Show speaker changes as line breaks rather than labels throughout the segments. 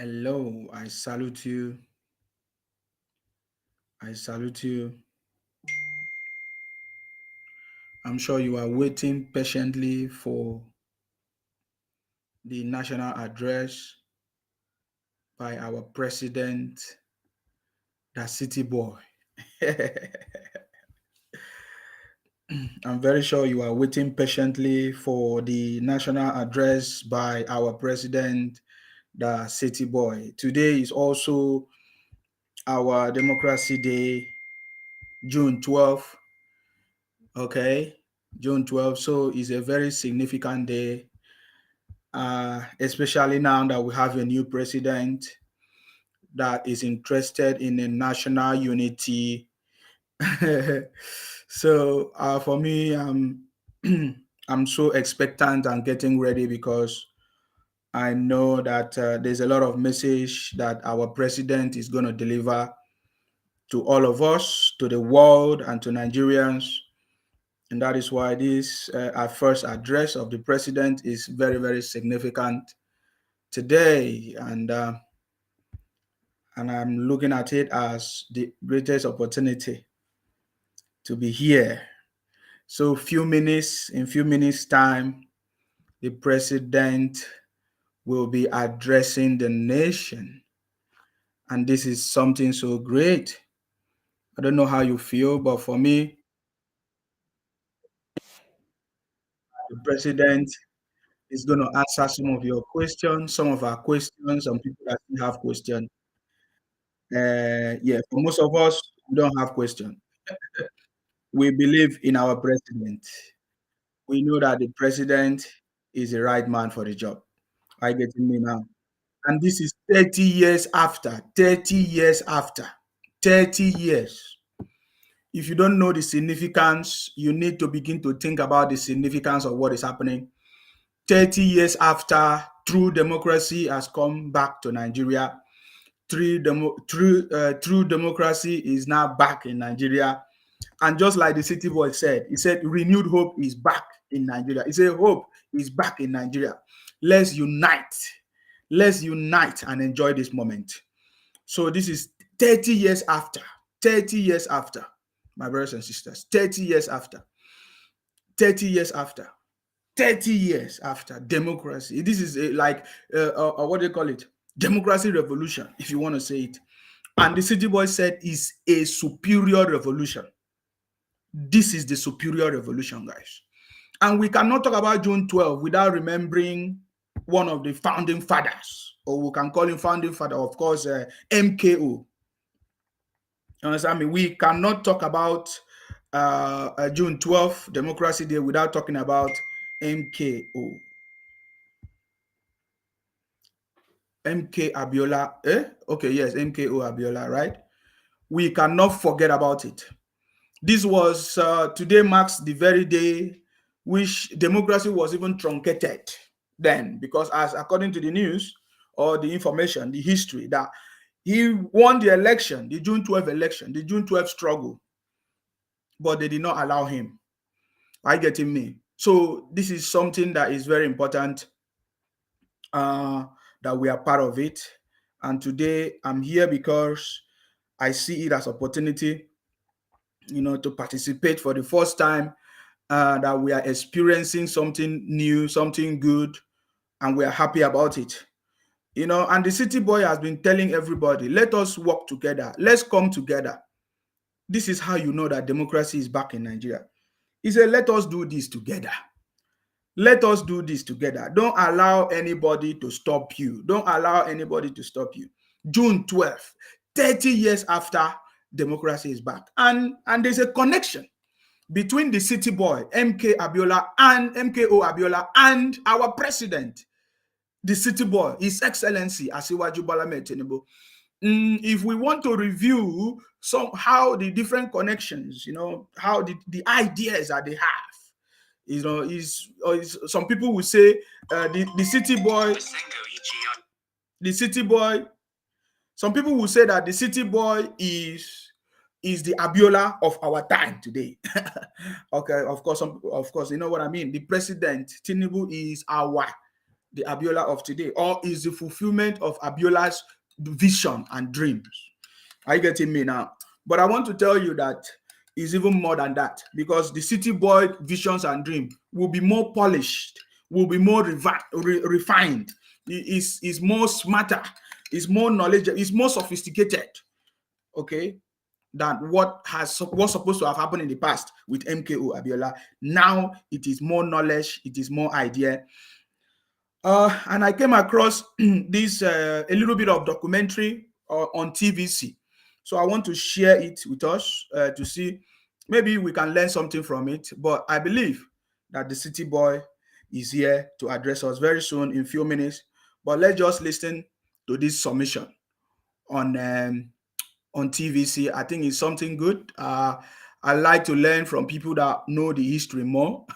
Hello, I salute you. I salute you. I'm sure you are waiting patiently for the national address by our president, the city boy. I'm very sure you are waiting patiently for the national address by our president, the city boy. Today is also our Democracy Day, June 12th. Okay, June 12th. So it's a very significant day, especially now that we have a new president that is interested in a national unity. So for me, I'm so expectant and getting ready because I know that there's a lot of message that our president is going to deliver to all of us, to the world, and to Nigerians. And that is why this our first address of the president is very, very significant today. And I'm looking at it as the greatest opportunity to be here. So in few minutes time, the president will be addressing the nation. And this is something so great. I don't know how you feel, but for me, the president is going to answer some of your questions, some of our questions, some people that still have questions. Yeah, for most of us, we don't have questions. We believe in our president. We know that the president is the right man for the job. Are you getting me now? And this is 30 years after, 30 years after, 30 years. If you don't know the significance, you need to begin to think about the significance of what is happening. 30 years after, true democracy has come back to Nigeria. True democracy is now back in Nigeria. And just like the city boy said, he said, renewed hope is back in Nigeria. He said, hope is back in Nigeria. Let's unite. Let's unite and enjoy this moment. So this is 30 years after. 30 years after, my brothers and sisters. 30 years after. 30 years after. 30 years after democracy. This is what do you call it? Democracy revolution, if you want to say it. And the city boy said is a superior revolution. This is the superior revolution, guys. And we cannot talk about June 12 without remembering one of the founding fathers, or we can call him founding father, of course, MKO. You understand me? We cannot talk about June 12th, Democracy Day, without talking about MKO. MK Abiola, Okay, yes, MKO Abiola, right? We cannot forget about it. This was, today marks the very day which democracy was even truncated then, because as according to the news or the information, the history, that he won the election, the June 12th election, the June 12th struggle, but they did not allow him. Are you getting me? So this is something that is very important, that we are part of it. And today I'm here because I see it as opportunity, to participate for the first time, that we are experiencing something new, something good, and we are happy about it. And the city boy has been telling everybody, let us work together. Let's come together. This is how you know that democracy is back in Nigeria. He said, let us do this together. Let us do this together. Don't allow anybody to stop you. Don't allow anybody to stop you. June 12th, 30 years after democracy is back. And there's a connection between the city boy, MKO Abiola, and our president, the city boy, His Excellency Asiwaju Bola Ahmed Tinubu. If we want to review how the different connections, how the ideas that they have, some people will say the city boy. Some people will say that the city boy is the Abiola of our time today. Okay, of course, you know what I mean. The president Tinubu is our the Abiola of today, or is the fulfillment of Abiola's vision and dreams. Are you getting me now? But I want to tell you that it's even more than that, because the city boy visions and dreams will be more polished, will be more refined, is more smarter, is more knowledgeable, is more sophisticated, okay, than what's supposed to have happened in the past with MKO Abiola. Now it is more knowledge, it is more idea. And I came across this a little bit of documentary on TVC. So I want to share it with us to see maybe we can learn something from it. But I believe that the city boy is here to address us very soon in few minutes. But let's just listen to this submission on TVC. I think it's something good. I like to learn from people that know the history more.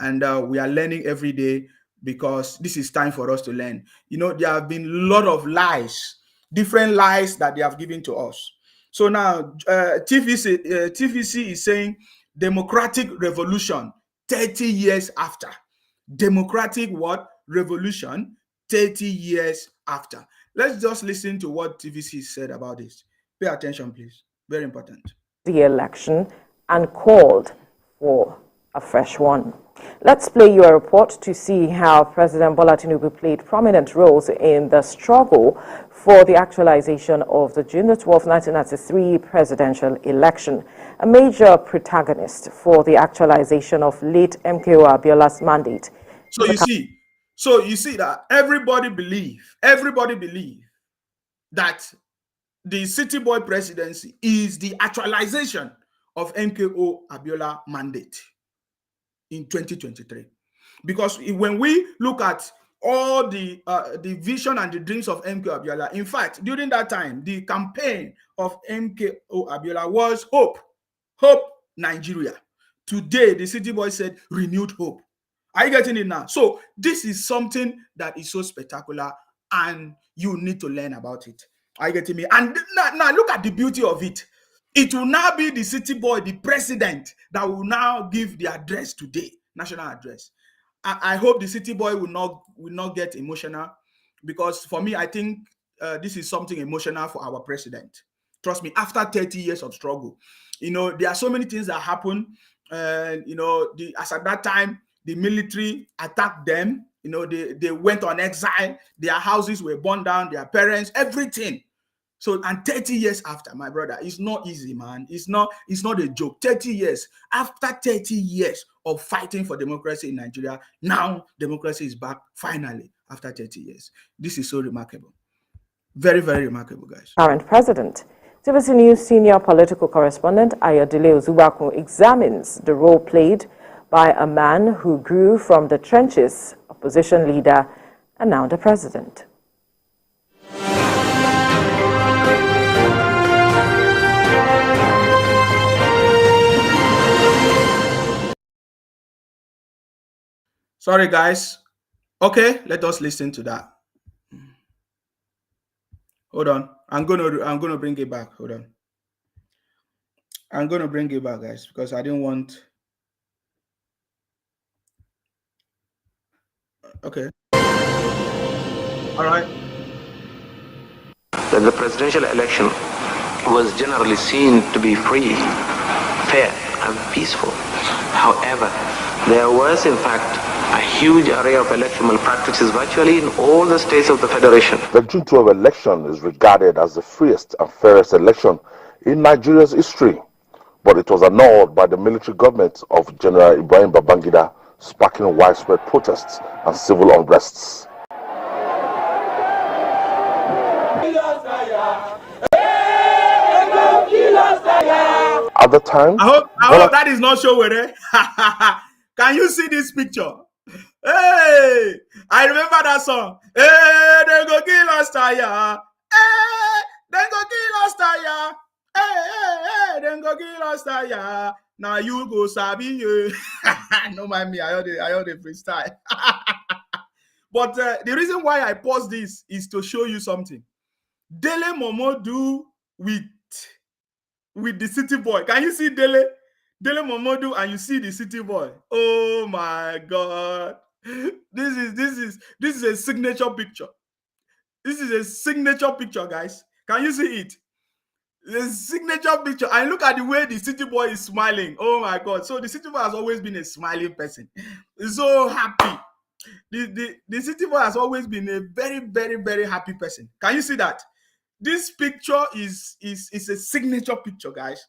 And we are learning every day, because this is time for us to learn. You know, there have been a lot of lies, different lies that they have given to us. So now TVC is saying democratic revolution 30 years after. Democratic what? Revolution 30 years after. Let's just listen to what TVC said about this. Pay attention, please. Very important.
The election and called for a fresh one. Let's play you a report to see how President Bola Tinubu played prominent roles in the struggle for the actualization of the June 12, 1993 presidential election, a major protagonist for the actualization of late MKO Abiola's mandate.
So you see that everybody believe that the city boy presidency is the actualization of MKO Abiola mandate in 2023. Because when we look at all the vision and the dreams of MKO Abiola, in fact, during that time, the campaign of MKO Abiola was hope Nigeria. Today, the city boy said renewed hope. Are you getting it now? So this is something that is so spectacular, and you need to learn about it. Are you getting me? And now look at the beauty of it. It will now be the city boy, the president, that will now give the address today, national address. I hope the city boy will not get emotional, because for me, I think this is something emotional for our president. Trust me, after 30 years of struggle, you know, there are so many things that happen. You know, as at that time, the military attacked them. You know, they went on exile. Their houses were burned down. Their parents, everything. So, and 30 years after, my brother, it's not easy, man. It's not a joke. 30 years. After 30 years of fighting for democracy in Nigeria, now democracy is back, finally, after 30 years. This is so remarkable. Very, very remarkable, guys.
Current president. TVC News senior political correspondent Ayodele Ozubakun examines the role played by a man who grew from the trenches, opposition leader, and now the president.
Sorry, guys. Okay, let us listen to that. Hold on. I'm gonna bring it back. Hold on. I'm gonna bring it back, guys, because I didn't want. Okay. All right.
That the presidential election was generally seen to be free, fair, and peaceful. However, there was, in fact, a huge array of electoral practices virtually in all the states of the Federation.
The June 12 election is regarded as the freest and fairest election in Nigeria's history, but it was annulled by the military government of General Ibrahim Babangida, sparking widespread protests and civil unrests. At the time,
I hope that is not show where. Can you see this picture? Hey, I remember that song. Hey, they go kill us, Taya. Hey, they go kill us, Taya. Hey, they go kill us, Taya. Now you go sabi. No mind me, I heard the freestyle. But the reason why I pause this is to show you something. Dele Momodu with the city boy. Can you see Dele Momodu and you see the city boy? Oh my God. This is a signature picture. This is a signature picture, guys. Can you see it? The signature picture. And look at the way the city boy is smiling. Oh my God. So the city boy has always been a smiling person. He's so happy. The city boy has always been a very, very, very happy person. Can you see that? This picture is a signature picture, guys.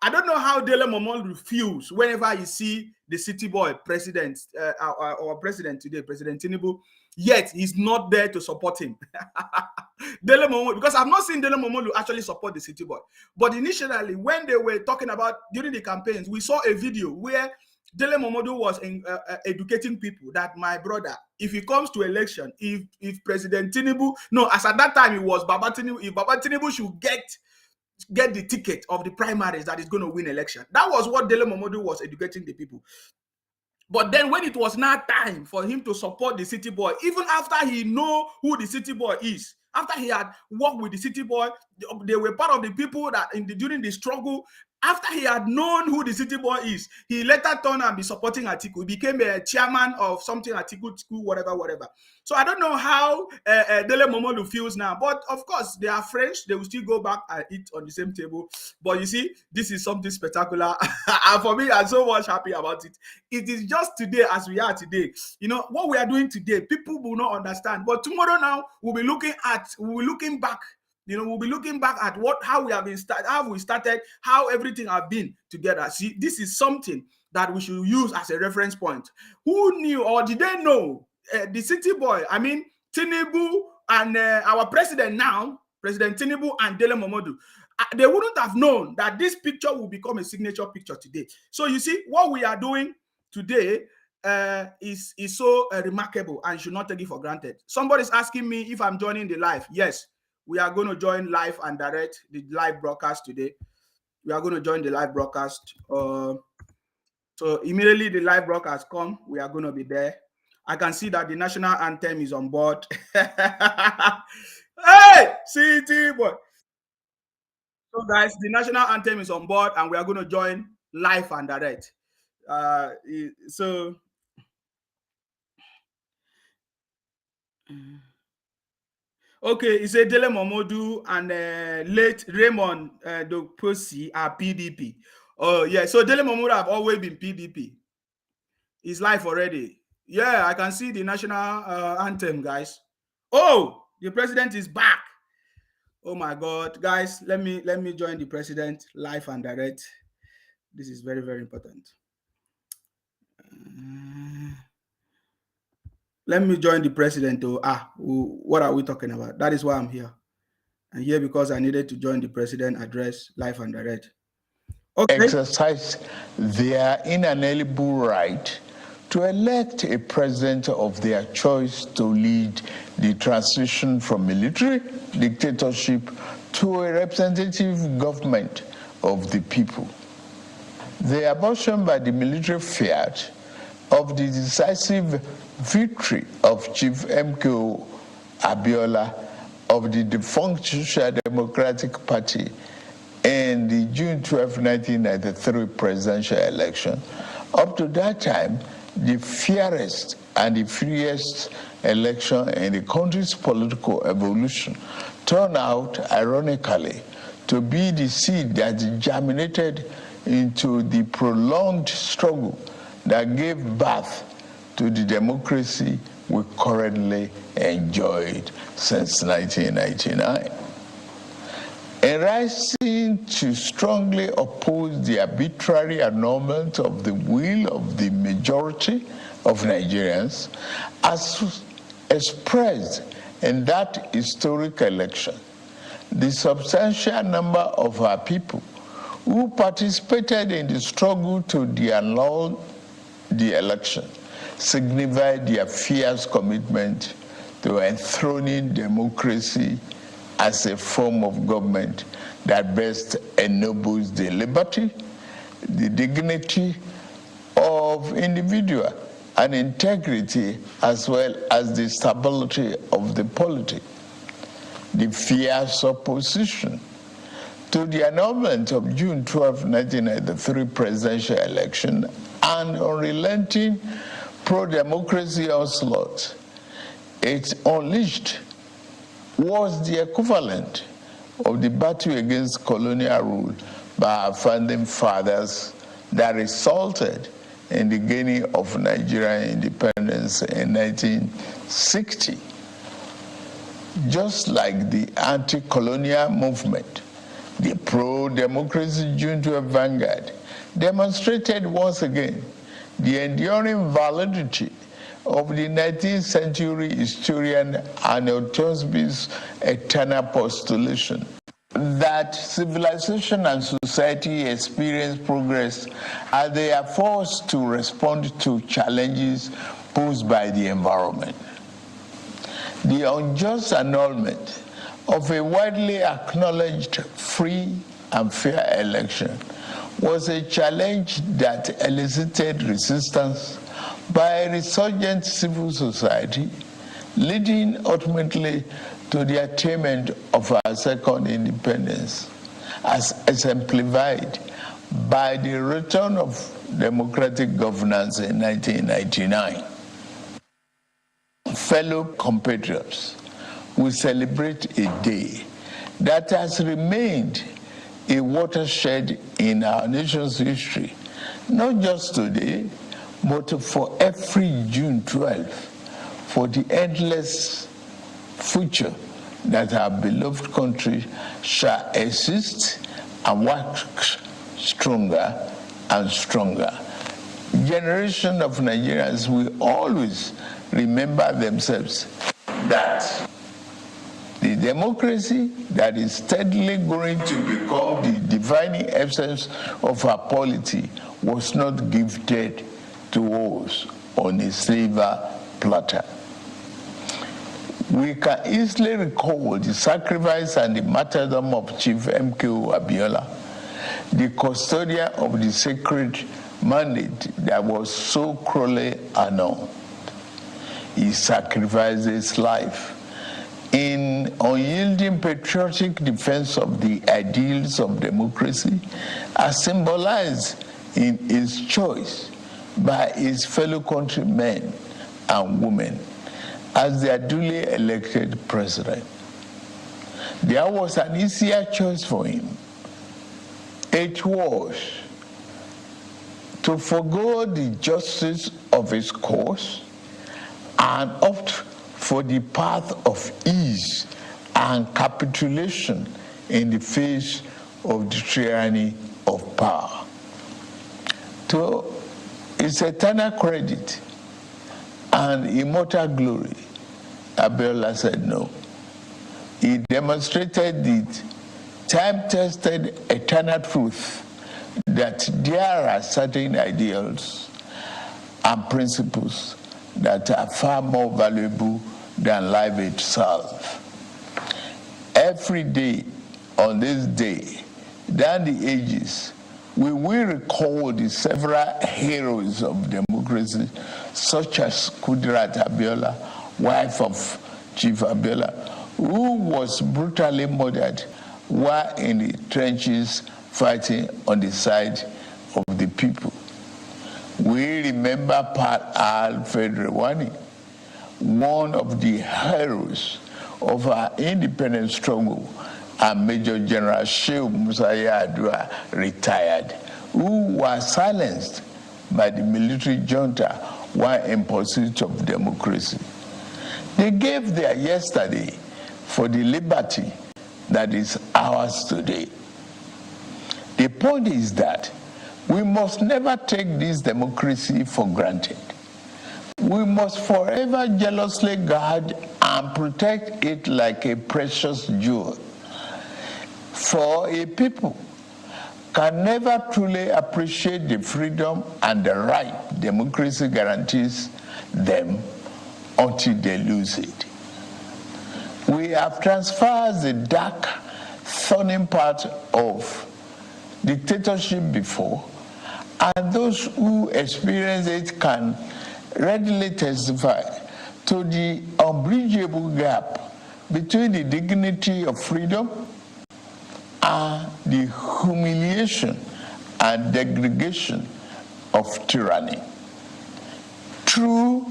I don't know how Dele Momolu feels whenever you see the city boy president, our president today, President Tinubu, yet he's not there to support him. Dele Momolu, because I've not seen Dele Momolu actually support the city boy. But initially, when they were talking about during the campaigns, we saw a video where Dele Momodu was educating people that, my brother, if it comes to election, if President Tinubu, no, as at that time it was Baba Tinubu, if Baba Tinubu should get the ticket of the primaries that is going to win election. That was what Dele Momodu was educating the people. But then when it was now time for him to support the city boy, even after he know who the city boy is, after he had worked with the city boy, they were part of the people that during the struggle. After he had known who the city boy is, he later turned and be supporting Atiku. He became a chairman of something, Atiku school, whatever. So I don't know how Dele Momodu feels now. But of course, they are French. They will still go back and eat on the same table. But you see, this is something spectacular. And for me, I'm so much happy about it. It is just today as we are today. You know, what we are doing today, people will not understand. But tomorrow now, we'll be looking back. You know, we'll be looking back at how we have been how we started, how everything have been together. See, this is something that we should use as a reference point. Who knew, or did they know, the city boy, I mean, Tinubu and our president now, President Tinubu and Dele Momodu, they wouldn't have known that this picture will become a signature picture today. So you see, what we are doing today is so remarkable and should not take it for granted. Somebody's asking me if I'm joining the live. Yes. We are going to join live and direct the live broadcast today. We are going to join the live broadcast. So immediately the live broadcast come, we are going to be there. I can see that the national anthem is on board. Hey, city boy. So guys, the national anthem is on board and we are going to join live and direct. Okay, he said Dele Momodu and late Raymond Doposi are PDP. Oh, yeah. So Dele Momodu have always been PDP. He's live already. Yeah, I can see the national anthem, guys. Oh, the president is back. Oh my God, guys, let me join the president live and direct. This is very, very important. Let me join the president. What are we talking about? That is why I'm here. I'm here because I needed to join the president address live and direct. Okay.
Exercise their inalienable right to elect a president of their choice to lead the transition from military dictatorship to a representative government of the people. The abortion by the military fiat of the decisive victory of Chief MKO Abiola of the defunct Social Democratic Party in the June 12, 1993 presidential election. Up to that time, the fairest and the freest election in the country's political evolution turned out, ironically, to be the seed that germinated into the prolonged struggle that gave birth to the democracy we currently enjoyed since 1999. In rising to strongly oppose the arbitrary annulment of the will of the majority of Nigerians, as expressed in that historic election, the substantial number of our people who participated in the struggle to annul the election signified their fierce commitment to enthroning democracy as a form of government that best ennobles the liberty, the dignity of individual, and integrity, as well as the stability of the polity. The fierce opposition to the annulment of June 12, 1993 presidential election and unrelenting pro-democracy onslaught it unleashed was the equivalent of the battle against colonial rule by our founding fathers that resulted in the gaining of Nigerian independence in 1960. Just like the anti-colonial movement, the pro-democracy June 12 vanguard demonstrated once again the enduring validity of the 19th century historian Arnold Toynbee's eternal postulation that civilization and society experience progress as they are forced to respond to challenges posed by the environment. The unjust annulment of a widely acknowledged free and fair election was a challenge that elicited resistance by a resurgent civil society, leading ultimately to the attainment of our second independence, as exemplified by the return of democratic governance in 1999. Fellow compatriots, we celebrate a day that has remained a watershed in our nation's history, not just today, but for every June 12th, for the endless future that our beloved country shall exist and work stronger and stronger. Generation of Nigerians will always remember themselves that the democracy that is steadily going to become the defining essence of our polity was not gifted to us on a silver platter. We can easily recall the sacrifice and the martyrdom of Chief M.K.O. Abiola, the custodian of the sacred mandate that was so cruelly annulled. He sacrificed his life in unyielding patriotic defense of the ideals of democracy, as symbolized in his choice by his fellow countrymen and women as their duly elected president. There was an easier choice for him. It was to forgo the justice of his cause and opt for the path of ease and capitulation in the face of the tyranny of power. To his eternal credit and immortal glory, Abiola said no. He demonstrated the time-tested eternal truth that there are certain ideals and principles that are far more valuable than life itself. Every day on this day, down the ages, we will recall the several heroes of democracy, such as Kudirat Abiola, wife of Chief Abiola, who was brutally murdered while in the trenches fighting on the side of the people. We remember Pat Alfred Rewani, one of the heroes of our independence struggle, and Major General Shehu Musa Yar'Adua, retired, who was silenced by the military junta while in pursuit of democracy. They gave their yesterday for the liberty that is ours today. The point is that we must never take this democracy for granted. We must forever jealously guard and protect it like a precious jewel. For a people can never truly appreciate the freedom and the right democracy guarantees them until they lose it. We have transferred the dark, thorny part of dictatorship before, and those who experience it can readily testify to the unbridgeable gap between the dignity of freedom and the humiliation and degradation of tyranny. Through,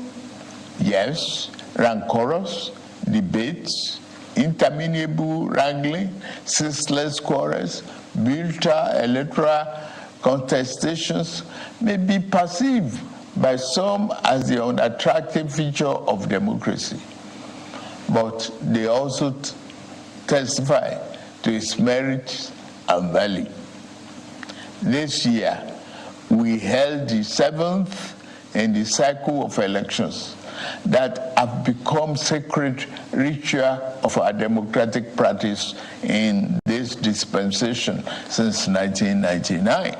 yes, rancorous debates, interminable wrangling, ceaseless quarrels, bitter electoral contestations may be perceived by some as the unattractive feature of democracy, but they also testify to its merits and value. This year, we held the 7th in the cycle of elections that have become sacred ritual of our democratic practice in this dispensation since 1999.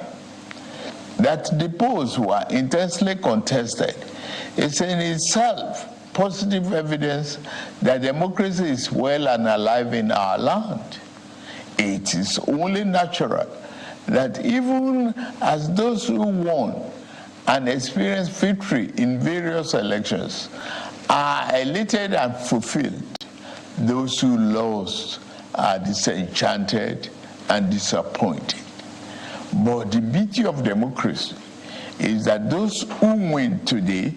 That the polls were intensely contested is in itself positive evidence that democracy is well and alive in our land. It is only natural that even as those who won and experienced victory in various elections are elated and fulfilled, those who lost are disenchanted and disappointed. But the beauty of democracy is that those who win today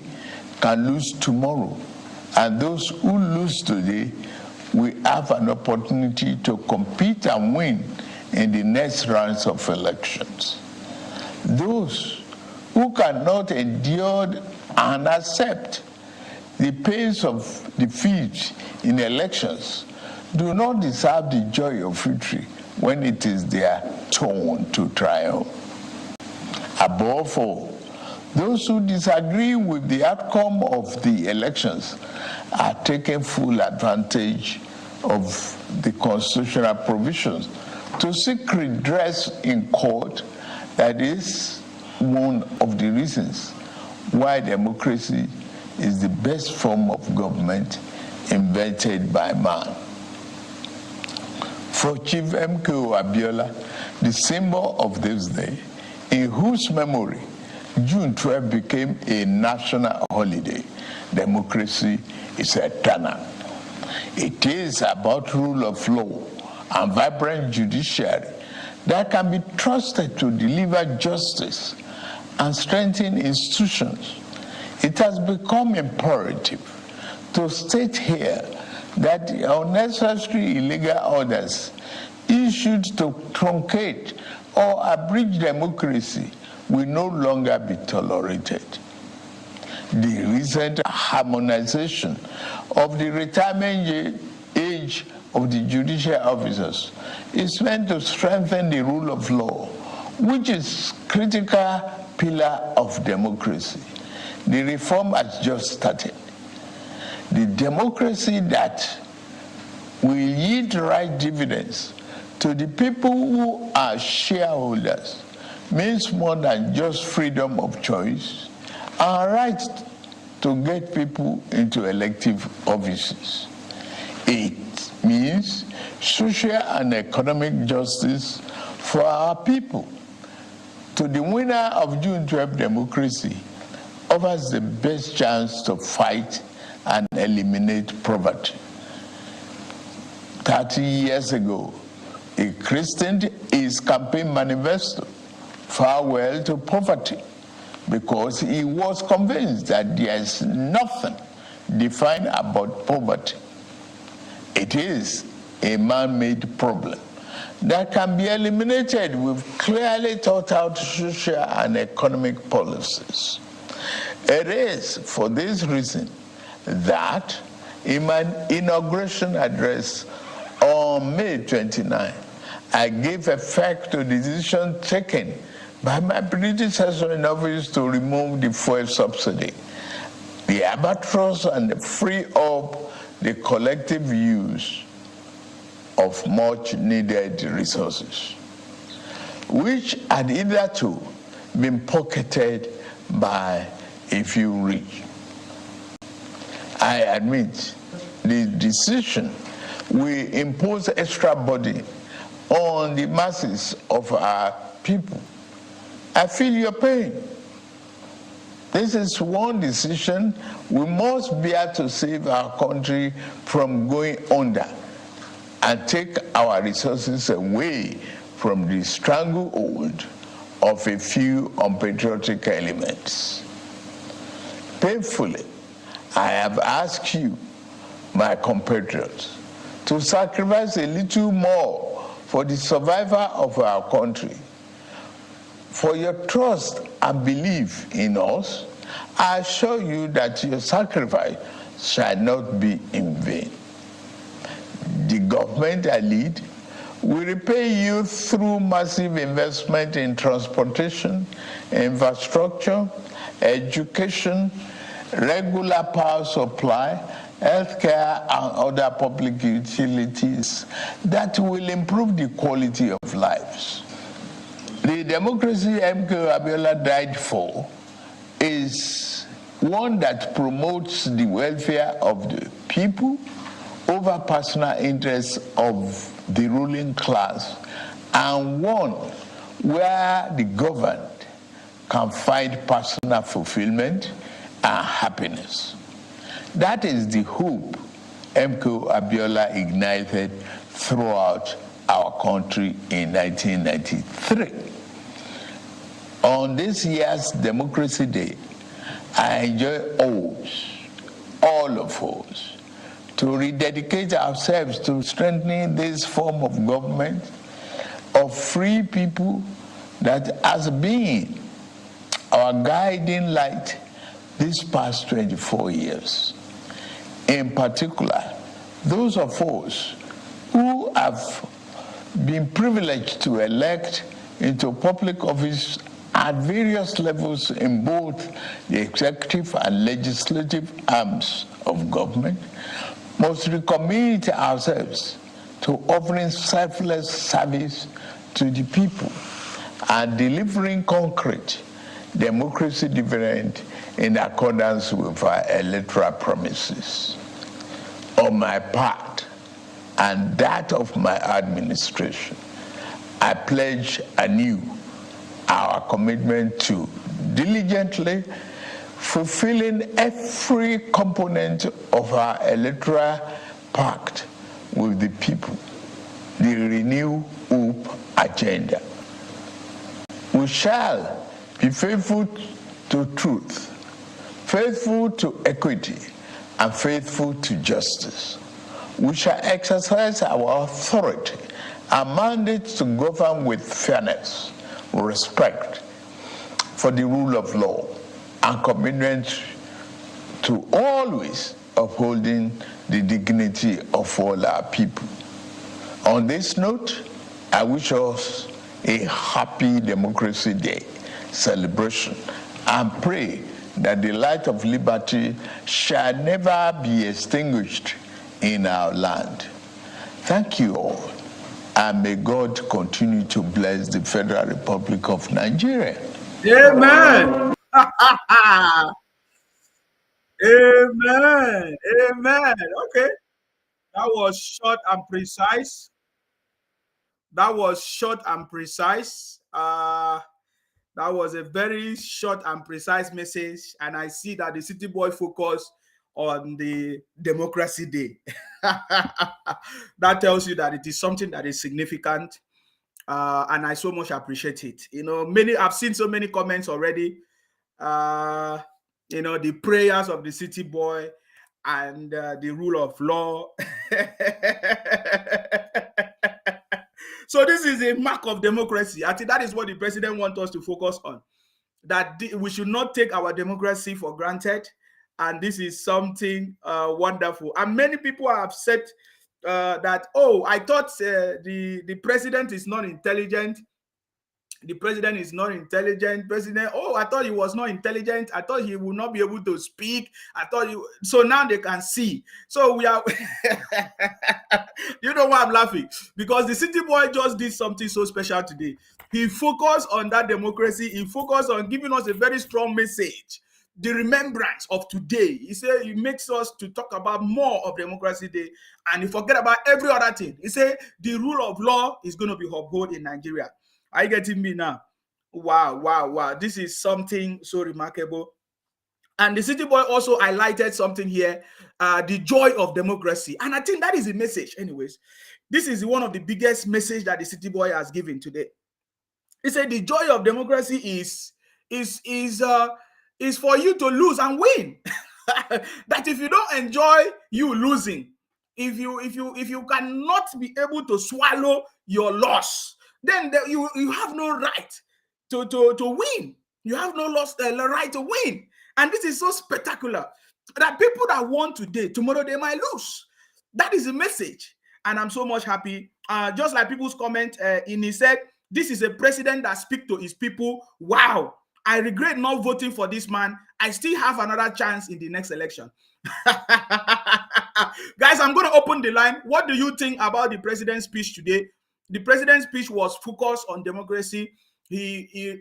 can lose tomorrow, and those who lose today will have an opportunity to compete and win in the next rounds of elections. Those who cannot endure and accept the pains of defeat in elections do not deserve the joy of victory when it is their turn to triumph. Above all, those who disagree with the outcome of the elections are taking full advantage of the constitutional provisions to seek redress in court. That is one of the reasons why democracy is the best form of government invented by man. For Chief MKO Abiola, the symbol of this day, in whose memory June 12 became a national holiday, democracy is eternal. It is about rule of law and vibrant judiciary that can be trusted to deliver justice and strengthen institutions. It has become imperative to state here that the unnecessary illegal orders issued to truncate or abridge democracy will no longer be tolerated. The recent harmonization of the retirement age of the judicial officers is meant to strengthen the rule of law, which is a critical pillar of democracy. The reform has just started. The democracy that will yield right dividends to the people who are shareholders means more than just freedom of choice and right to get people into elective offices. It means social and economic justice for our people. To the winner of June 12 democracy offers the best chance to fight and eliminate poverty. 30 years ago, he christened his campaign manifesto "Farewell to Poverty," because he was convinced that there is nothing defined about poverty. It is a man-made problem that can be eliminated with clearly thought out social and economic policies. It is for this reason that in my inauguration address on May 29, I gave effect to the decision taken by my predecessor in office to remove the fuel subsidy, the albatross, and free up the collective use of much needed resources, which had hitherto been pocketed by a few rich. I admit the decision will impose extra burden on the masses of our people. I feel your pain. This is one decision we must bear to save our country from going under and take our resources away from the stranglehold of a few unpatriotic elements. Painfully, I have asked you, my compatriots, to sacrifice a little more for the survival of our country. For your trust and belief in us, I assure you that your sacrifice shall not be in vain. The government I lead will repay you through massive investment in transportation, infrastructure, education, regular power supply, healthcare, and other public utilities that will improve the quality of lives. The democracy MK Abiola died for is one that promotes the welfare of the people over personal interests of the ruling class, and one where the governed can find personal fulfillment and happiness. That is the hope MK Abiola ignited throughout our country in 1993. On this year's Democracy Day, I enjoy all of us, to rededicate ourselves to strengthening this form of government of free people that has been our guiding light these past 24 years. In particular, those of us who have been privileged to elect into public office at various levels in both the executive and legislative arms of government must recommit ourselves to offering selfless service to the people and delivering concrete democracy dividend in accordance with our electoral promises. On my part and that of my administration, I pledge anew our commitment to diligently fulfilling every component of our electoral pact with the people, the Renew Hope agenda. We shall be faithful to truth, faithful to equity, and faithful to justice. We shall exercise our authority and mandate to govern with fairness, respect for the rule of law, and commitment to always upholding the dignity of all our people. On this note, I wish us a happy Democracy Day celebration and pray that the light of liberty shall never be extinguished in our land. Thank you all, and may God continue to bless the Federal Republic of Nigeria.
Amen. Amen. Amen. Okay. That was short and precise. That was short and precise. That was a very short and precise message. And I see that the City Boy focused on the Democracy Day. That tells you that it is something that is significant. And I so much appreciate it. You know, I've seen so many comments already. You know, the prayers of the City Boy and the rule of law. So this is a mark of democracy. I think that is what the president wants us to focus on, that we should not take our democracy for granted. And this is something wonderful. And many people have said that, oh, I thought the president is not intelligent. The president is not intelligent. President, oh, I thought he was not intelligent. I thought he would not be able to speak. I thought so now they can see. So we are, you know why I'm laughing? Because the City Boy just did something so special today. He focused on that democracy. He focused on giving us a very strong message. The remembrance of today. He said he makes us to talk about more of Democracy Day, and he forget about every other thing. He said the rule of law is going to be upheld in Nigeria. Are you getting me now? Wow, wow, wow. This is something so remarkable. And the City Boy also highlighted something here, the joy of democracy. And I think that is a message. Anyways, this is one of the biggest message that the City Boy has given today. He said the joy of democracy is is for you to lose and win. That if you don't enjoy you losing, if you cannot be able to swallow your loss, then you have no right to win. You have no right to win. And this is so spectacular that people that won today, tomorrow they might lose. That is the message. And I'm so much happy. Just like people's comment, in he said, this is a president that speaks to his people. Wow. I regret not voting for this man. I still have another chance in the next election. Guys, I'm going to open the line. What do you think about the president's speech today? The president's speech was focused on democracy. He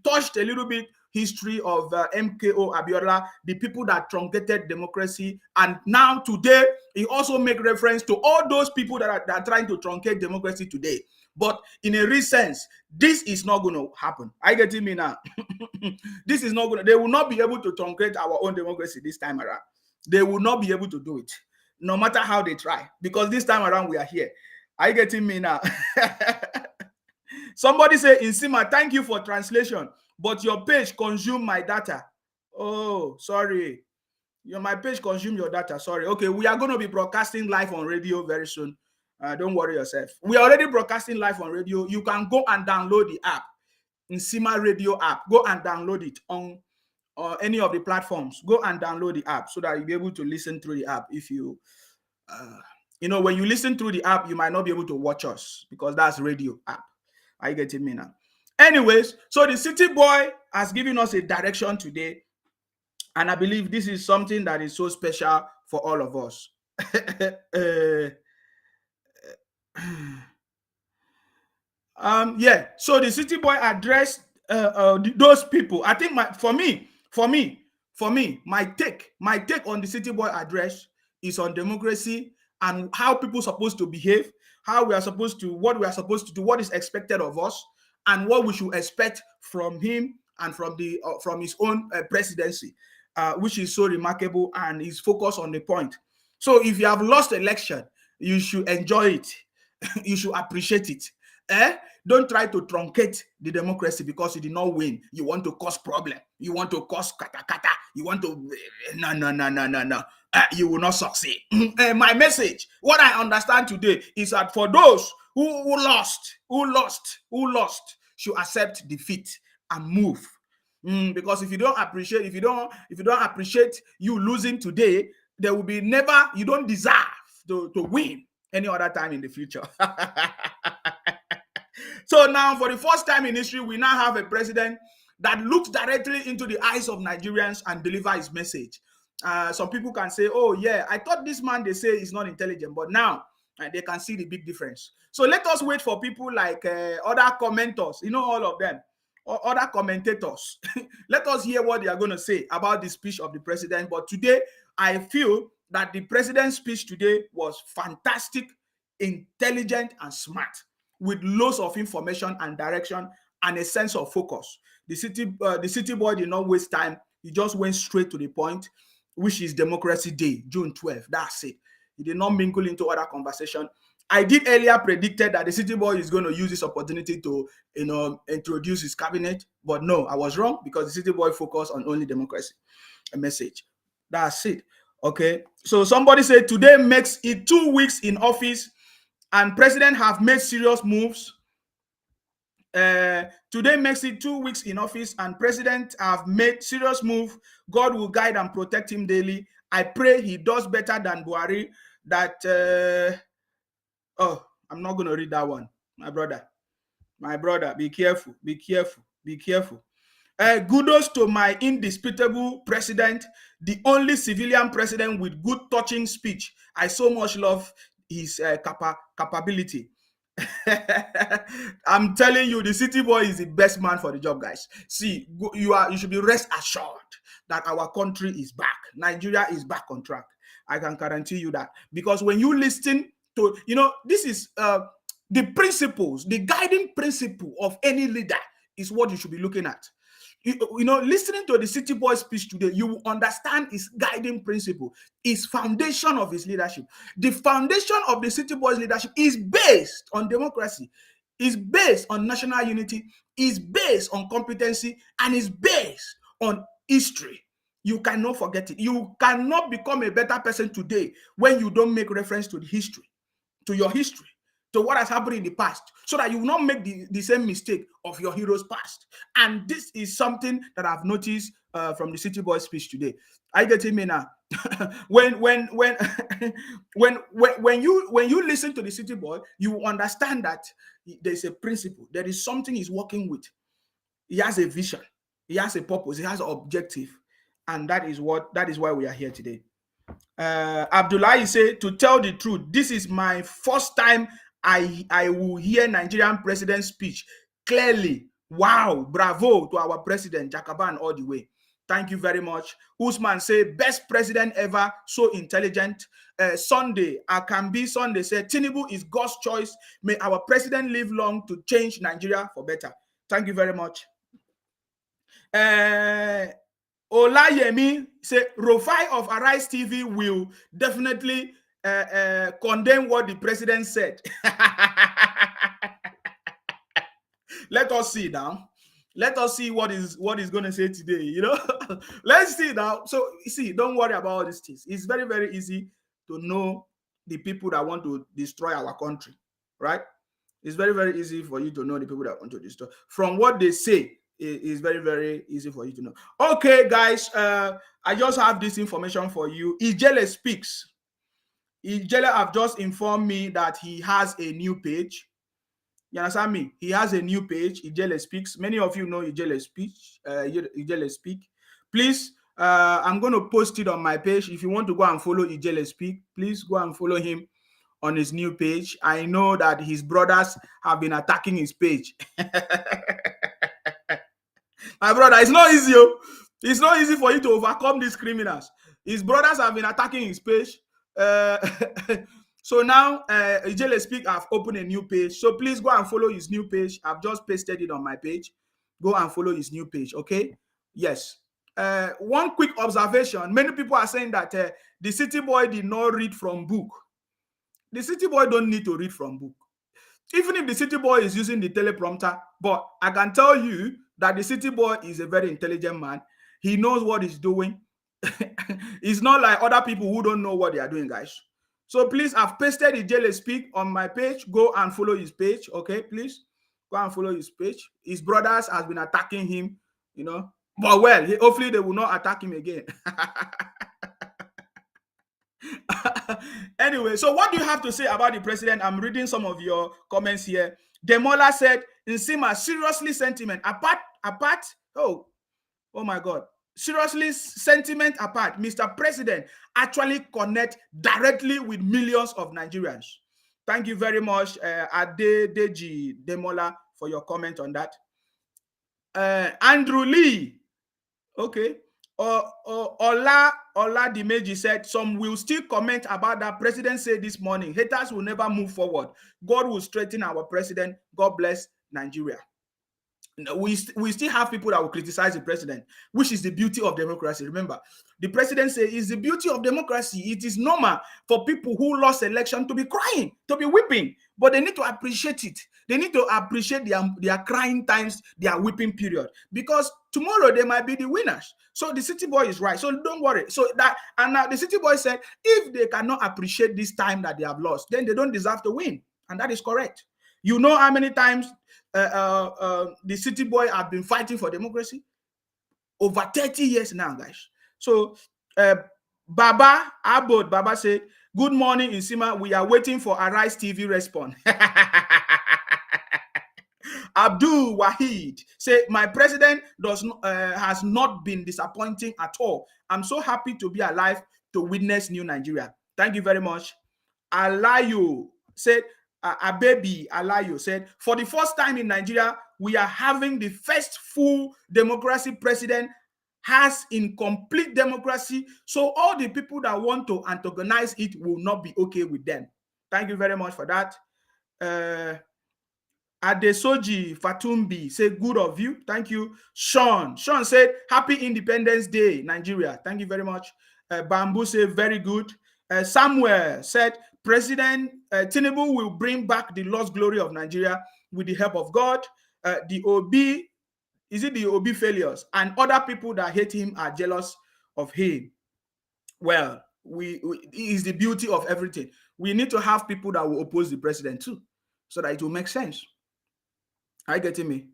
touched a little bit history of MKO Abiola, the people that truncated democracy. And now today, he also make reference to all those people that are trying to truncate democracy today. But in a real sense, this is not going to happen. I get me now. This is not going to, they will not be able to truncate our own democracy this time around. They will not be able to do it, no matter how they try, because this time around we are here. Are you getting me now? Somebody say, Insima, thank you for translation, but your page consume my data. Oh, sorry. My page consume your data. Sorry. Okay, we are going to be broadcasting live on radio very soon. Don't worry yourself. We are already broadcasting live on radio. You can go and download the app, Insima Radio app. Go and download it on any of the platforms. Go and download the app so that you'll be able to listen through the app. If you, when you listen through the app, you might not be able to watch us because that's radio app. Are you getting me now? Anyways, so the city boy has given us a direction today. And I believe this is something that is so special for all of us. Yeah, so the city boy addressed those people. I think for me, my take on the city boy address is on democracy and how people are supposed to behave, what we are supposed to do, what is expected of us, and what we should expect from him and from his own presidency, which is so remarkable and is focused on the point. So if you have lost election, you should enjoy it. You should appreciate it. Don't try to truncate the democracy because you did not win. You want to cause problem. You want to cause kata. You want to no. You will not succeed. My message, what I understand today is that for those who lost, should accept defeat and move. Because if you don't appreciate you losing today, there will be never. You don't deserve to win any other time in the future. So now, for the first time in history, we now have a president that looks directly into the eyes of Nigerians and delivers his message. Some people can say, oh yeah, I thought this man they say is not intelligent, but now they can see the big difference. So let us wait for people like other commenters, all of them, or other commentators. Let us hear what they are going to say about the speech of the president. But today, I feel that the president's speech today was fantastic, intelligent, and smart, with loads of information and direction and a sense of focus. The city boy did not waste time. He just went straight to the point, which is Democracy Day, June 12th. That's it. He did not mingle into other conversation. I did earlier predicted that the city boy is going to use this opportunity to, introduce his cabinet, but no, I was wrong because the city boy focused on only democracy, a message. That's it. Okay. So somebody said today makes it 2 weeks in office, and president have made serious moves. Today makes it 2 weeks in office, and president have made serious move. God will guide and protect him daily. I pray he does better than Buhari. I'm not going to read that one, my brother. Be careful. Kudos to my indisputable president, the only civilian president with good touching speech. I so much love his capability. I'm telling you, the city boy is the best man for the job, guys. See, you should be rest assured that our country is back. Nigeria is back on track. I can guarantee you that, because when you listen to, this is the principles, the guiding principle of any leader is what you should be looking at. Listening to the city boy speech today, you will understand his guiding principle, his foundation of his leadership. The foundation of the city boy's leadership is based on democracy, is based on national unity, is based on competency, and is based on history. You cannot forget it. You cannot become a better person today when you don't make reference to the history, to your history, to what has happened in the past, so that you will not make the same mistake of your heroes past. And this is something that I've noticed from the City Boy speech today. I get me now. when you listen to the City Boy, you understand that there's a principle. There is something he's working with. He has a vision. He has a purpose. He has an objective, and that is why we are here today. Abdullahi say, to tell the truth, this is my first time I will hear Nigerian president speech clearly. Wow, bravo to our president, Jakaban, all the way. Thank you very much. Usman say, best president ever, so intelligent. Sunday, Akambi Sunday said, Tinubu is God's choice. May our president live long to change Nigeria for better. Thank you very much. Olayemi say, Rufai of Arise TV will definitely condemn what the president said. Let us see now. Let us see what is going to say today. You know, let's see now. So you see, don't worry about all these things. It's very, very easy to know the people that want to destroy our country, right? It's very, very easy for you to know the people that want to destroy. From what they say, it's very, very easy for you to know. Okay, guys, I just have this information for you. Ijele speaks. Ijele have just informed me that he has a new page. You understand me? He has a new page. Ijele speaks. Many of you know Ijele speaks. Ijele speak. Please, I'm going to post it on my page. If you want to go and follow Ijele speak, please go and follow him on his new page. I know that his brothers have been attacking his page. My brother, it's not easy. It's not easy for you to overcome these criminals. His brothers have been attacking his page. So now, Ijele Speak have opened a new page. So please go and follow his new page. I've just pasted it on my page. Go and follow his new page, okay? Yes. One quick observation. Many people are saying that the City Boy did not read from book. The City Boy don't need to read from book. Even if the City Boy is using the teleprompter, but I can tell you that the City Boy is a very intelligent man. He knows what he's doing. It's not like other people who don't know what they are doing, guys. So please, I've pasted Ijele Speak on my page. Go and follow his page, okay? Please go and follow his page. His brothers has been attacking him, you know. But well, hopefully they will not attack him again. Anyway, so what do you have to say about the president? I'm reading some of your comments here. Demola said, Nsima, seriously sentiment apart. Oh my God. Seriously, sentiment apart, Mr. President actually connect directly with millions of Nigerians. Thank you very much, Adedeji Demola, for your comment on that. Andrew Lee, okay. Ola Dimeji said, some will still comment about that president said this morning, haters will never move forward. God will strengthen our president. God bless Nigeria. We still have people that will criticize the president, which is the beauty of democracy. Remember, the president says it's the beauty of democracy. It is normal for people who lost election to be crying, to be weeping, but they need to appreciate it. They need to appreciate their crying times, their weeping period, because tomorrow they might be the winners. So the City Boy is right. So don't worry. So that, and now the City Boy said, if they cannot appreciate this time that they have lost, then they don't deserve to win, and that is correct. You know how many times the City Boy have been fighting for democracy? Over 30 years now, guys. So Baba Abod Baba said, good morning, Nsima. We are waiting for Arise TV response. Abdul Wahid say, my president has not been disappointing at all. I'm so happy to be alive to witness new Nigeria. Thank you very much. Alayo said, Abebi Alayo said, for the first time in Nigeria, we are having the first full democracy president has in complete democracy. So all the people that want to antagonize it will not be okay with them. Thank you very much for that. Adesoji Fatumbi say, good of you. Thank you. Sean said, happy Independence Day, Nigeria. Thank you very much. Bamboo said, very good. Samuel said, President Tinubu will bring back the lost glory of Nigeria with the help of God. The OB Is it the Obi failures and other people that hate him are jealous of him? Well, it is the beauty of everything. We need to have people that will oppose the president too, so that it will make sense. Are you getting me?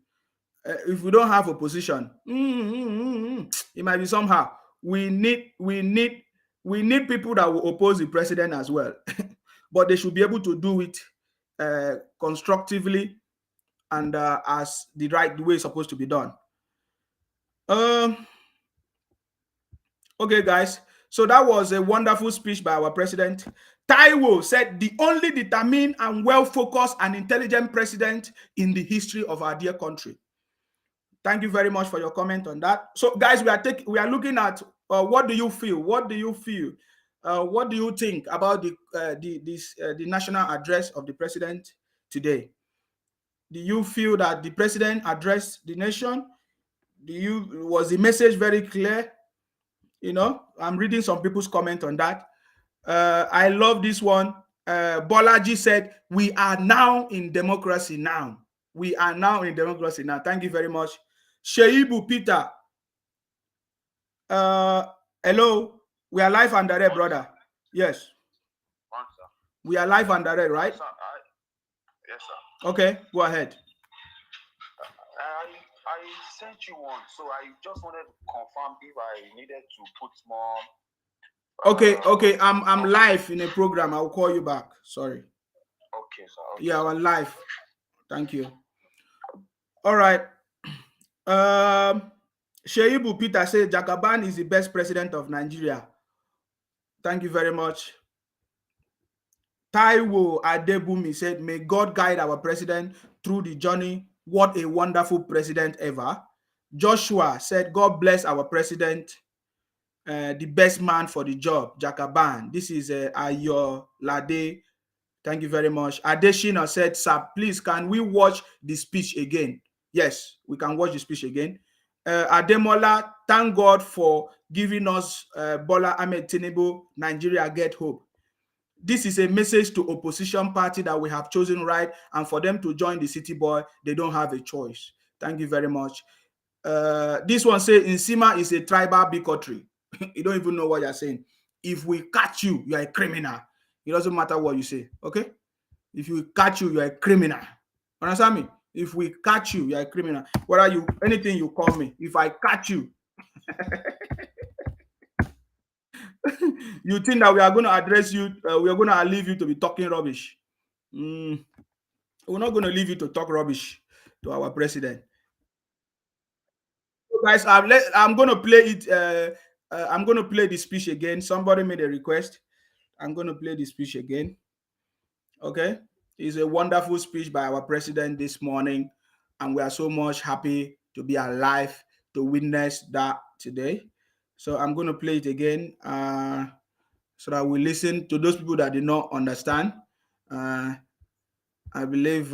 If we don't have opposition, it might be somehow. We need people that will oppose the president as well, but they should be able to do it constructively and as the right way it's supposed to be done. Okay, guys. So that was a wonderful speech by our president. Taiwo said, the only determined and well-focused and intelligent president in the history of our dear country. Thank you very much for your comment on that. So, guys, we are looking at what do you feel? What do you feel? What do you think about the national address of the president today? Do you feel that the president addressed the nation? Was the message very clear? You know, I'm reading some people's comment on that. I love this one. Bolaji said, we are now in democracy now. We are now in democracy now. Thank you very much. Sheibu Peter. Hello. We are live and direct, brother. Yes. We are live and direct, right?
Yes, sir.
Okay, go ahead.
I sent you one, so I just wanted to confirm if I needed to put more.
Okay. I'm live in a program. I'll call you back. Sorry.
Okay, sir. Okay.
Yeah, I'm live. Thank you. All right. Sheibu Peter said Jagaban is the best president of Nigeria. Thank you very much. Taiwo Adebumi said, may God guide our president through the journey. What a wonderful president ever. Joshua said, God bless our president, the best man for the job, Jagaban. This is Ayo Lade. Thank you very much. Adeshina said, sir, please, can we watch the speech again? Yes, we can watch the speech again. Ademola, thank God for giving us Bola Ahmed Tinubu, Nigeria Get Hope. This is a message to opposition party that we have chosen right, and for them to join the city boy, they don't have a choice. Thank you very much. This one says, Nsima is a tribal bigotry. You don't even know what you're saying. If we catch you, you're a criminal. It doesn't matter what you say, okay? If we catch you, you're a criminal. Understand me? If we catch you, you're a criminal. Whether you, anything you call me, if I catch you, you think that we are going to address you, we are going to leave you to be talking rubbish. We're not going to leave you to talk rubbish to our president. So guys, I'm going to play it. I'm going to play the speech again. Somebody made a request. I'm going to play the speech again. Okay. It's a wonderful speech by our president this morning. And we are so much happy to be alive to witness that today. So I'm going to play it again so that we listen to those people that did not understand. I believe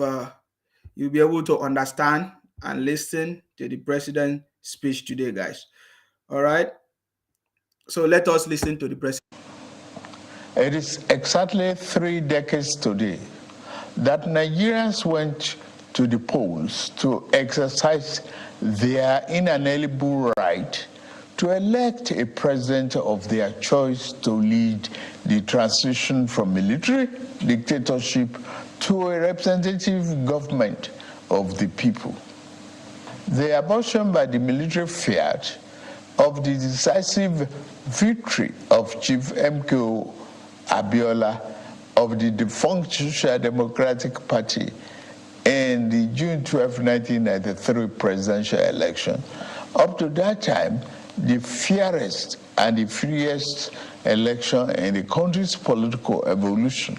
you'll be able to understand and listen to the president's speech today, guys. All right. So let us listen to the president.
It is exactly 3 decades today that Nigerians went to the polls to exercise their inalienable right to elect a president of their choice to lead the transition from military dictatorship to a representative government of the people. The abortion by the military fiat of the decisive victory of Chief MKO Abiola of the defunct Social Democratic Party in the June 12, 1993 presidential election. Up to that time, the fairest and the freest election in the country's political evolution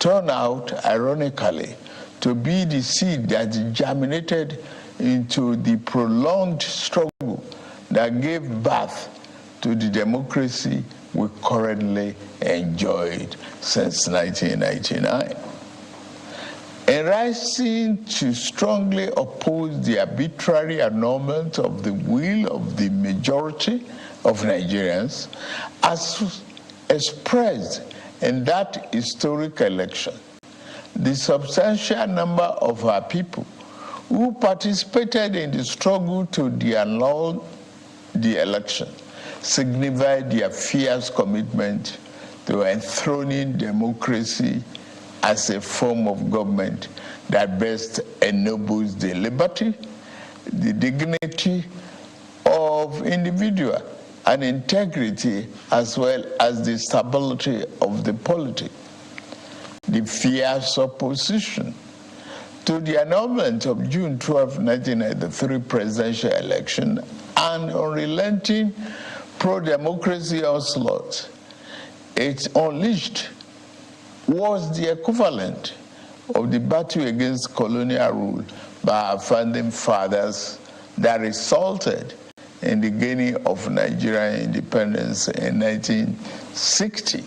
turned out, ironically, to be the seed that germinated into the prolonged struggle that gave birth to the democracy we currently enjoyed since 1999. In rising to strongly oppose the arbitrary annulment of the will of the majority of Nigerians, as expressed in that historic election, the substantial number of our people who participated in the struggle to annul the election, signified their fierce commitment to enthroning democracy as a form of government that best ennobles the liberty, the dignity of individual, and integrity, as well as the stability of the polity. The fierce opposition to the annulment of June 12, 1993 presidential election and unrelenting pro-democracy onslaught it unleashed was the equivalent of the battle against colonial rule by our founding fathers that resulted in the gaining of Nigerian independence in 1960.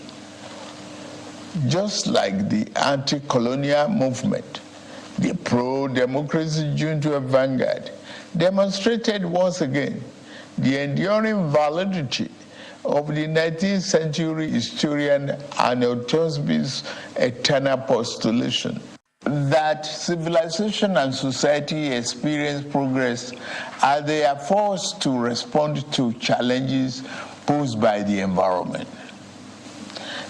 Just like the anti-colonial movement, the pro-democracy June 12 vanguard demonstrated once again the enduring validity of the 19th century historian Arnold Toynbee's eternal postulation that civilization and society experience progress as they are forced to respond to challenges posed by the environment.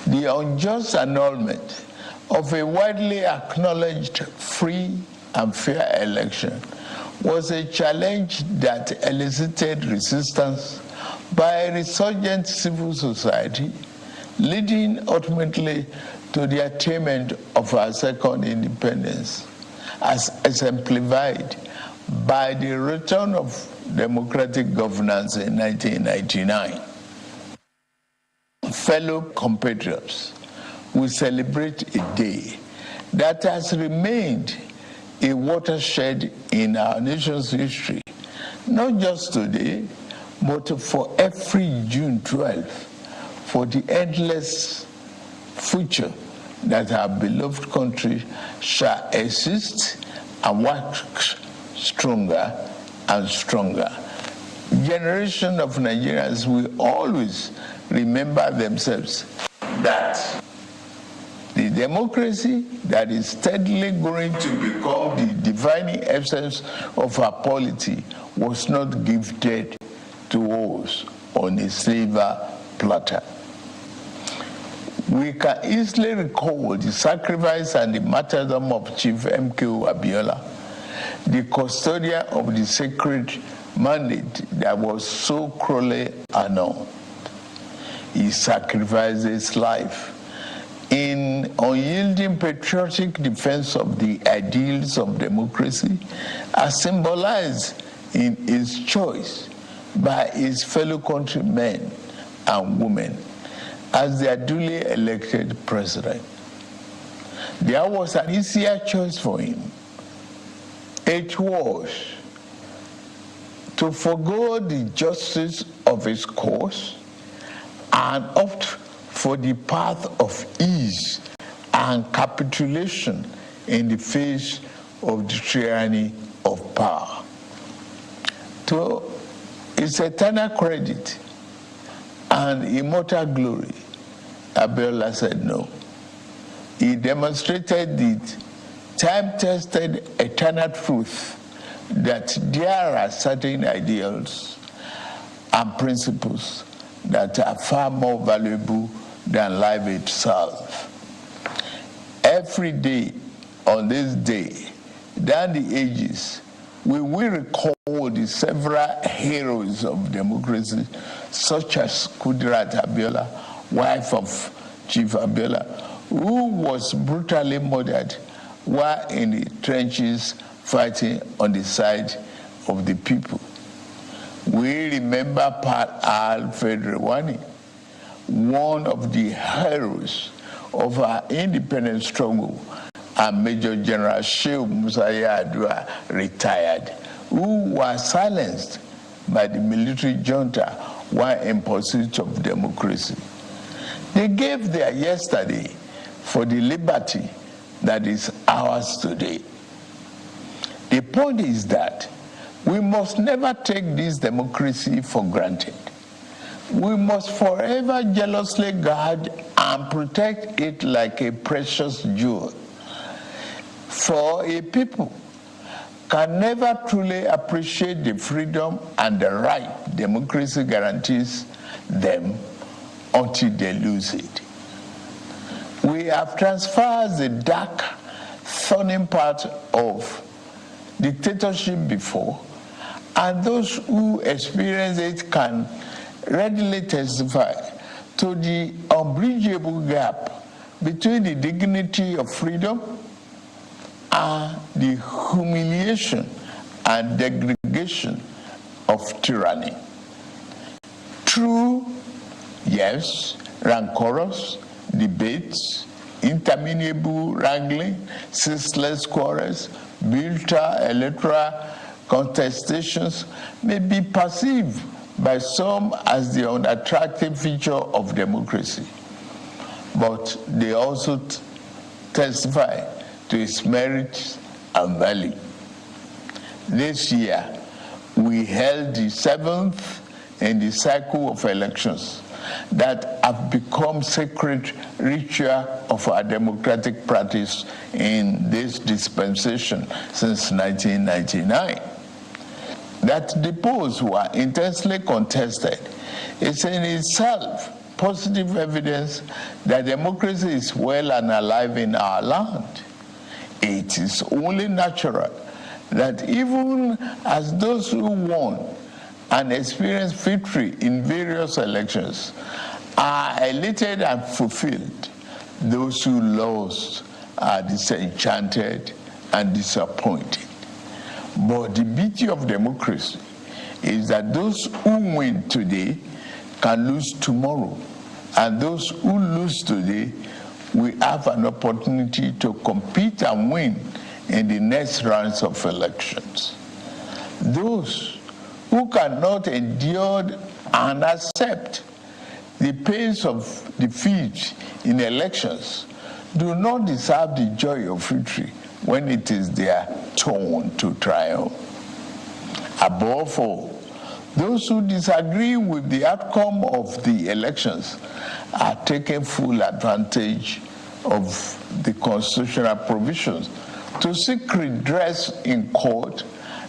The unjust annulment of a widely acknowledged free and fair election was a challenge that elicited resistance by a resurgent civil society, leading ultimately to the attainment of our second independence, as exemplified by the return of democratic governance in 1999. Fellow compatriots, we celebrate a day that has remained a watershed in our nation's history, not just today, but for every June 12, for the endless future that our beloved country shall exist and work stronger and stronger. Generation of Nigerians will always remember themselves that the democracy that is steadily going to become the defining essence of our polity was not gifted to us on a silver platter. We can easily recall the sacrifice and the martyrdom of Chief MKO Abiola, the custodian of the sacred mandate that was so cruelly annulled. He sacrificed his life in unyielding patriotic defense of the ideals of democracy, as symbolized in his choice by his fellow countrymen and women as their duly elected president. There was an easier choice for him. It was to forgo the justice of his cause and opt for the path of ease and capitulation in the face of the tyranny of power. To his eternal credit and immortal glory, Abiola said no. He demonstrated the time-tested eternal truth that there are certain ideals and principles that are far more valuable than life itself. Every day on this day, down the ages, we will recall the several heroes of democracy, such as Kudirat Abiola, wife of Chief Abiola, who was brutally murdered while in the trenches fighting on the side of the people. We remember Pat Alfred Rewani, one of the heroes of our independence struggle, and Major General Shehu Musa Yar'Adua, retired, who was silenced by the military junta while in pursuit of democracy. They gave their yesterday for the liberty that is ours today. The point is that we must never take this democracy for granted. We must forever jealously guard and protect it like a precious jewel. For a people can never truly appreciate the freedom and the right democracy guarantees them until they lose it. We have transferred the dark, thorny part of dictatorship before, and those who experience it can readily testify to the unbridgeable gap between the dignity of freedom and the humiliation and degradation of tyranny. True, yes, rancorous debates, interminable wrangling, ceaseless quarrels, bitter electoral contestations may be perceived by some as the unattractive feature of democracy, but they also testify to its merits and value. This year, we held the 7th in the cycle of elections that have become sacred ritual of our democratic practice in this dispensation since 1999. That the polls were intensely contested is in itself positive evidence that democracy is well and alive in our land. It is only natural that even as those who won and experienced victory in various elections are elated and fulfilled, those who lost are disenchanted and disappointed. But the beauty of democracy is that those who win today can lose tomorrow, and those who lose today will have an opportunity to compete and win in the next rounds of elections. Those who cannot endure and accept the pains of defeat in elections do not deserve the joy of victory when it is their turn to triumph. Above all, those who disagree with the outcome of the elections are taking full advantage of the constitutional provisions to seek redress in court.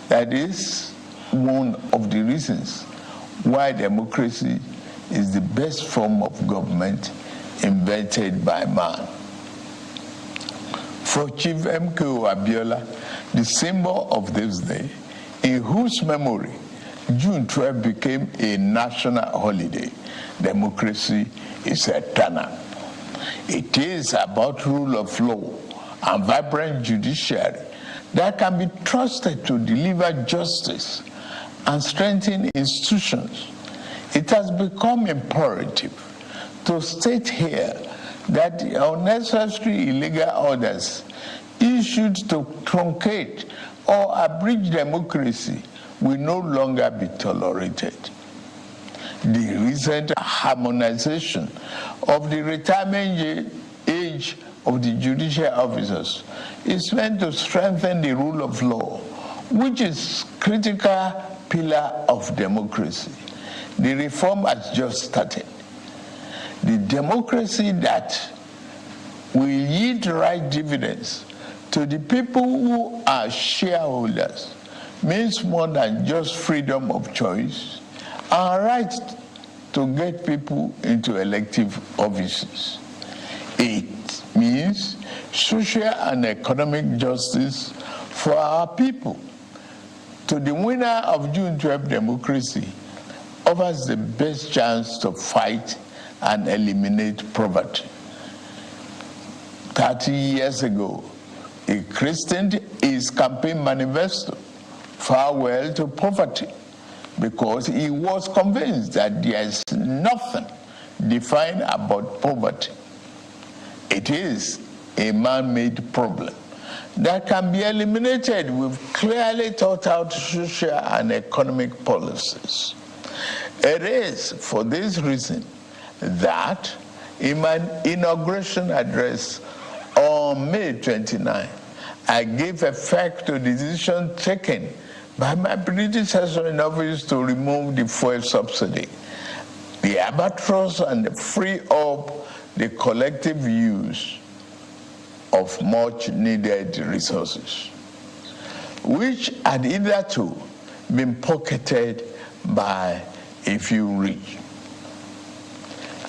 That is one of the reasons why democracy is the best form of government invented by man. For Chief MKO Abiola, the symbol of this day, in whose memory June 12 became a national holiday, democracy is eternal. It is about rule of law and vibrant judiciary that can be trusted to deliver justice and strengthen institutions. It has become imperative to state here that the unnecessary illegal orders issued to truncate or abridge democracy will no longer be tolerated. The recent harmonization of the retirement age of the judicial officers is meant to strengthen the rule of law, which is a critical pillar of democracy. The reform has just started. The democracy that will yield right dividends to the people who are shareholders means more than just freedom of choice and right to get people into elective offices. It means social and economic justice for our people. To the winner of June 12 democracy offers the best chance to fight and eliminate poverty. 30 years ago, he christened his campaign manifesto "Farewell to Poverty," because he was convinced that there is nothing defined about poverty. It is a man-made problem that can be eliminated with clearly thought out social and economic policies. It is for this reason that in my inauguration address on May 29, I gave effect to the decision taken by my predecessor in office to remove the fuel subsidy, the albatross, and free up the collective use of much needed resources. which had hitherto been pocketed by a few rich.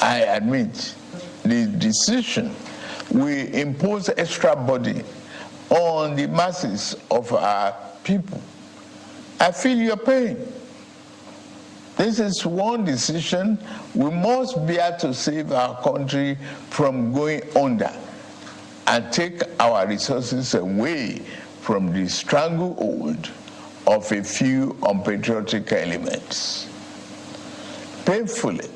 I admit the decision will impose extra burden on the masses of our people. I feel your pain. This is one decision we must bear to save our country from going under and take our resources away from the stranglehold of a few unpatriotic elements. Painfully,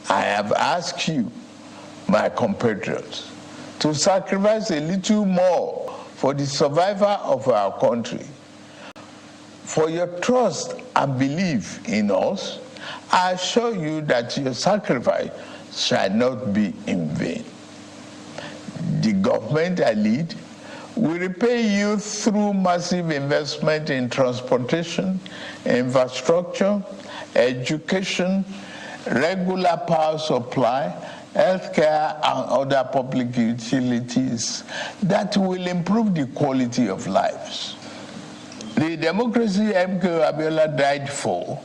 I have asked you, my compatriots, to sacrifice a little more for the survival of our country. For your trust and belief in us, I assure you that your sacrifice shall not be in vain. The government I lead will repay you through massive investment in transportation, infrastructure, education, regular power supply, healthcare, and other public utilities that will improve the quality of lives. The democracy MK Abiola died for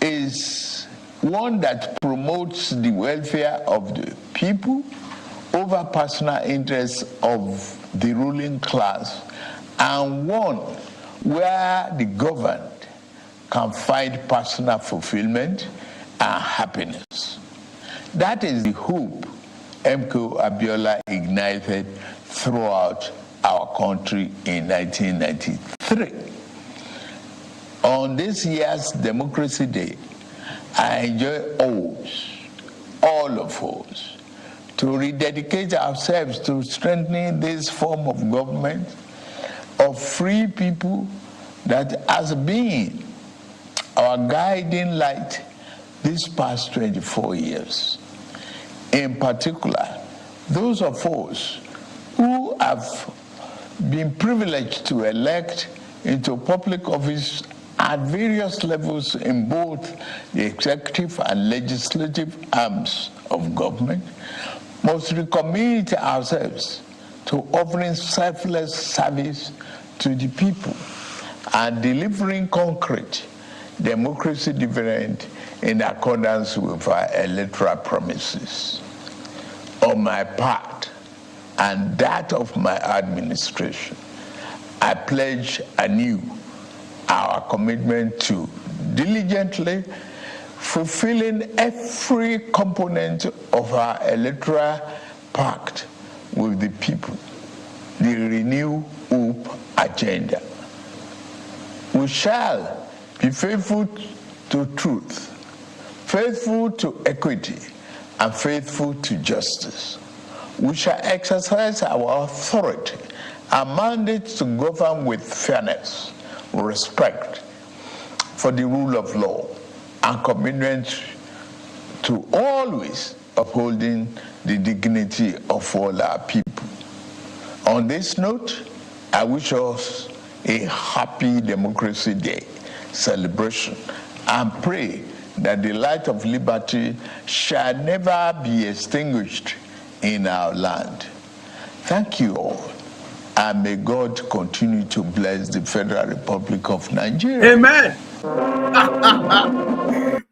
is one that promotes the welfare of the people over personal interests of the ruling class, and one where the governed can find personal fulfillment and happiness. That is the hope MK Abiola ignited throughout our country in 1993. On this year's Democracy Day, I enjoy all of us, to rededicate ourselves to strengthening this form of government of free people that has been our guiding light these past 24 years. In particular, those of us who have been privileged to elect into public office at various levels in both the executive and legislative arms of government must recommit ourselves to offering selfless service to the people and delivering concrete democracy dividend in accordance with our electoral promises. On my part and that of my administration, I pledge anew our commitment to diligently fulfilling every component of our electoral pact with the people, the Renew Hope agenda. We shall be faithful to truth, faithful to equity, and faithful to justice. We shall exercise our authority and mandate to govern with fairness, respect for the rule of law, and commitment to always upholding the dignity of all our people. On this note, I wish us a happy Democracy Day celebration and pray that the light of liberty shall never be extinguished in our land. Thank you all, and may God continue to bless the Federal Republic of Nigeria.
Amen.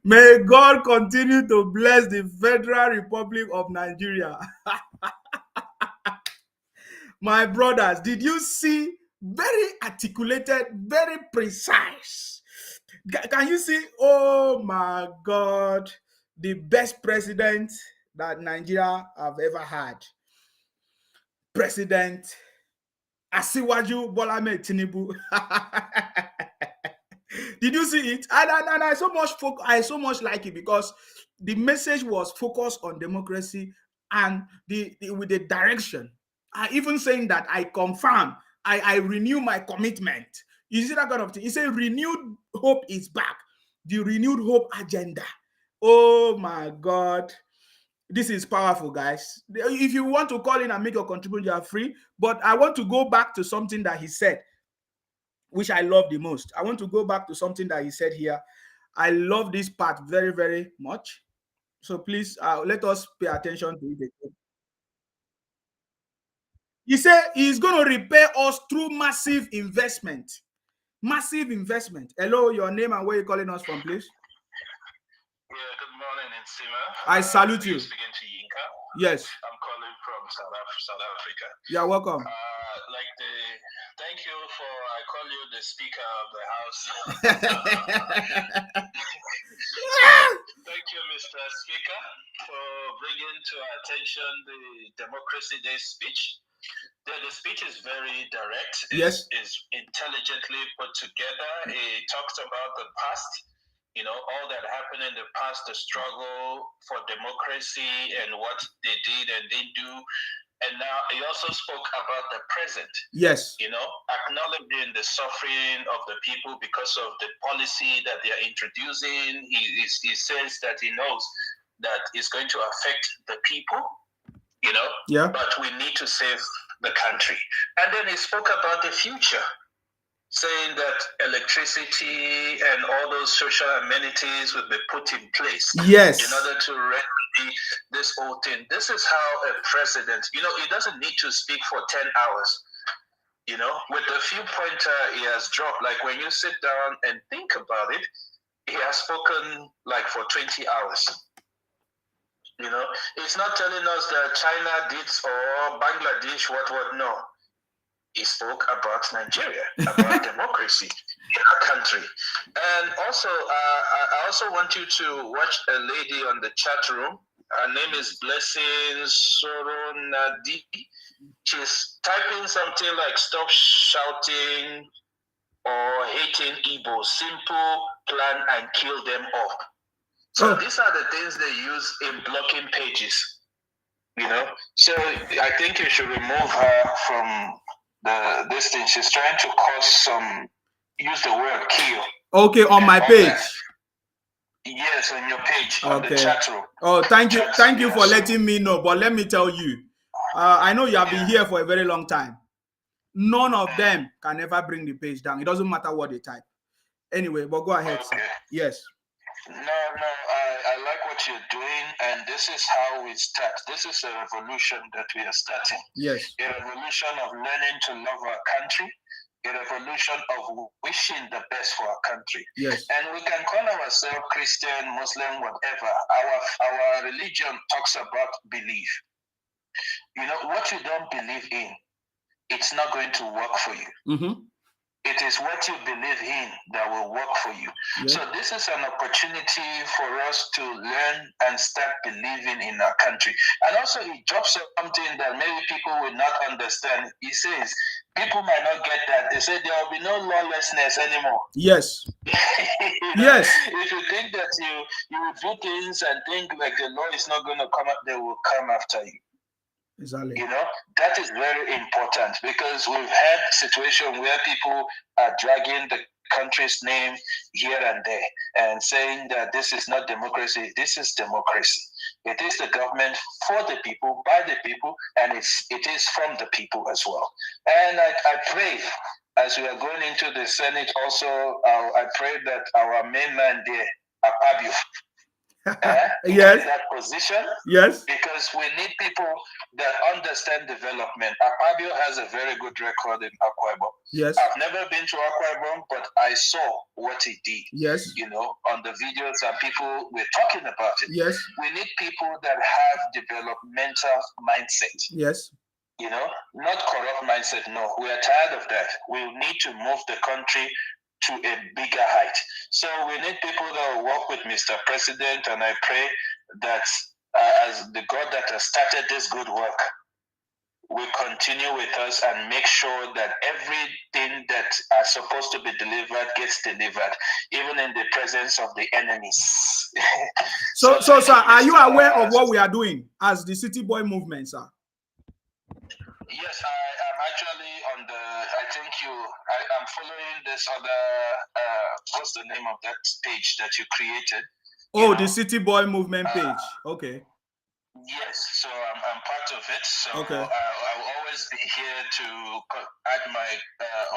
May God continue to bless the Federal Republic of Nigeria. My brothers, did you see? Very articulated, very precise. Can you see? Oh my God, the best president that Nigeria have ever had. President Asiwaju Bola Ahmed Tinubu. Did you see it? And I so much like it because the message was focused on democracy and with the direction. I even saying that I confirm, I renew my commitment. You see that kind of thing? He said renewed hope is back. The renewed hope agenda. Oh my God. This is powerful, guys. If you want to call in and make your contribution, you are free. But I want to go back to something that he said, which I love the most. I want to go back to something that he said here. I love this part very, very much. So please let us pay attention to it again. He said he's going to repay us through massive investment Massive investment. Hello, your name and where you calling us from, please?
Yeah, good morning, Nsima.
I salute you.
Speaking to Yinka.
Yes.
I'm calling from South Africa.
You're welcome.
Thank you for, I call you the Speaker of the House. Thank you, Mr. Speaker, for bringing to our attention the Democracy Day speech. The speech is very direct.
Yes.
Is intelligently put together. It talks about the past, all that happened in the past, the struggle for democracy and what they did and didn't do. And now he also spoke about the present.
Yes.
Acknowledging the suffering of the people because of the policy that they are introducing. He says that he knows that it's going to affect the people,
Yeah.
but we need to save the country. And then he spoke about the future, saying that electricity and all those social amenities will be put in place.
Yes.
In order to remedy this whole thing. This is how a president, he doesn't need to speak for 10 hours. With the few pointer he has dropped, like when you sit down and think about it, he has spoken like for 20 hours. He's not telling us that China did or Bangladesh, what, no. He spoke about Nigeria, about democracy in our country. And also, I also want you to watch a lady on the chat room. Her name is Blessing Soronadi. She's typing something like "Stop shouting or hating Igbo. Simple, plan and kill them all." So these are the things they use in blocking pages. So I think you should remove her from this thing. She's trying to use the word kill.
Okay, on my page.
Yes, on your page, on the chat room.
Oh, thank you. Thank you for letting me know. But let me tell you, I know you have been here for a very long time. None of them can ever bring the page down. It doesn't matter what they type. Anyway, but go ahead, sir. Yes.
No, I like what you're doing, and this is how we start. This is a revolution that we are starting.
Yes.
A revolution of learning to love our country, a revolution of wishing the best for our country.
Yes.
And we can call ourselves Christian, Muslim, whatever. Our religion talks about belief. What you don't believe in, it's not going to work for you.
Mm-hmm.
It is what you believe in that will work for you.
Yeah.
So this is an opportunity for us to learn and start believing in our country. And also he drops something that maybe people will not understand. He says, people might not get that. They say there will be no lawlessness anymore.
Yes. Yes.
If you think that you will do things and think like the law is not going to come up, they will come after you.
Exactly.
That is very important because we've had situations where people are dragging the country's name here and there and saying that this is not democracy. This is democracy. It is the government for the people, by the people, and it is from the people as well. And I pray, as we are going into the Senate also, I pray that our main man there, Akpabio,
yes,
that position.
Yes,
because we need people that understand development. Akpabio has a very good record in Akwa Ibom.
Yes,
I've never been to Akwa Ibom, but I saw what he did.
Yes,
on the videos and people were talking about it.
Yes,
we need people that have developmental mindset.
Yes,
not corrupt mindset. No, we are tired of that. We need to move the country to a bigger height. So we need people that will work with Mr. President, and I pray that as the God that has started this good work will continue with us and make sure that everything that are supposed to be delivered gets delivered, even in the presence of the enemies.
So, sir, are you aware of what we are doing as the City Boy movement, sir?
Yes, I am actually on I'm following this other, what's the name of that page that you created?
Oh, the City Boy movement page. Okay.
Yes, so I'm part of it. So
okay.
I'll always be here to add my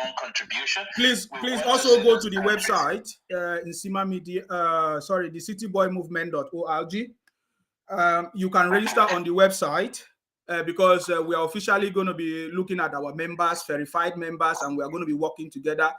own contribution.
Please also go to the website, Nsima Media, the cityboymovement.org. You can register on the website. Because we are officially going to be looking at our members, verified members, and we are going to be working together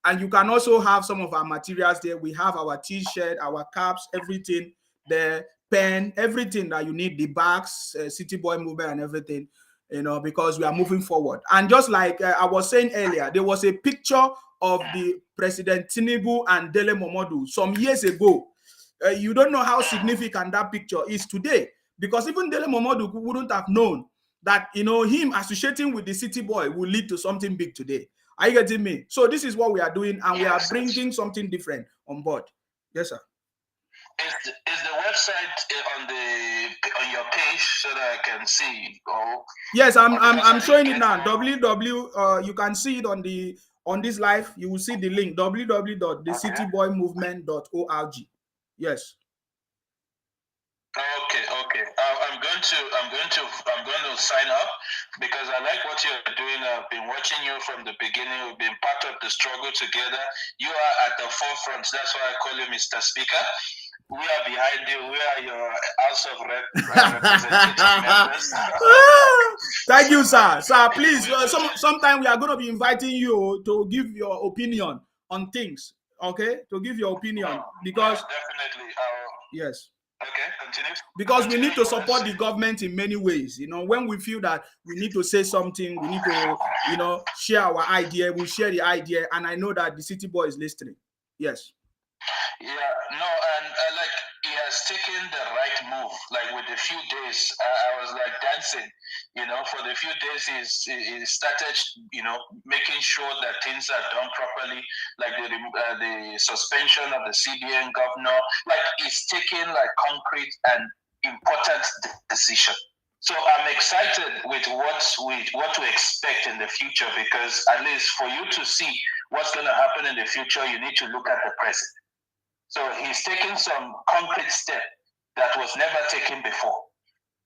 And you can also have some of our materials there. We have our t-shirt, our caps, everything, the pen, everything that you need, the bags, City Boy movement and everything, you know, because we are moving forward. And just like I was saying earlier, there was a picture of the President Tinubu and Dele Momodu some years ago. You don't know how significant that picture is today, because even Dele Momodu wouldn't have known that, you know, him associating with the City Boy will lead to something big today. Are you getting me? So this is what we are doing, and we are bringing something different on board. Yes, sir.
Is the website on your page so that I can see?
Yes, I'm showing it now. You can see it on this live. You will see the link www.thecityboymovement.org. Yes.
Okay. I'm going to sign up because I like what you're doing. I've been watching you from the beginning. We've been part of the struggle together. You are at the forefront. That's why I call you Mr. Speaker. We are behind you. We are your House of Representative members.
Thank you, sir. Sir, please, sometime we are going to be inviting you to give your opinion on things. Okay, to give your opinion, because
definitely.
Yes.
Okay, continue.
Because we need to support the government in many ways. You know, when we feel that we need to say something, we need to, you know, share our idea, we share the idea, and I know that the City Boy is listening. Yes.
Yeah, no, and like he has taken the right move. Like with the few days, I was like dancing, you know. For the few days, he started, you know, making sure that things are done properly, like the suspension of the CBN governor. Like he's taking like concrete and important decision. So I'm excited with what to expect in the future, because at least for you to see what's going to happen in the future, you need to look at the present. So he's taken some concrete step that was never taken before,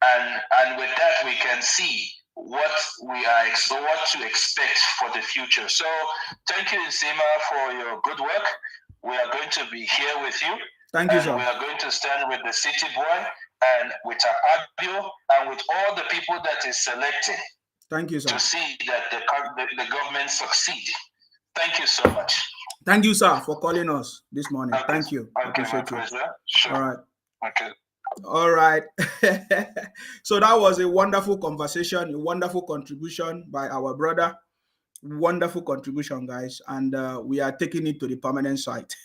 and with that we can see what to expect for the future. So thank you, Nsima, for your good work. We are going to be here with you.
Thank you, sir.
We are going to stand with the City Boy and with Akpabio and with all the people that is selected.
Thank you, sir.
To see that the government succeed. Thank you so much.
Thank you, sir, for calling us this morning. Okay. Thank you.
Okay,
appreciate
my
you.
Sure.
All right.
Okay.
All right. So that was a wonderful conversation, a wonderful contribution by our brother. Wonderful contribution, guys. And we are taking it to the permanent site.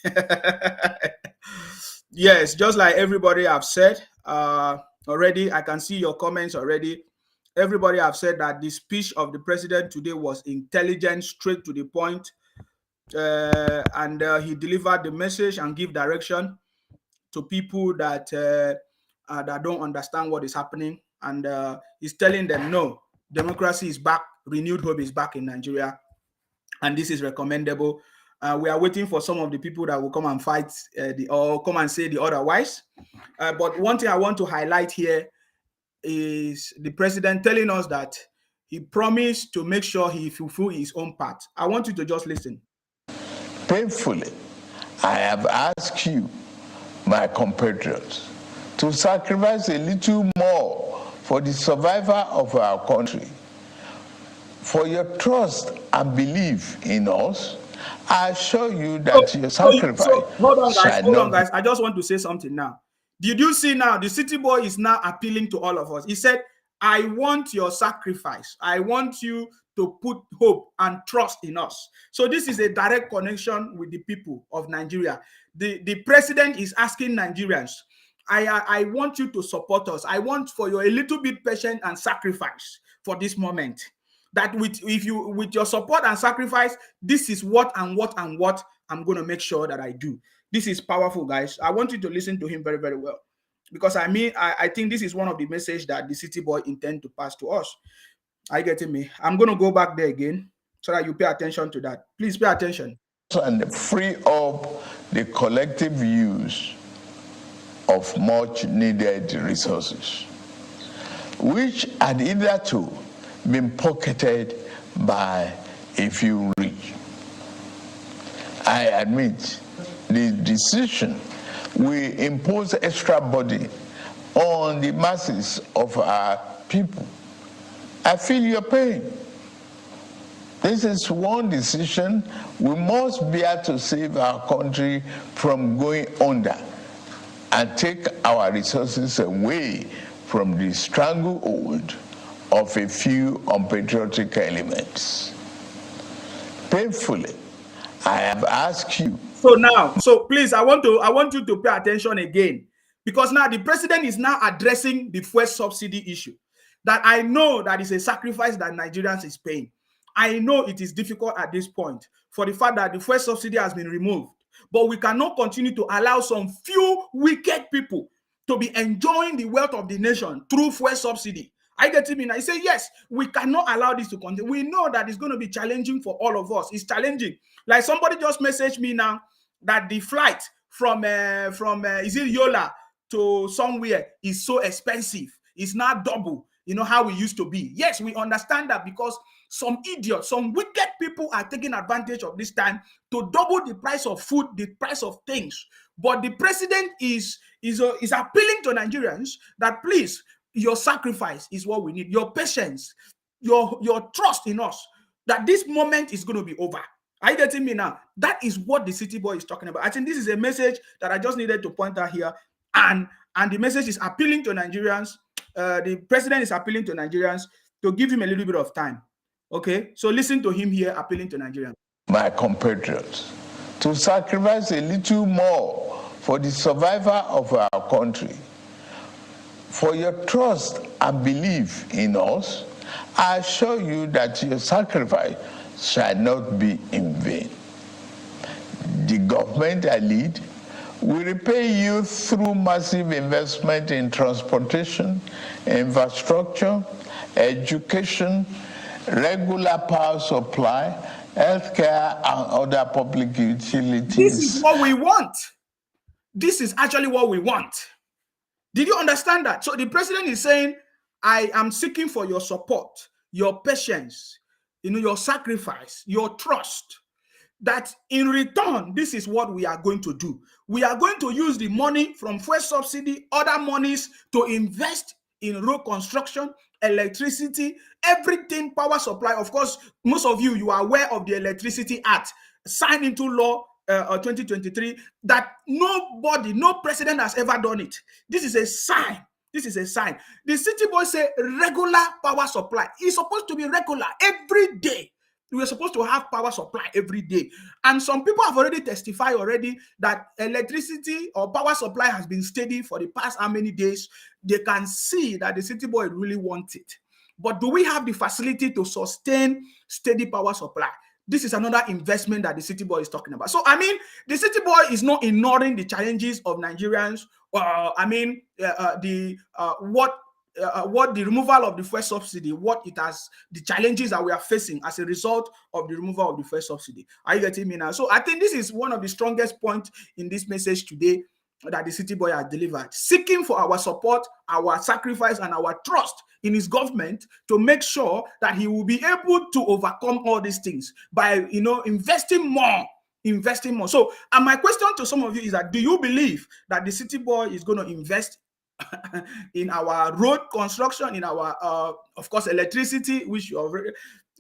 Yes, just like everybody have said already, I can see your comments already. Everybody have said that the speech of the president today was intelligent, straight to the point. And he delivered the message and give direction to people that that don't understand what is happening, and he's telling them, no, democracy is back, renewed hope is back in Nigeria, and this is recommendable. We are waiting for some of the people that will come and fight or come and say the otherwise. But one thing I want to highlight here is the president telling us that he promised to make sure he fulfill his own part. I want you to just listen.
Painfully, I have asked you, my compatriots, to sacrifice a little more for the survival of our country. For your trust and belief in us, I assure you that your sacrifice.
Hold on, guys. I just want to say something now. Did you see now? The City Boy is now appealing to all of us. He said, I want your sacrifice. I want you to put hope and trust in us. So this is a direct connection with the people of Nigeria. The president is asking Nigerians, I want you to support us. I want for you a little bit patient and sacrifice for this moment. That with your support and sacrifice, this is what I'm going to make sure that I do. This is powerful, guys. I want you to listen to him very, very well. Because I think this is one of the messages that the City Boy intend to pass to us. Are you getting me? I'm going to go back there again so that you pay attention to that. Please pay attention.
And free up the collective use of much needed resources, which had hitherto been pocketed by a few rich. I admit the decision will impose extra burden on the masses of our people. I feel your pain. This is one decision. We must bear to save our country from going under and take our resources away from the stranglehold of a few unpatriotic elements. Painfully, I have asked you.
So please, I want you to pay attention again, because now the president is now addressing the fuel subsidy issue. That I know that is a sacrifice that Nigerians is paying. I know it is difficult at this point for the fact that the fuel subsidy has been removed, but we cannot continue to allow some few wicked people to be enjoying the wealth of the nation through fuel subsidy. I get him in. I say, yes, we cannot allow this to continue. We know that it's going to be challenging for all of us. It's challenging. Like somebody just messaged me now that the flight from is it Yola to somewhere is so expensive. It's now double, how we used to be. Yes, we understand that, because some idiots, some wicked people are taking advantage of this time to double the price of food, the price of things. But the president is appealing to Nigerians that, please, your sacrifice is what we need. Your patience, your trust in us, that this moment is going to be over. Are you getting me now? That is what the city boy is talking about. I think this is a message that I just needed to point out here. And the message is appealing to Nigerians. The president is appealing to Nigerians to give him a little bit of time. Okay? So listen to him here appealing to Nigerians.
My compatriots, to sacrifice a little more for the survival of our country, for your trust and belief in us, I assure you that your sacrifice shall not be in vain. The government I lead will repay you through massive investment in transportation, infrastructure, education, regular power supply, healthcare, and other public utilities.
This is what we want. This is actually what we want. Did you understand that? So the president is saying, I am seeking for your support, your patience, your sacrifice, your trust, that in return, this is what we are going to do. We are going to use the money from fuel subsidy, other monies, to invest in road construction, electricity, everything, power supply. Of course, most of you are aware of the Electricity Act signed into law 2023, that no president has ever done it. This is a sign. This is a sign. The city boy say regular power supply. It's supposed to be regular every day. We are supposed to have power supply every day. And some people have already testified that electricity or power supply has been steady for the past how many days. They can see that the city boy really wants it. But do we have the facility to sustain steady power supply? This is another investment that the city boy is talking about. So, I mean, the city boy is not ignoring the challenges of Nigerians. What the removal of the fuel subsidy, the challenges that we are facing as a result of the removal of the fuel subsidy. Are you getting me now? So I think this is one of the strongest points in this message today that the city boy has delivered, seeking for our support, our sacrifice, and our trust in his government to make sure that he will be able to overcome all these things by, investing more. So, and my question to some of you is that, do you believe that the city boy is going to invest in our road construction, in our, of course, electricity, which you already,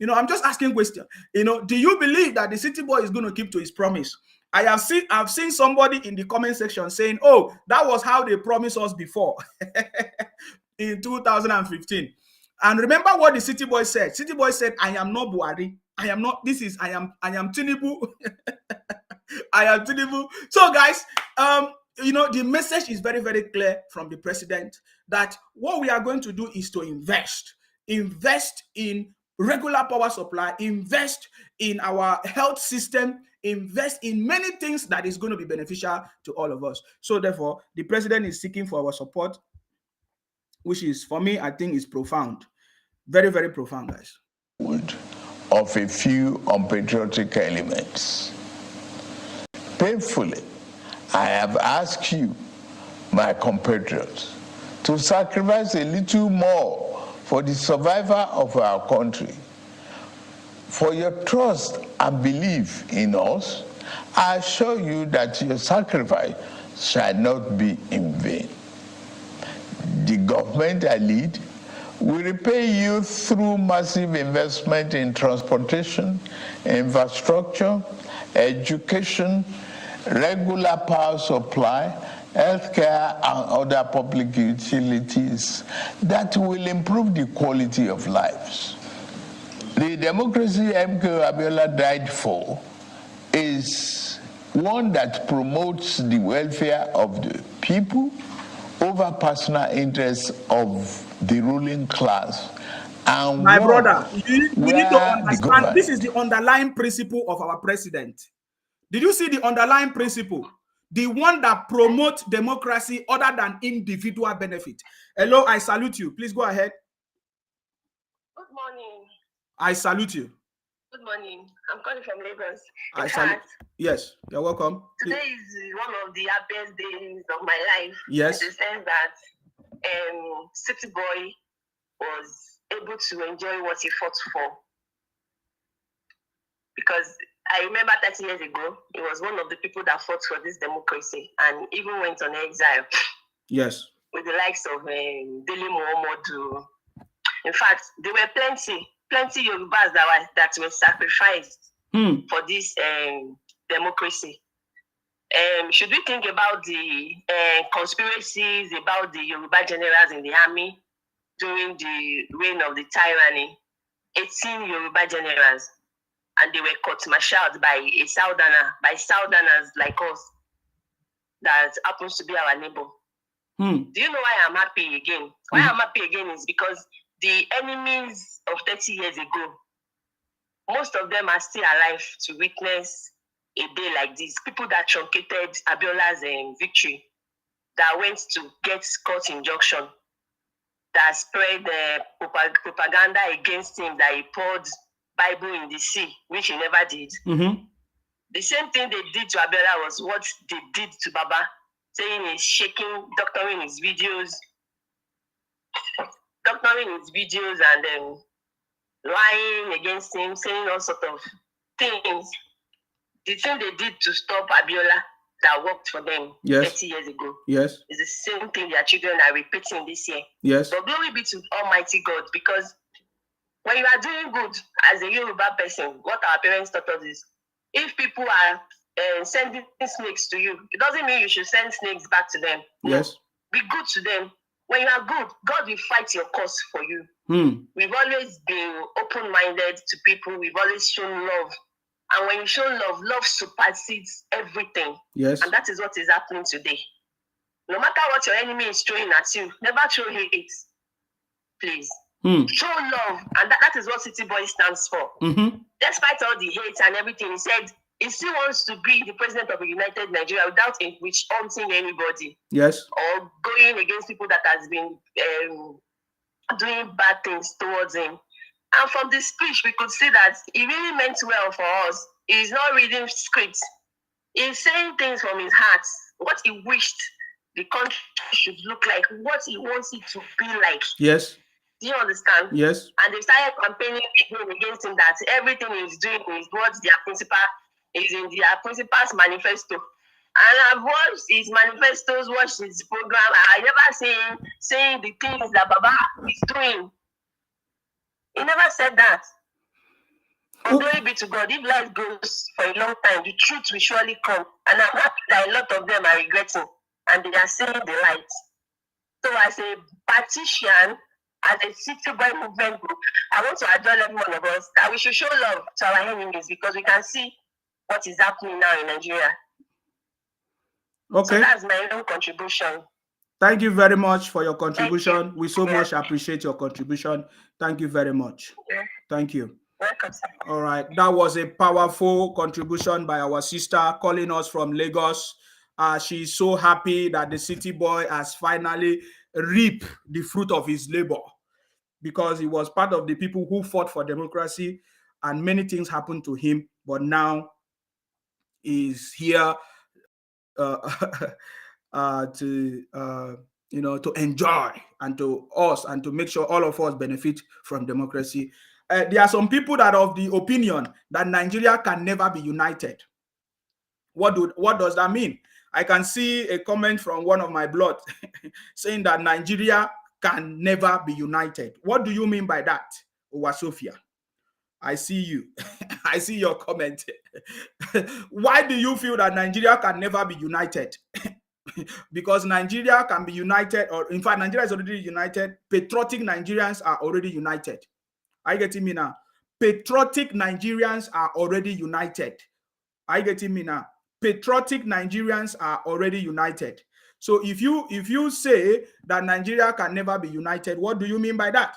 I'm just asking question. Do you believe that the city boy is going to keep to his promise? I've seen somebody in the comment section saying, oh, that was how they promised us before in 2015. And remember what the city boy said. City boy said, I am not Buhari. I am Tinubu. I am Tinubu. So guys, the message is very, very clear from the president that what we are going to do is to invest in regular power supply, invest in our health system, invest in many things that is going to be beneficial to all of us. So therefore, the president is seeking for our support, which is, for me, I think is profound. Very, very profound, guys.
Of a few unpatriotic elements. Painfully, I have asked you, my compatriots, to sacrifice a little more for the survival of our country. For your trust and belief in us, I assure you that your sacrifice shall not be in vain. The government I lead We repay youth through massive investment in transportation, infrastructure, education, regular power supply, healthcare, and other public utilities that will improve the quality of lives. The democracy MK Abiola died for is one that promotes the welfare of the people over personal interests of the ruling class. And
My brother, we need to understand this is the underlying principle of our president. Did you see the underlying principle? The one that promotes democracy other than individual benefit. Hello, I salute you. Please go ahead.
Good morning.
I salute you.
Good morning. I'm calling from Lagos.
I salute. Yes, you're welcome.
Today is one of the happiest days of my life.
Yes.
In the sense that City Boy was able to enjoy what he fought for. Because I remember 30 years ago, he was one of the people that fought for this democracy and even went on exile.
Yes.
With the likes of Dele Momodu. In fact, there were plenty Yorubas that were sacrificed for this democracy. Should we think about the conspiracies about the Yoruba generals in the army during the reign of the tyranny? 18 Yoruba generals, and they were court-martialed by a southerner, by southerners like us, that happens to be our neighbor. Do you know why I'm happy again? Why I'm happy again is because the enemies of 30 years ago, most of them are still alive to witness a day like this. People that truncated Abiola's victory, that went to get court injunction, that spread propaganda against him, that he poured Bible in the sea, which he never did. The same thing they did to Abiola was what they did to Baba, saying he's shaking, doctoring his videos and lying against him, saying all sort of things. The thing they did to stop Abiola that worked for them 30 years ago is the same thing their children are repeating this year.
Yes.
But glory be to Almighty God, because when you are doing good as a Yoruba person, what our parents taught us is, if people are sending snakes to you, it doesn't mean you should send snakes back to them.
Yes.
Be good to them. When you are good, God will fight your cause for you. We've always been open-minded to people. We've always shown love. And when you show love, love supersedes everything.
Yes.
And that is what is happening today. No matter what your enemy is throwing at you, never throw hate, please. Show love. And that is what City Boy stands for. Despite all the hate and everything, he said he still wants to be the president of a united Nigeria without witch-hunting anybody.
Yes.
Or going against people that has been doing bad things towards him. And from the speech, we could see that he really meant well for us. He's not reading scripts. He's saying things from his heart, what he wished the country should look like, what he wants it to be like.
Yes.
Do you understand?
Yes.
And they started campaigning against him that everything he's doing is what their principal is in their principal's manifesto. And I've watched his manifestos, watched his program. I never seen saying the things that Baba is doing. He never said that. And glory be to God. If life goes for a long time, the truth will surely come. And I'm happy that a lot of them are regretting and they are seeing the light. So as a partisan, as a City Boy movement group, I want to advise every one of us that we should show love to our enemies, because we can see what is happening now in Nigeria.
Okay.
So that's my own contribution.
Thank you very much for your contribution. We so much appreciate your contribution. Thank you very much. Thank you.
Welcome, sir.
All right. That was a powerful contribution by our sister calling us from Lagos. She's so happy that the City Boy has finally reaped the fruit of his labor, because he was part of the people who fought for democracy and many things happened to him. But now he's here to enjoy, and to us, and to make sure all of us benefit from democracy. There are some people that are of the opinion that Nigeria can never be united. What does that mean? I can see a comment from one of my blood saying that Nigeria can never be united. What do you mean by that, Owasofia? I see you. I see your comment. Why do you feel that Nigeria can never be united? Because Nigeria can be united, or in fact, Nigeria is already united. Patriotic Nigerians are already united. Are you getting me now? Patriotic Nigerians are already united. Are you getting me now? Patriotic Nigerians are already united. So if you say that Nigeria can never be united, what do you mean by that?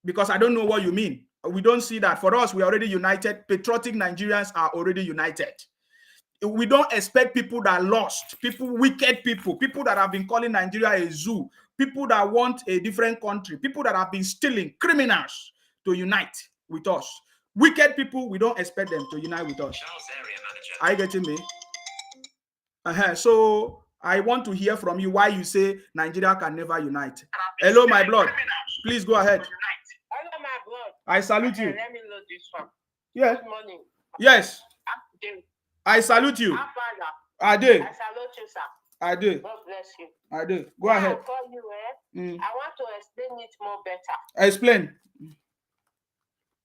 Because I don't know what you mean. We don't see that. For us, we are already united. Patriotic Nigerians are already united. We don't expect people that lost, wicked people that have been calling Nigeria a zoo, people that want a different country, people that have been stealing, criminals, to unite with us. Wicked people, we don't expect them to unite with us. Are you getting me? So I want to hear from you why you say Nigeria can never unite. Hello, my blood. Please go ahead.
Hello, my blood.
I salute you.
Let me load this one.
Yeah.
Good morning.
Yes. I salute you. I did.
I salute you, sir.
I did.
God bless you.
I did. Go ahead.
I call you, I want to explain it more better.
Explain.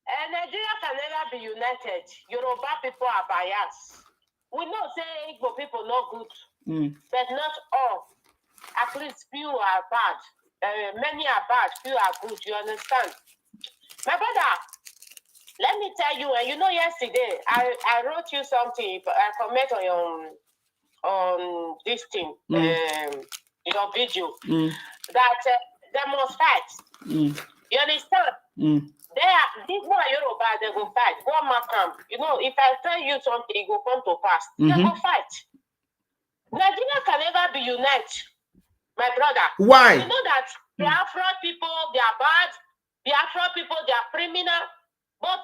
Nigeria can never be united. Yoruba people are biased. We know say Igbo people not good, but not all. At least few are bad. Many are bad, few are good. You understand? My brother, let me tell you, and yesterday I wrote you something. I comment on your this thing, your video, that they must fight. You understand? This one Yoruba, they go fight. One man come. If I tell you something, it will come to pass. They go fight. Nigeria can never be united, my brother.
Why?
You know that Biafra people, they are bad. Biafra people, they are criminal. But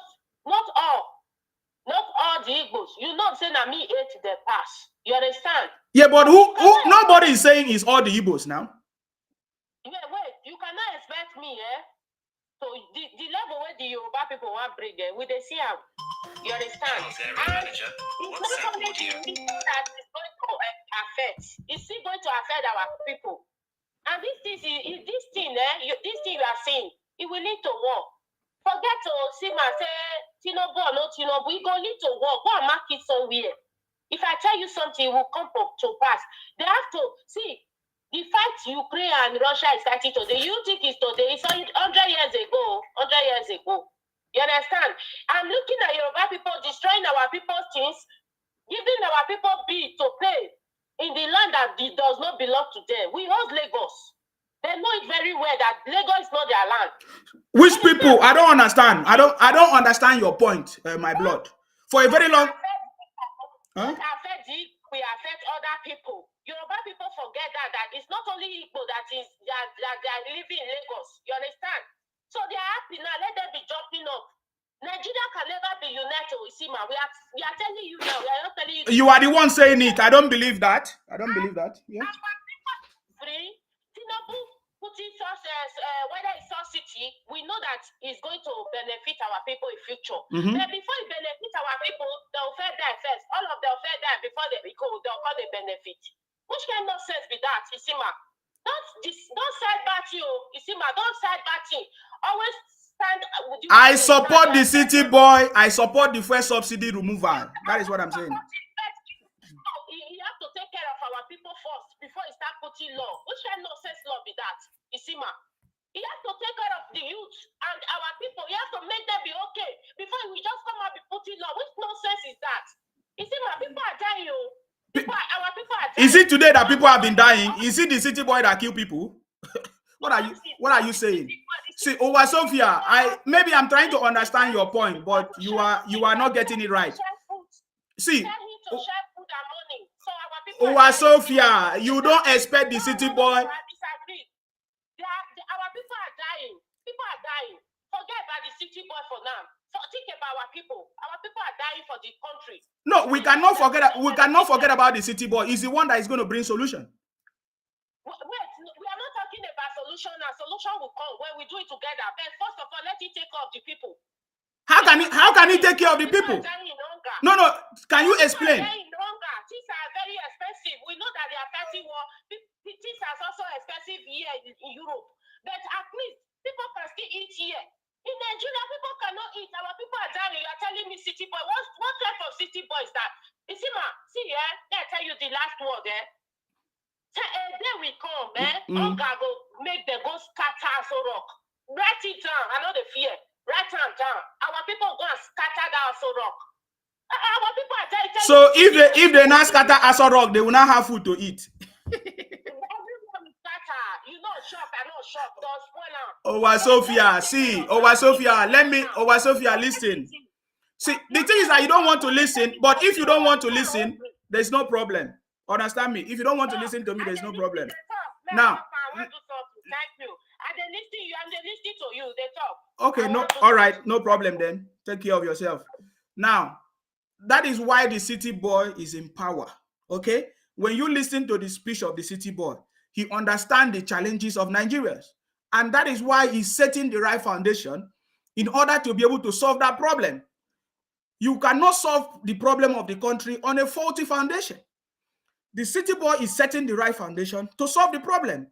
not all. Not all the Igbos. You know, saying that me ate the pass. You understand?
Yeah, but who nobody is saying is all the Igbos now.
Yeah, wait. You cannot expect me, So the level where the Yoruba people want to bring them, we they see them. You understand? And it's not only the people that is going to affect. It's still going to affect our people. And this thing, this thing you are saying, it will lead to war. Forget to see my say Tinubu or no Tinubu. We go lead to war. Go and mark it somewhere. If I tell you something, it will come to pass. They have to see. The fact Ukraine and Russia is starting today, you think it's today? It's 100 years ago. 100 years ago. You understand? I'm looking at Yoruba people destroying our people's things, giving our people bill to pay in the land that does not belong to them. We hold Lagos. They know it very well that Lagos is not their land.
Which people? I don't understand. I don't understand your point, my blood. For a very long.
We affect other people. Yoruba people forget that it's not only Igbo that are living in Lagos. You understand? So they are happy now. Let them be jumping up. Nigeria can never be united. Isima, we are telling you now. We are not telling you.
You are the one saying it. I don't believe that. Yeah.
Free. Tinubu putting sources, whether it's subsidy, we know that it's going to benefit our people in future. But before it benefits our people, they'll fair die first. All of them fair die before they'll call the benefit. Which kind of nonsense be that, Isima? Don't side back you, Isima. Don't side back you. Always stand.
I support the city boy. I support the first subsidy removal. That is what I'm saying.
You have to take care of our people first before you start putting law. Which kind of nonsense law be that, Isima? You have to take care of the youth and our people. You have to make them be okay before we just come out and be putting law. Which nonsense is that? Isima, people are dying. Our people are dying.
Is it today that people have been dying? Is it the city boy that kill people? What are you saying? See, Owasofia, maybe I'm trying to understand your point, but you are not getting it right. See, Owasofia, you don't expect the city boy.
Our people are dying. People are dying. Forget about the city boy for now. Think about our people. Our people are dying for the country.
No, we cannot forget about the city boy. He's the one that is going to bring solution.
Wait, we are not talking about solution now. Solution will come when we do it together. But first of all, let it take care of the people.
How can he take care of the people? No, can you explain?
Things are very expensive. We know that they are fighting war. Things are also expensive here in Europe. But at least people can still eat here. In Nigeria, people cannot eat. Our people are dying. You are telling me city boy. What type of city boy is that? You see, let I tell you the last word, there we come, Hunger go make them go scatter so rock. Write it down. I know the fear. Write it down. Our people go and scatter that so rock. Our people are dying.
So if they not scatter Aso Rock, they will not have food to eat.
Everyone will scatter. You know, shop. I know shop. Don't spoil them.
Sophia, see, Sophia, Sophia, listen. See, the thing is that you don't want to listen, but if you don't want to listen, there's no problem. Understand me? If you don't want to listen to me, there's no problem. Now,
thank you. I'm listening to you. They talk.
Okay, no, all right, no problem then. Take care of yourself. Now, that is why the city boy is in power. Okay, when you listen to the speech of the city boy, he understands the challenges of Nigerians, and that is why he's setting the right foundation in order to be able to solve that problem. You cannot solve the problem of the country on a faulty foundation. The city boy is setting the right foundation to solve the problem.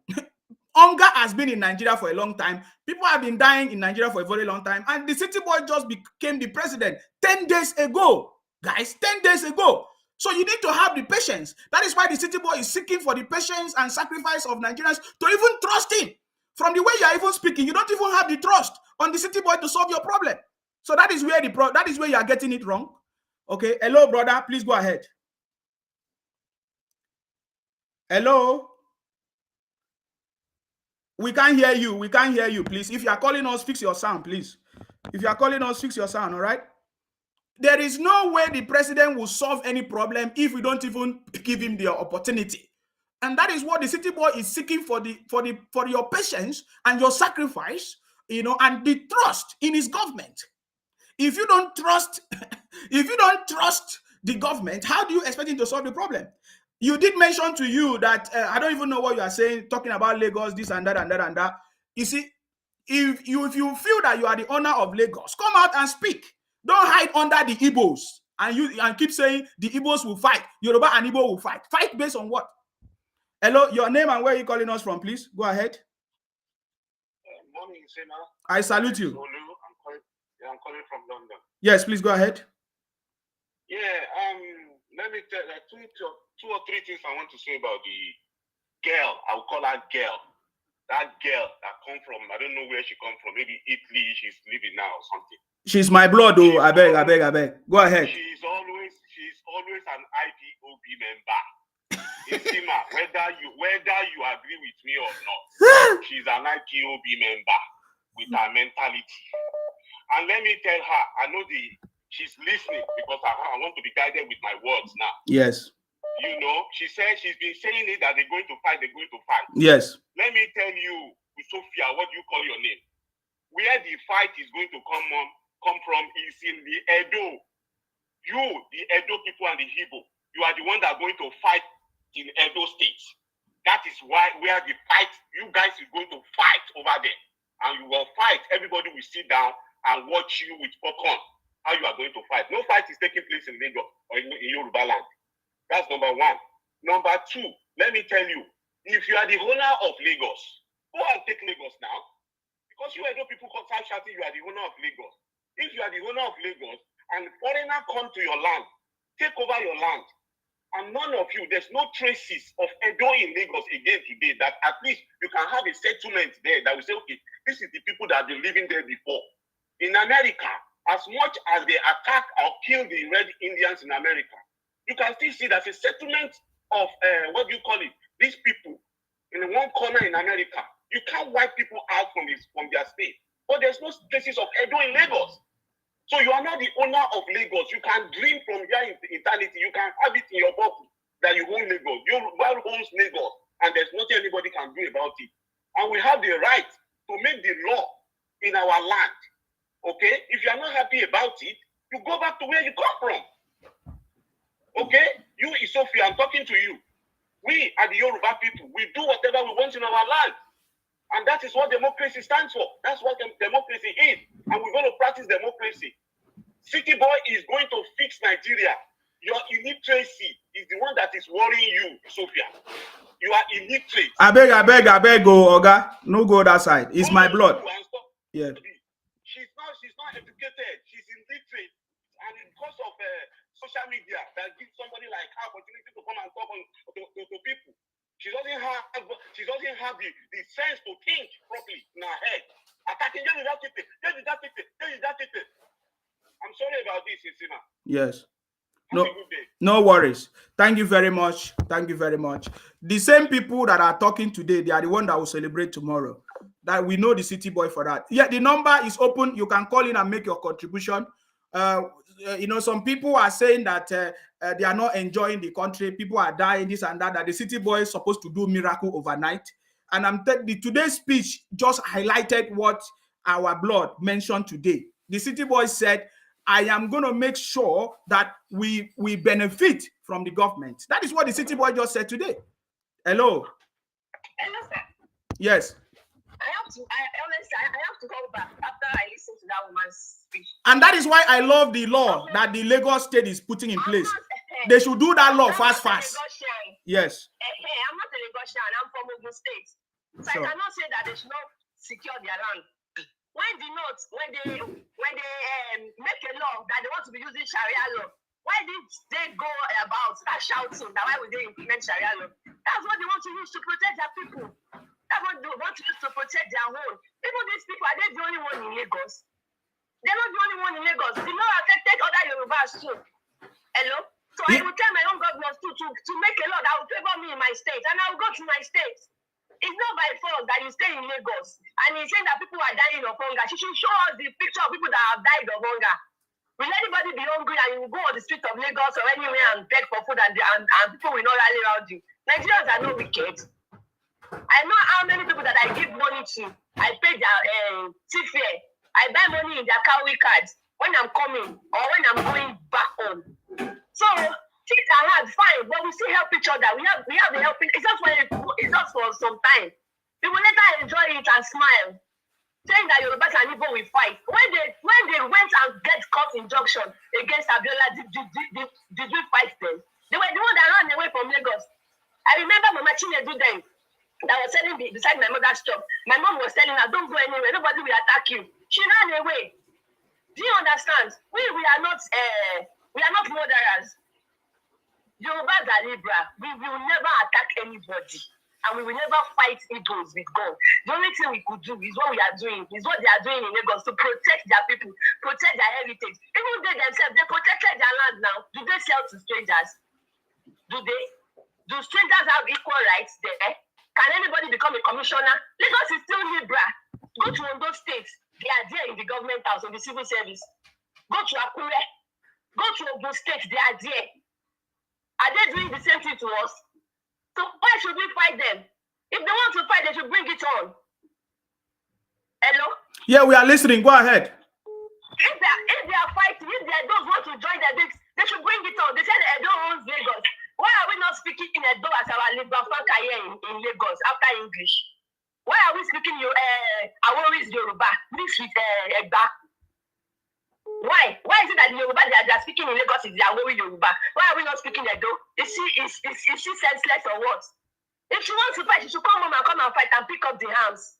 Hunger has been in Nigeria for a long time. People have been dying in Nigeria for a very long time. And the city boy just became the president 10 days ago. Guys, 10 days ago. So you need to have the patience. That is why the city boy is seeking for the patience and sacrifice of Nigerians to even trust him. From the way you are even speaking, you don't even have the trust on the city boy to solve your problem. So that is where you are getting it wrong. Okay. Hello, brother. Please go ahead. Hello. We can't hear you. We can't hear you, please. If you are calling us, fix your sound, please. If you are calling us, fix your sound, all right? There is no way the president will solve any problem if we don't even give him the opportunity. And that is what the city boy is seeking for your patience and your sacrifice, and the trust in his government. If you don't trust, the government, how do you expect him to solve the problem? You did mention to you that I don't even know what you are saying, talking about Lagos, this and that and that and that. You see, if you feel that you are the owner of Lagos, come out and speak. Don't hide under the Igbos and keep saying the Igbos will fight. Yoruba and Igbo will fight. Fight based on what? Hello, your name and where are you calling us from, please? Go ahead.
Morning, Sena.
I salute you.
I'm calling from London.
Yes, please go ahead.
Yeah, let me tell you two or three things I want to say about the girl. I'll call her girl. That girl that come from, I don't know where she come from, maybe Italy, she's living now or something.
She's my blood, though. I beg. Go ahead.
She's always an IPOB member. Isima, whether you agree with me or not, she's an IPOB member with her mentality. And let me tell her, I know she's listening because I want to be guided with my words now.
Yes.
She said she's been saying it that they're going to fight.
Yes.
Let me tell you, Sophia, what do you call your name? Where the fight is going to come from is in the Edo. You, the Edo people and the Igbo, you are the one that are going to fight in Edo State. That is where the fight, you guys is going to fight over there. And you will fight. Everybody will sit down and watch you with popcorn. How you are going to fight. No fight is taking place in Lagos or in Yoruba land. That's number one. Number two, let me tell you, if you are the owner of Lagos, go and take Lagos now. Because you Edo people start shouting you are the owner of Lagos. If you are the owner of Lagos and foreigner come to your land, take over your land, and none of you, there's no traces of Edo in Lagos again today, that at least you can have a settlement there that will say, okay, this is the people that have been living there before. In America, as much as they attack or kill the Red Indians in America, you can still see there's a settlement of, these people in one corner in America. You can't wipe people out from their state. But there's no traces of Edo in Lagos. So you are not the owner of Lagos. You can dream from here in eternity. You can have it in your bubble that you own Lagos. Yoruba owns Lagos, and there's nothing anybody can do about it. And we have the right to make the law in our land. Okay? If you are not happy about it, you go back to where you come from. Okay? You, Sophia, I'm talking to you. We are the Yoruba people. We do whatever we want in our land. And that is what democracy stands for. That's what democracy is. And we're going to practice democracy. City boy is going to fix Nigeria. Your illiteracy is the one that is is worrying you, Sophia. You are illiterate.
I beg, go, Oga. No go that side. It's my blood. Yeah.
She's not educated. She's illiterate, and because of social media that gives somebody like her opportunity to come and talk to people, she doesn't have the sense to think properly in her head. Attacking I'm sorry about this, Isina.
Yes. No worries. Thank you very much. Thank you very much. The same people that are talking today, they are the one that will celebrate tomorrow. That we know the city boy for that. Yeah, the number is open. You can call in and make your contribution. Some people are saying that they are not enjoying the country. People are dying, this and that. That the city boy is supposed to do miracle overnight. And today's speech just highlighted what our blood mentioned today. The city boy said, I am going to make sure that we benefit from the government. That is what the city boy just said today. Hello.
Hello, sir.
Yes.
I have to go back after I listen to that woman's speech.
And that is why I love the law that the Lagos state is putting in place. They should do that law fast. Yes.
I'm not a Lagosian. I'm from Ogun State. So sure. I cannot say that they should not secure their land. When they make a law that they want to be using Sharia law, why did they go about shouting that why would they implement Sharia law? That's what they want to use to protect their people. That's what they want to use to protect their own. Even these people, are they the only one in Lagos? They're not the only one in Lagos. The law affected other Yorubas too. Hello? So I will tell my own governors to make a law that will favor me in my state, and I will go to my state. It's not by fault that you stay in Lagos and he's saying that people are dying of hunger. She should show us the picture of people that have died of hunger. Will anybody be hungry and you will go on the streets of Lagos or anywhere and beg for food and people will not rally around you? Nigerians are not wicked. I know how many people that I give money to. I pay their fare. I buy money in their cowrie cards when I'm coming or when I'm going back home. So things are hard, fine, but we still help each other. We have the helping. It's just for some time. We will later enjoy it and smile, saying that Yorubas and Igbo will fight. When they went and get court injunction against Abiola, did we fight them? They were the one that ran away from Lagos. I remember Mama Chinedu then that was selling beside my mother's shop. My mom was telling her, "Don't go anywhere. Nobody will attack you." She ran away. Do you understand? We are not murderers. Yorubas are Libra. We will never attack anybody. And we will never fight Igbos with guns. The only thing we could do is what we are doing, is what they are doing in Lagos to protect their people, protect their heritage. Even they themselves, they protected their land now. Do they sell to strangers? Do they? Do strangers have equal rights there? Can anybody become a commissioner? Lagos is still Libra. Go to Ondo State. They are there in the government house, in the civil service. Go to Akure. Go to Ogun State. They are there. Are they doing the same thing to us? So why should we fight them? If they want to fight, they should bring it on. Hello?
Yeah, we are listening. Go ahead.
If they are fighting, if they don't want to join their bigs, they should bring it on. They said Edo owns Lagos. Why are we not speaking in Edo as our Libra Franca here in Lagos after English? Why are we speaking Awori's Yoruba mixed with Egba? Why? Why is it that the Yoruba they are speaking in Lagos is the Awori Yoruba? Why are we not speaking Edo? Is she senseless or what? If she wants to fight, she should come home and fight and pick up the arms.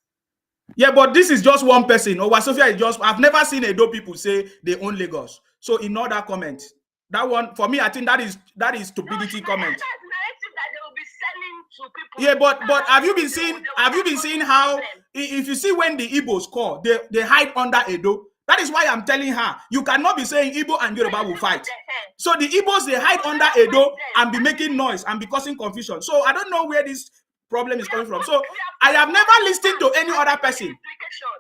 Yeah, but this is just one person. Sofia is just. I've never seen Edo people say they own Lagos. So ignore that comment. That one for me, I think that is stupidity comment.
That's narrative that they will be selling to people.
Yeah, but have you been seeing how if you see when the Igbos call, they hide under Edo. That is why I'm telling her, you cannot be saying Igbo and Yoruba will fight. So the Igbos, they hide under Edo and be making noise and be causing confusion. So I don't know where this problem is coming from. So I have never listened to any other person.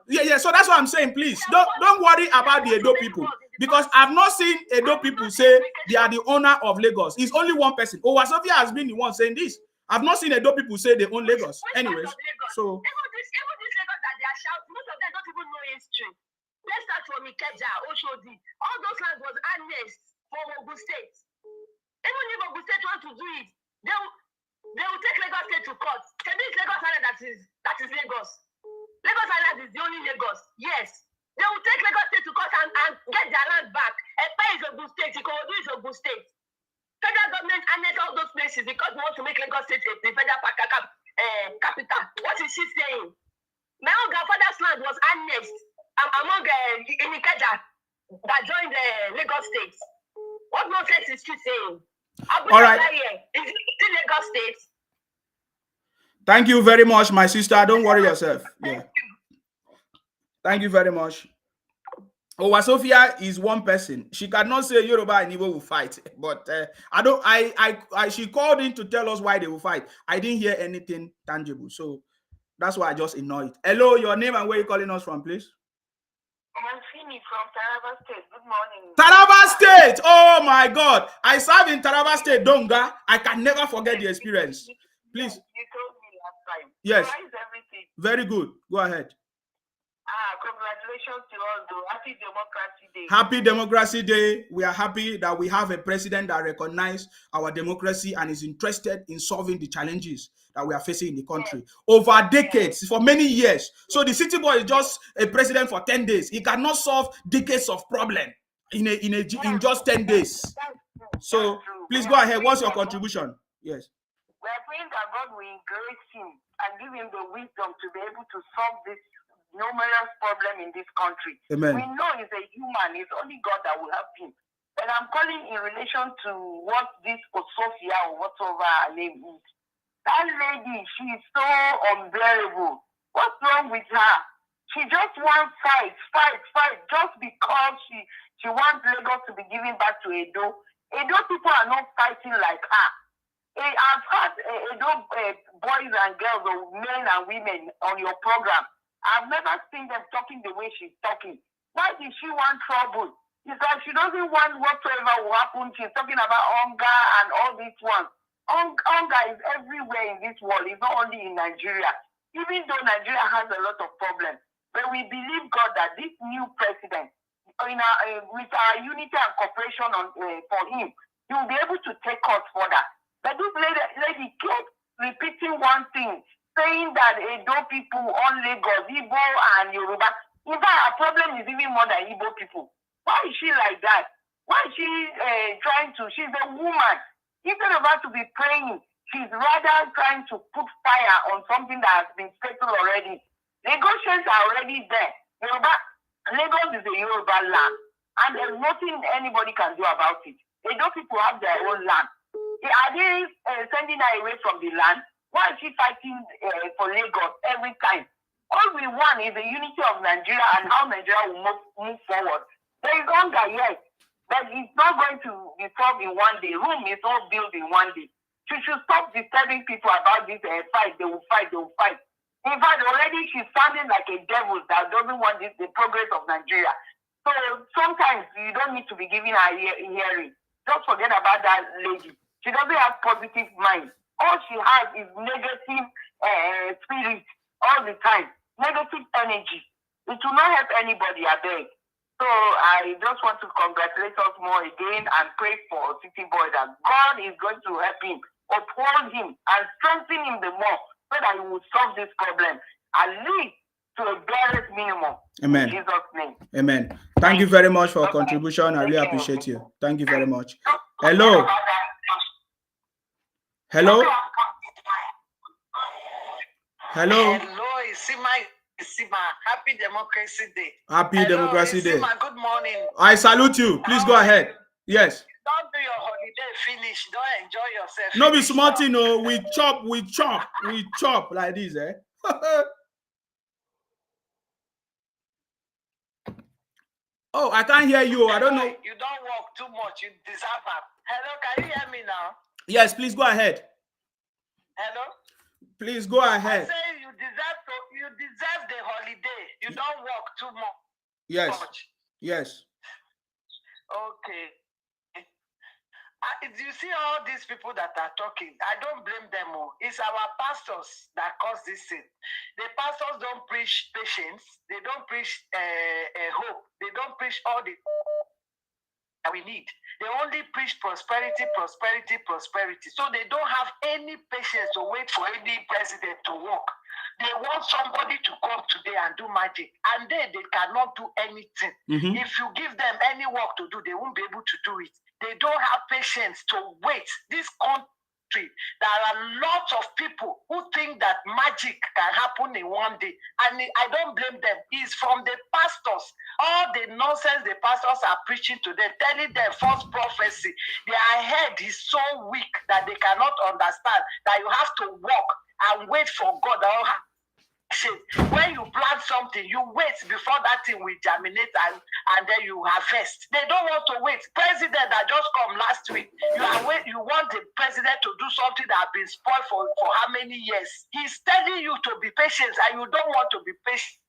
Yeah. So that's what I'm saying. Please don't worry about the Edo people, because I've not seen Edo people say they are the owner of Lagos. It's only one person. Sofia has been the one saying this. I've not seen Edo people say they own Lagos. Anyways, so
even this Lagos that they are shouting, most of them don't even know history. Let's start from Ikeja, Oshodi. All those lands was annexed from Ogun State. Even if Ogun State want to do it, they will take Lagos State to court. Can this Lagos Island that is Lagos? Lagos Island is the only Lagos. Yes. They will take Lagos State to court and get their land back. Epe is Ogun State. Ikorodu is Ogun State. Federal government annexed all those places because we want to make Lagos State the federal capital. What is she saying? My own grandfather's land was annexed among Inikeja that joined Lagos State. What nonsense is she saying?
All right.
Is it still Lagos State?
Thank you very much, my sister. Don't worry yourself. Yeah. Thank you very much. Sophia is one person. She cannot say Yoruba and Igbo will fight, but she called in to tell us why they will fight. I didn't hear anything tangible, so that's why I just ignored it. Hello, your name and where you calling us from, please?
I'm Fini from Taraba State. Good morning.
Taraba State. Oh my God, I serve in Taraba State, Donga. I can never forget the experience. Please.
You told me last time.
Yes.
How is everything?
Very good. Go ahead.
Congratulations to all, though. Happy Democracy Day.
Happy Democracy Day. We are happy that we have a president that recognizes our democracy and is interested in solving the challenges that we are facing in the country over decades, for many years. So the city boy is just a president for 10 days. He cannot solve decades of problem in just 10 days. So please go ahead. What's your contribution? Yes.
We are praying that God will grace him and give him the wisdom to be able to solve this numerous problem in this country.
Amen.
We know he's a human. It's only God that will help him. And I'm calling in relation to what this Sophia or whatever her name is. That lady, she is so unbearable. What's wrong with her? She just wants fight, just because she wants Lagos to be given back to Edo. Edo people are not fighting like her. I've had Edo boys and girls, or men and women on your program. I've never seen them talking the way she's talking. Why did she want trouble? Because she doesn't want whatsoever will happen. She's talking about hunger and all these ones. Hunger is everywhere in this world. It's not only in Nigeria. Even though Nigeria has a lot of problems. But we believe, God, that this new president, with our unity and cooperation for him, he will be able to take us further. But this lady kept repeating one thing, saying that Edo people on Lagos, Igbo and Yoruba. In fact, our problem is even more than Igbo people. Why is she like that? Why is she she's a woman. Instead of her to be praying, she's rather trying to put fire on something that has been settled already. Negotiations are already there. Lagos is a Yoruba land, and there's nothing anybody can do about it. Edo people have their own land. Are they sending her away from the land? Why is she fighting for Lagos every time? All we want is the unity of Nigeria and how Nigeria will move forward. There is hunger, yes, but it's not going to be solved in one day. Rome is not built in one day. She should stop disturbing people about this fight. They will fight. In fact, already she's sounding like a devil that doesn't want the progress of Nigeria. So sometimes you don't need to be giving her hearing. Just forget about that lady. She doesn't have positive mind. All she has is negative spirit all the time, negative energy. It will not help anybody, I beg. So I just want to congratulate us more again and pray for City Boy that God is going to help him, uphold him, and strengthen him the more so that he will solve this problem at least to a barest minimum.
Amen.
In Jesus' name.
Amen. Thank you very much for your contribution. I really appreciate you. Thank you very much. Hello. Hello. Hello.
Hello, Isima. Happy Democracy Day.
Happy
Hello,
Democracy Day.
Isima, good morning.
I salute you. Please go ahead. Yes.
Don't do your holiday finish. Don't enjoy yourself.
No be smart, no. We chop like this, eh? Oh, I can't hear you. I don't know.
You don't work too much. You deserve it. Hello, can you hear me now?
Yes, please go ahead.
Hello?
Please go ahead.
I say you deserve the holiday. You don't work too much.
Yes. Yes.
Okay. You see all these people that are talking, I don't blame them all. It's our pastors that cause this sin. The pastors don't preach patience. They don't preach hope. They don't preach all the that we need. They only preach prosperity. So they don't have any patience to wait for any president to work. They want somebody to come today and do magic, and they cannot do anything. If you give them any work to do, they won't be able to do it. They don't have patience to wait. This country, there are lots of people who think that magic can happen in one day. And I don't blame them. It's from the pastors. All the nonsense the pastors are preaching to them, telling them false prophecy. Their head is so weak that they cannot understand that you have to walk and wait for God. When you plant something, you wait before that thing will germinate and then you harvest. They don't want to wait. President that just come last week, you want the president to do something that has been spoiled for how many years? He's telling you to be patient and you don't want to be patient.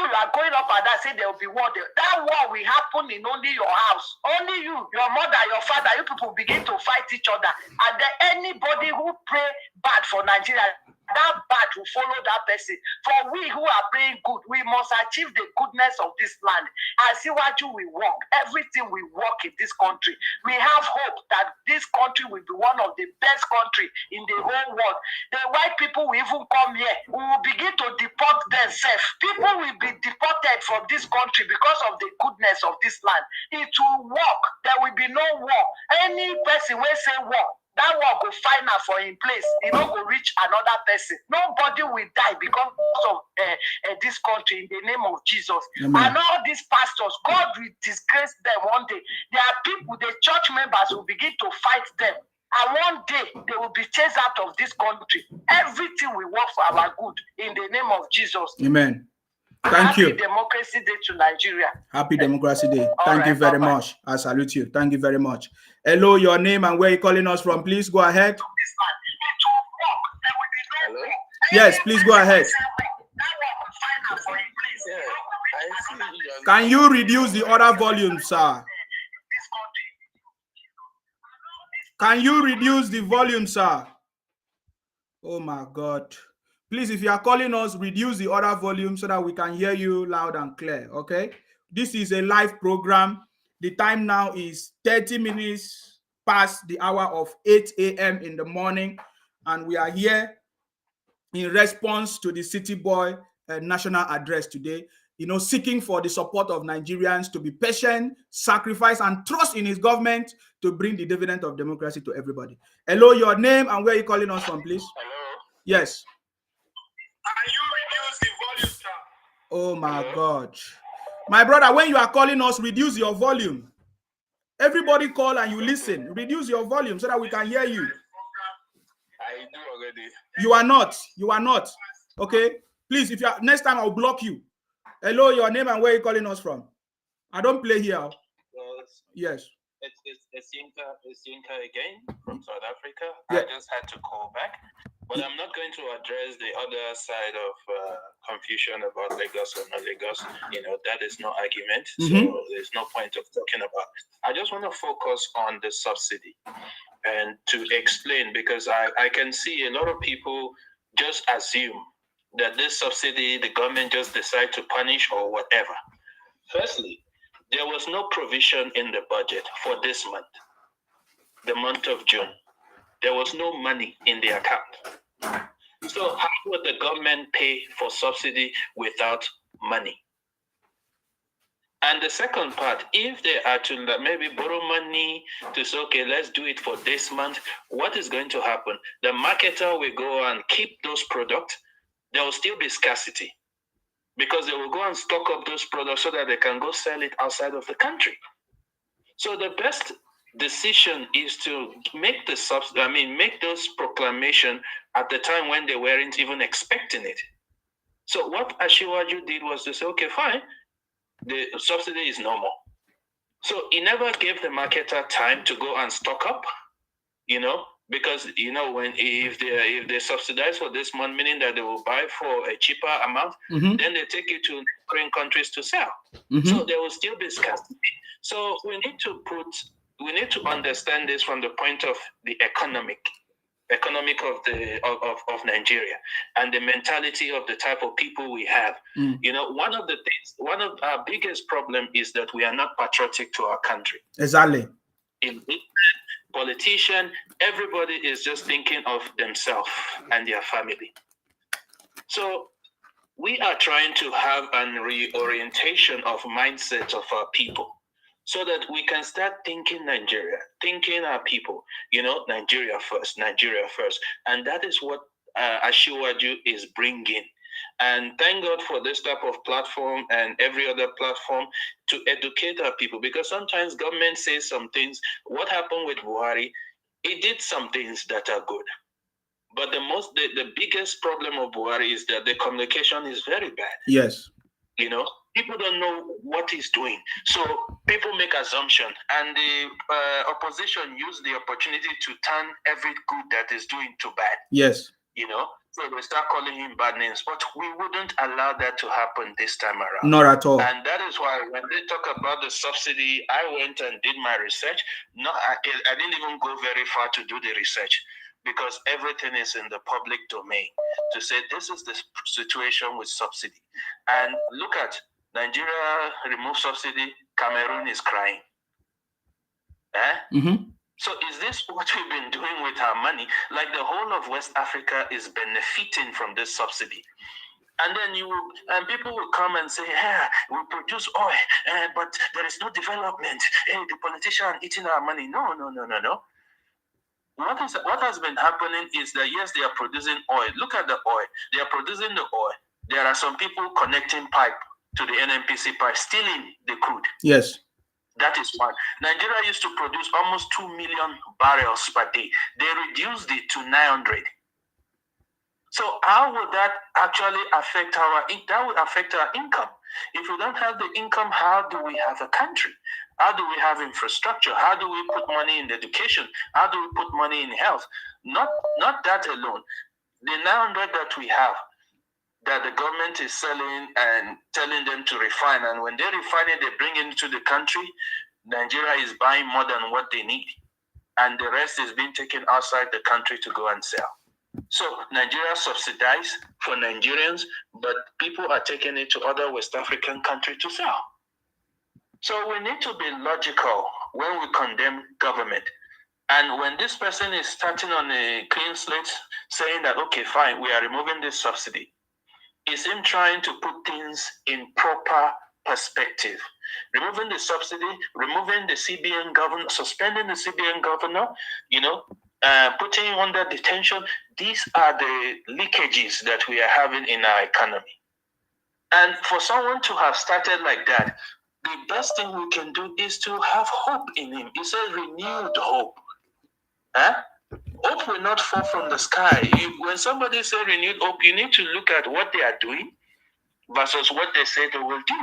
You are going up and down, say there will be war. That war will happen in only your house. Only you, your mother, your father, you people begin to fight each other. And then anybody who pray bad for Nigeria, that bad will follow that person. For we who are praying good, we must achieve the goodness of this land. And see what you will work. Everything will work in this country. We have hope that this country will be one of the best country in the whole world. The white people will even come here. We will begin to deport themselves. People will be deported from this country because of the goodness of this land. It will work. There will be no war. Any person will say war. That war go final for in place. It don't go reach another person. Nobody will die because of this country in the name of Jesus. Amen. And all these pastors, God will disgrace them one day. There are people, the church members will begin to fight them. And one day they will be chased out of this country. Everything will work for our good in the name of Jesus.
Amen. Thank you.
Happy Democracy Day to Nigeria.
Happy Democracy Day. Thank you very much. I salute you. Thank you very much. Hello, your name and where you're calling us from. Please go ahead.
Hello?
Yes, please go ahead. Can you reduce the other volume, sir? Can you reduce the volume, sir? Oh my God. Please, if you are calling us, reduce the other volume so that we can hear you loud and clear, okay? This is a live program. The time now is 30 minutes past the hour of 8 a.m. in the morning, and we are here in response to the City Boy national address today, seeking for the support of Nigerians to be patient, sacrifice, and trust in his government to bring the dividend of democracy to everybody. Hello, your name and where are you calling us from, please?
Hello?
Yes.
Can you reduce the volume, sir?
Oh my God. My brother, when you are calling us, reduce your volume. Everybody call and you listen. Reduce your volume so that we can hear you.
I do already.
You are not. You are not. Okay? Please, if you are, next time I'll block you. Hello, your name and where are you calling us from? I don't play here. Yes.
It's Yinka again from South Africa.
Yeah.
I just had to call back. But I'm not going to address the other side of confusion about Lagos or not Lagos. That is no argument.
Mm-hmm.
So there's no point of talking about it. I just want to focus on the subsidy and to explain, because I can see a lot of people just assume that this subsidy, the government just decide to punish or whatever. Firstly, there was no provision in the budget for this month, the month of June. There was no money in the account. So how would the government pay for subsidy without money? And the second part, if they are to maybe borrow money to say, okay, let's do it for this month, what is going to happen? The marketer will go and keep those products. There will still be scarcity because they will go and stock up those products so that they can go sell it outside of the country. So the best decision is to make make those proclamations at the time when they weren't even expecting it. So what Ashiwaju did was to say, okay, fine, the subsidy is no more. So he never gave the marketer time to go and stock up, because if they subsidize for this month, meaning that they will buy for a cheaper amount,
mm-hmm.
then they take it to foreign countries to sell.
Mm-hmm.
So there will still be scarcity. So we need to understand this from the point of the economic of Nigeria and the mentality of the type of people we have. One of our biggest problem is that we are not patriotic to our country.
Exactly.
In politician, everybody is just thinking of themselves and their family. So we are trying to have an reorientation of mindset of our people so that we can start thinking Nigeria, thinking our people, Nigeria first, Nigeria first. And that is what Ashiwaju is bringing. And thank God for this type of platform and every other platform to educate our people, because sometimes government says some things. What happened with Buhari? It did some things that are good. But the biggest problem of Buhari is that the communication is very bad.
Yes.
People don't know what he's doing. So people make assumption, and the opposition use the opportunity to turn every good that is doing to bad.
Yes.
So they start calling him bad names. But we wouldn't allow that to happen this time around.
Not at all.
And that is why when they talk about the subsidy, I went and did my research. No, I didn't even go very far to do the research, because everything is in the public domain to say this is the situation with subsidy. And look at Nigeria remove subsidy, Cameroon is crying. So is this what we've been doing with our money? Like the whole of West Africa is benefiting from this subsidy. And then people will come and say, we produce oil, but there is no development. The politician eating our money. No. What has been happening is that, yes, they are producing oil. Look at the oil. They are producing the oil. There are some people connecting pipe to the NNPC pipe, stealing the crude.
Yes.
That is why Nigeria used to produce almost 2 million barrels per day. They reduced it to 900. So how would that actually affect our income? If we don't have the income, how do we have a country? How do we have infrastructure? How do we put money in education? How do we put money in health? Not that alone. The 900 that we have, that the government is selling and telling them to refine, and when they refine it, they bring it into the country. Nigeria is buying more than what they need, and the rest is being taken outside the country to go and sell. So Nigeria subsidized for Nigerians, but people are taking it to other West African countries to sell. So we need to be logical when we condemn government. And when this person is starting on a clean slate, saying that, okay, fine, we are removing this subsidy, is him trying to put things in proper perspective. Removing the subsidy, removing the CBN governor, suspending the CBN governor, putting him under detention. These are the leakages that we are having in our economy. And for someone to have started like that, the best thing we can do is to have hope in him. It's a renewed hope. Hope will not fall from the sky. When somebody says renewed hope, you need to look at what they are doing versus what they say they will do.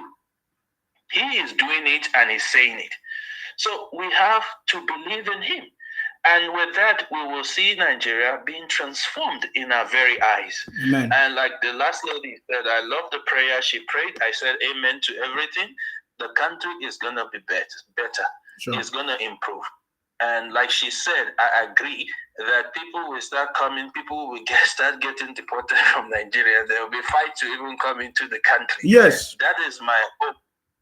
He is doing it and he's saying it. So we have to believe in him. And with that, we will see Nigeria being transformed in our very eyes.
Amen.
And like the last lady said, I love the prayer she prayed. I said amen to everything. The country is going to be better.
Sure.
It's going to improve. And like she said, I agree that people will start coming, people will start getting deported from Nigeria. There will be fight to even come into the country.
Yes.
That is my hope.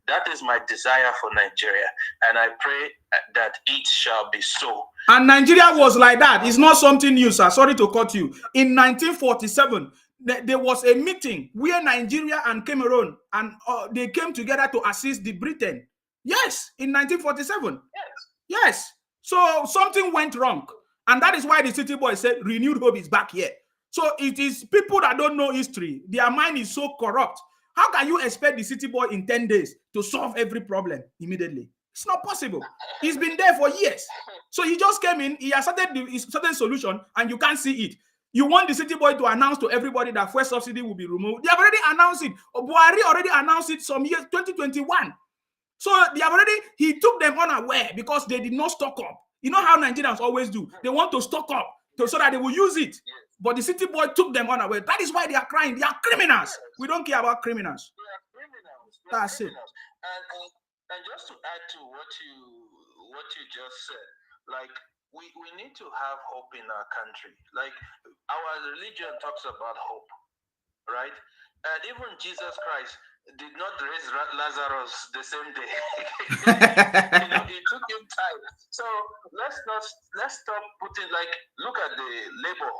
That is my desire for Nigeria. And I pray that it shall be so.
And Nigeria was like that. It's not something new, sir. Sorry to cut you. In 1947, there was a meeting where Nigeria and Cameroon, and they came together to assist the Britain. Yes, in 1947. Yes. So something went wrong. And that is why the city boy said renewed hope is back here. So it is people that don't know history. Their mind is so corrupt. How can you expect the city boy in 10 days to solve every problem immediately? It's not possible. He's been there for years. So he just came in, he has started a certain solution, and you can't see it. You want the city boy to announce to everybody that fuel subsidy will be removed. They have already announced it. Buhari already announced it some years, 2021. So he took them unaware because they did not stock up. You know how Nigerians always do. They want to stock up so that they will use it. But the city boy took them unaware. That is why they are crying. They are criminals. We don't care about criminals.
They are criminals.
That's it.
And just to add to what you just said, like we need to have hope in our country. Like our religion talks about hope, right? And even Jesus Christ did not raise Lazarus the same day. It took him time. So let's stop putting, like, look at the labor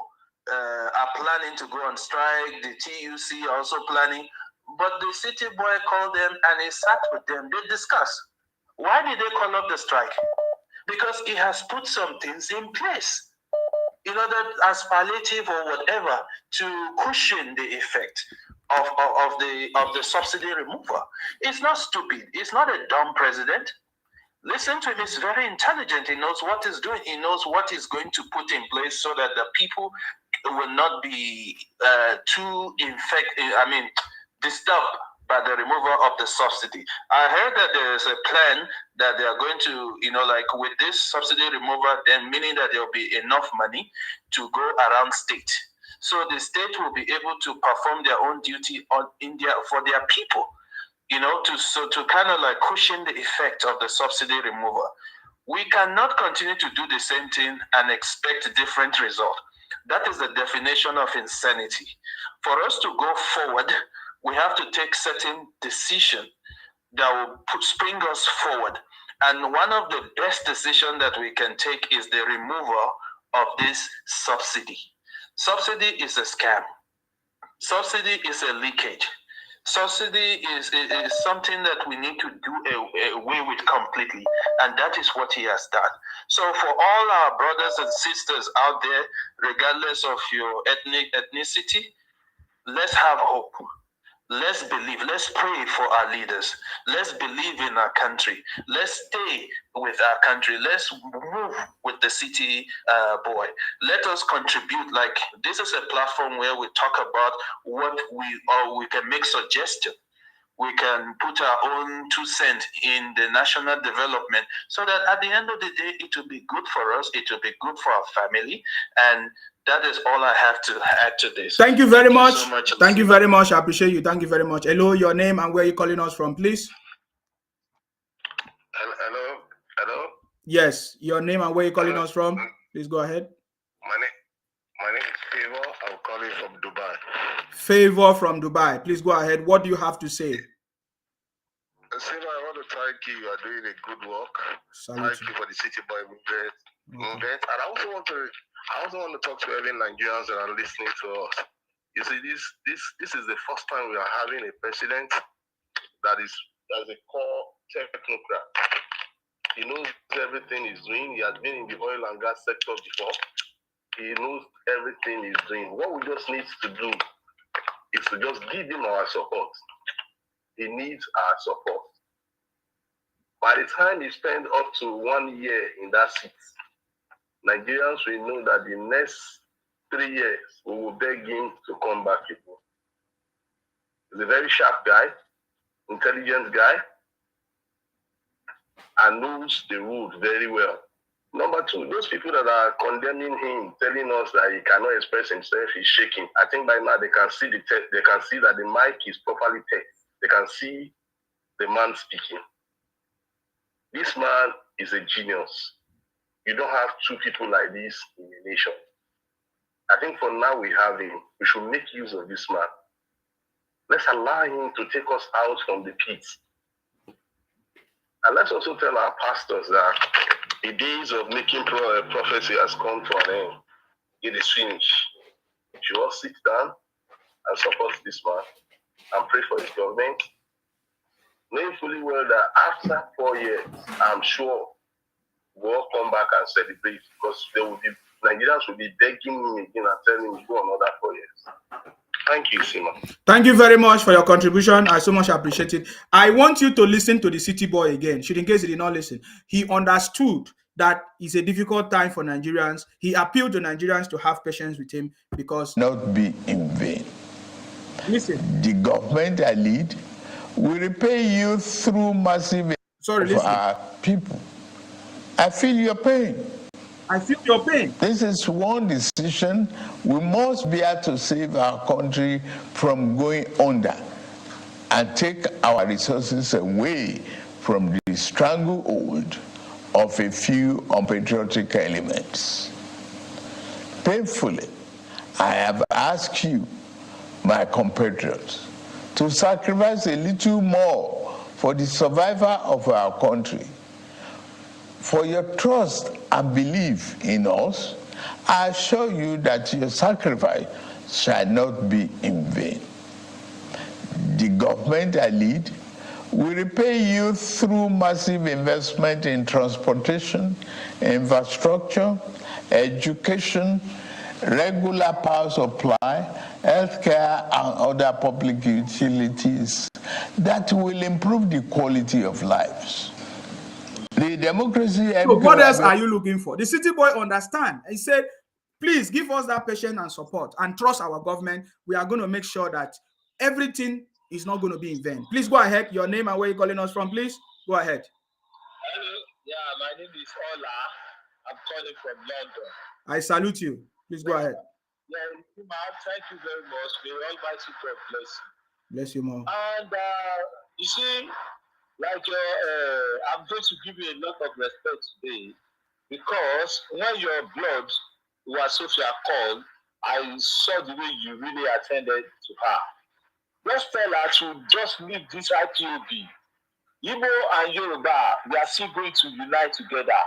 are planning to go on strike. The TUC are also planning. But the city boy called them and he sat with them. They discussed. Why did they call up the strike? Because he has put some things in place in order, as palliative or whatever, to cushion the effect of the subsidy removal. It's not stupid. It's not a dumb president. Listen to him. He's very intelligent. He knows what he's doing. He knows what he's going to put in place so that the people will not be too disturbed by the removal of the subsidy. I heard that there is a plan that they are going to, with this subsidy removal, then meaning that there will be enough money to go around state. So the state will be able to perform their own duty on India for their people, to kind of like cushion the effect of the subsidy removal. We cannot continue to do the same thing and expect different result. That is the definition of insanity. For us to go forward, we have to take certain decisions that will spring us forward. And one of the best decisions that we can take is the removal of this subsidy. Subsidy is a scam. Subsidy is a leakage. Subsidy is something that we need to do away with completely, and that is what he has done. So for all our brothers and sisters out there, regardless of your ethnicity, let's have hope. Let's believe. Let's pray for our leaders. Let's believe in our country. Let's stay with our country. Let's move with the city boy. Let us contribute. Like, this is a platform where we talk about what we can make suggestions. We can put our own 2 cents in the national development so that at the end of the day, it will be good for us. It will be good for our family. And that is all I have to add to this.
Thank you very much. Thank you very much. I appreciate you. Thank you very much. Hello, your name and where you're calling us from, please.
Hello.
Yes, your name and where you're calling us from. Please go ahead.
My name is Favor. I'm calling from Dubai.
Favor from Dubai. Please go ahead. What do you have to say?
Favor, I want to thank you. You are doing a good work.
Salute.
Thank you for the City Boy movement. And I also want to talk to every Nigerians that are listening to us. You see, this is the first time we are having a president that is a core technocrat. He knows everything he's doing. He has been in the oil and gas sector before. He knows everything he's doing. What we just need to do is to just give him our support. He needs our support. By the time he spends up to 1 year in that seat, Nigerians will know that the next 3 years, we will beg him to come back again. He's a very sharp guy, intelligent guy, and knows the road very well. Number 2, those people that are condemning him, telling us that he cannot express himself, he's shaking. I think by now they can see they can see that the mic is properly tested. They can see the man speaking. This man is a genius. You don't have 2 people like this in the nation. I think for now we have him. We should make use of this man. Let's allow him to take us out from the pit. And let's also tell our pastors that the days of making prophecy has come to an end. It is finished. You should all sit down and support this man and pray for his government. Knowing fully well that after 4 years, I'm sure we'll all come back and celebrate, because Nigerians will be begging him again and telling him to go another 4 years. Thank you, Sima.
Thank you very much for your contribution. I so much appreciate it. I want you to listen to the city boy again, in case he did not listen. He understood that it's a difficult time for Nigerians. He appealed to Nigerians to have patience with him because
not be in vain.
Listen.
The government I lead will repay you through massive for our people. I feel your pain.
I feel your pain.
This is one decision. We must be able to save our country from going under and take our resources away from the stranglehold of a few unpatriotic elements. Painfully, I have asked you, my compatriots, to sacrifice a little more for the survival of our country. For your trust and belief in us, I assure you that your sacrifice shall not be in vain. The government I lead We repay you through massive investment in transportation, infrastructure, education, regular power supply, healthcare, and other public utilities that will improve the quality of lives. The democracy.
So what else are you looking for? The city boy understand. He said, please give us that patience and support and trust our government. We are going to make sure that everything is not going to be in vain. Please go ahead. Your name and where you're calling us from, please. Go ahead.
Hello. Yeah, my name is Ola. I'm calling from London.
I salute you. Please go ahead.
Yeah, thank you very much. May Almighty God bless you.
Bless you more.
And you see, like I'm going to give you a lot of respect today because when your blood was Sophia called, I saw the way you really attended to her. Just tell her to just leave this IPOB. Igbo and Yoruba, we are still going to unite together.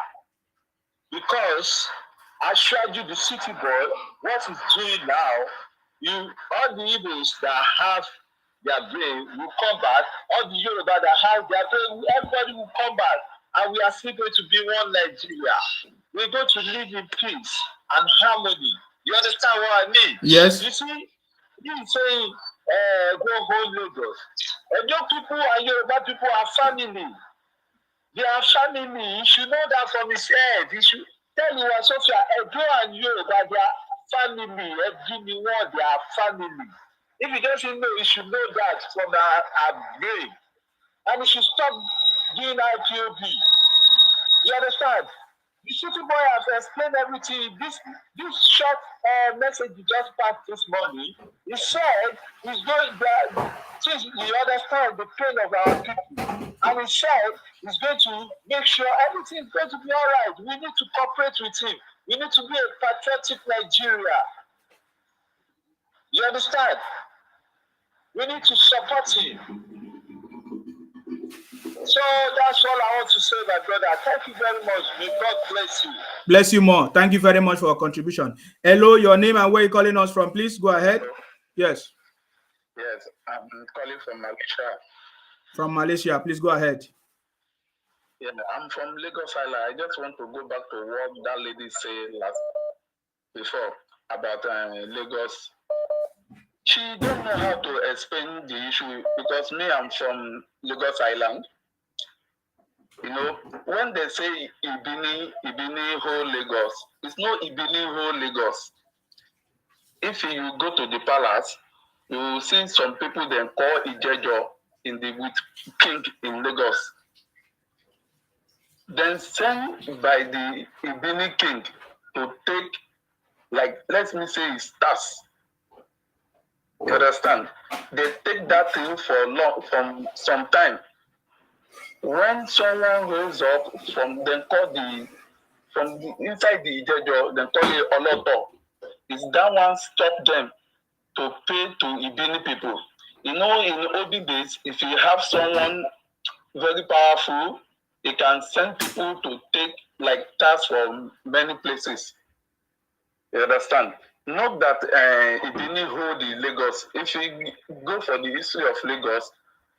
Because I showed you the city boy, what he's doing now, all the Igbos that have their brain will come back, all the Yoruba that have their brain, everybody will come back, and we are still going to be one Nigeria. We're going to live in peace and harmony. You understand what I mean?
Yes.
You see, you saying, go home Lagos. Edo people and Yoruba people are family. They are family. You should know that from his head. You should tell you, Sophia, Edo and Yoruba, they are family. Everyone, they are family. If he doesn't know, he should know that from our brain. And he should stop doing IPOB. You understand? The city boy has explained everything. This short message he just passed this morning, he said he's going there. Since he understands the pain of our people, and he said he's going to make sure everything is going to be all right. We need to cooperate with him. We need to be a patriotic Nigeria. You understand? We need to support him. So that's all I want to say, my brother. Thank you very much. May God bless you.
Bless you more. Thank you very much for your contribution. Hello, your name and where you're calling us from, please. Go ahead.
Hello.
Yes.
Yes, I'm calling from Malaysia.
From Malaysia, please go ahead.
Yeah, I'm from Lagos Island. I just want to go back to what that lady said before about Lagos. She don't know how to explain the issue because me, I'm from Lagos Island. You know, when they say Ibini whole Lagos, it's not Ibini whole Lagos. If you go to the palace, you will see some people then call Ijejo with king in Lagos. Then sent by the Ibini king to take, like, let me say, his task. You understand? They take that thing from some time. When someone rose up from inside the Ijejo, then call it Oloto. Is that one stop them to pay to Ibini people? You know, in olden days, if you have someone very powerful, he can send people to take like tasks from many places. You understand? Not that Ibini hold the Lagos. If you go for the history of Lagos,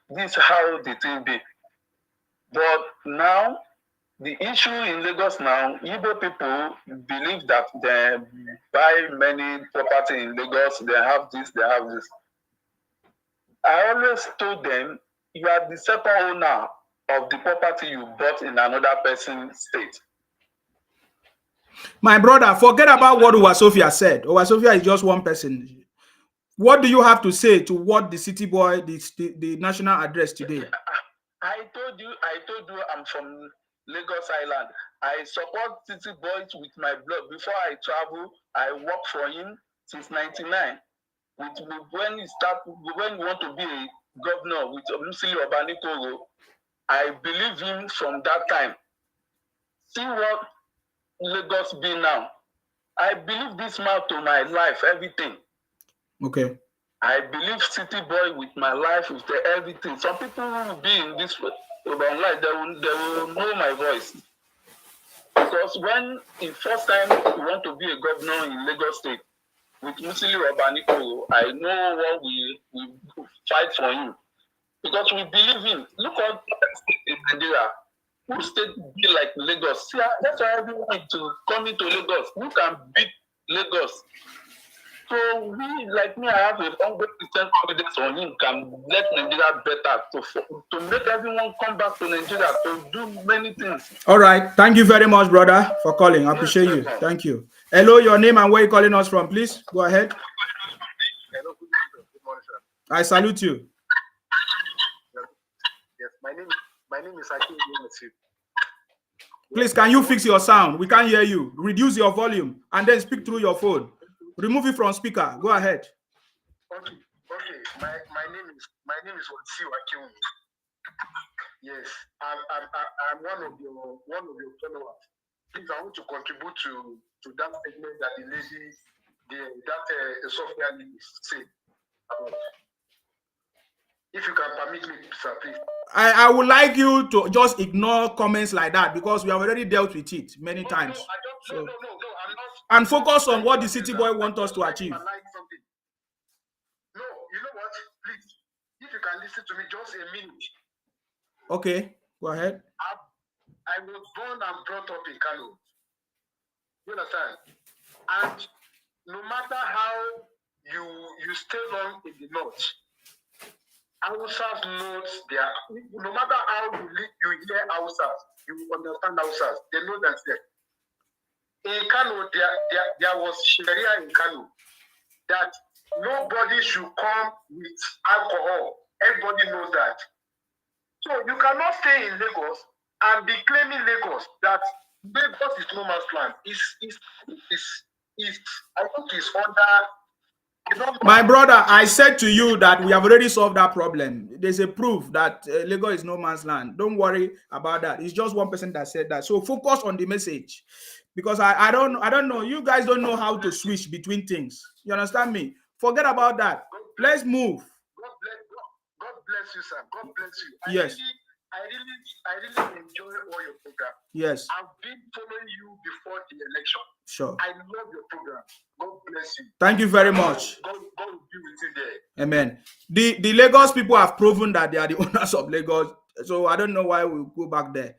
this is how the thing be. But now, the issue in Lagos now, Igbo people believe that they buy many property in Lagos, they have this, they have this. I always told them, you are the second owner of the property you bought in another person's state.
My brother, forget about what Uwasofia said. Uwasofia is just one person. What do you have to say to what the city boy, the national address today?
I told you I'm from Lagos Island. I support city boys with my blood. Before I travel, I work for him since 99. When we want to be a governor with Musili Obanikoro, I believe him from that time. See what Lagos be now. I believe this man to my life, everything.
Okay.
I believe city boy with my life, with everything. Some people will be in this urban life, they will know my voice. Because when the first time we want to be a governor in Lagos State with Musili Obanikoro, I know what we fight for him. because we believe in. Look at in Nigeria. Who state be like Lagos? See, that's why everyone to come into Lagos. Who can beat Lagos? So we, like me, I have a 100% confidence on him. Can let Nigeria better to make everyone come back to Nigeria to do many things.
All right. Thank you very much, brother, for calling. I appreciate you. Thank you. Hello, your name and where you calling us from, please. Go ahead.
Hello, good morning, sir.
I salute you.
Yes, my name is Akin.
Please, can you fix your sound? We can't hear you. Reduce your volume and then speak through your phone. Remove it from speaker. Go ahead.
Okay. My name is Osiu Akin. Yes, I'm one of your followers. Please, I want to contribute to that statement that the lady, Sophia lady said about. If you can permit me, sir, please.
I would like you to just ignore comments like that because we have already dealt with it many times.
No, I'm not.
And focus on what the city boy wants us to achieve.
No, you know what? Please, if you can listen to me just a minute.
Okay, go ahead.
I was born and brought up in Kano. You understand? And no matter how you stay long in the north, Hausas knows their. No matter how you hear Hausas, you understand Hausas. They know that in Kano there was Sharia in Kano that nobody should come with alcohol. Everybody knows that. So you cannot stay in Lagos and be claiming Lagos that Lagos is no man's land. I think it's under.
My brother, I said to you that we have already solved that problem. There's a proof that Lagos is no man's land. Don't worry about that. It's just one person that said that. So focus on the message, because I don't know. You guys don't know how to switch between things. You understand me? Forget about that. Let's move.
God bless you, sir. God bless you.
Yes.
I really enjoy all your program.
Yes.
I've been following you before the election.
Sure.
I love your program. God bless you.
Thank you very much.
God will be with you there.
Amen. The Lagos people have proven that they are the owners of Lagos. So I don't know why we go back there.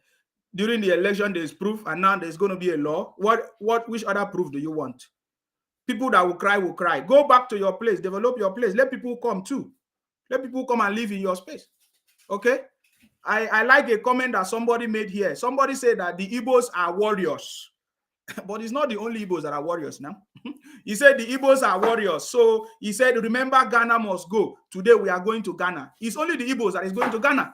During the election, there's proof, and now there's going to be a law. Which other proof do you want? People that will cry will cry. Go back to your place, develop your place. Let people come too. Let people come and live in your space. Okay? I like a comment that somebody made here. Somebody said that the Igbos are warriors. But it's not the only Igbos that are warriors now. He said the Igbos are warriors. So he said, remember, Ghana must go. Today we are going to Ghana. It's only the Igbos that is going to Ghana.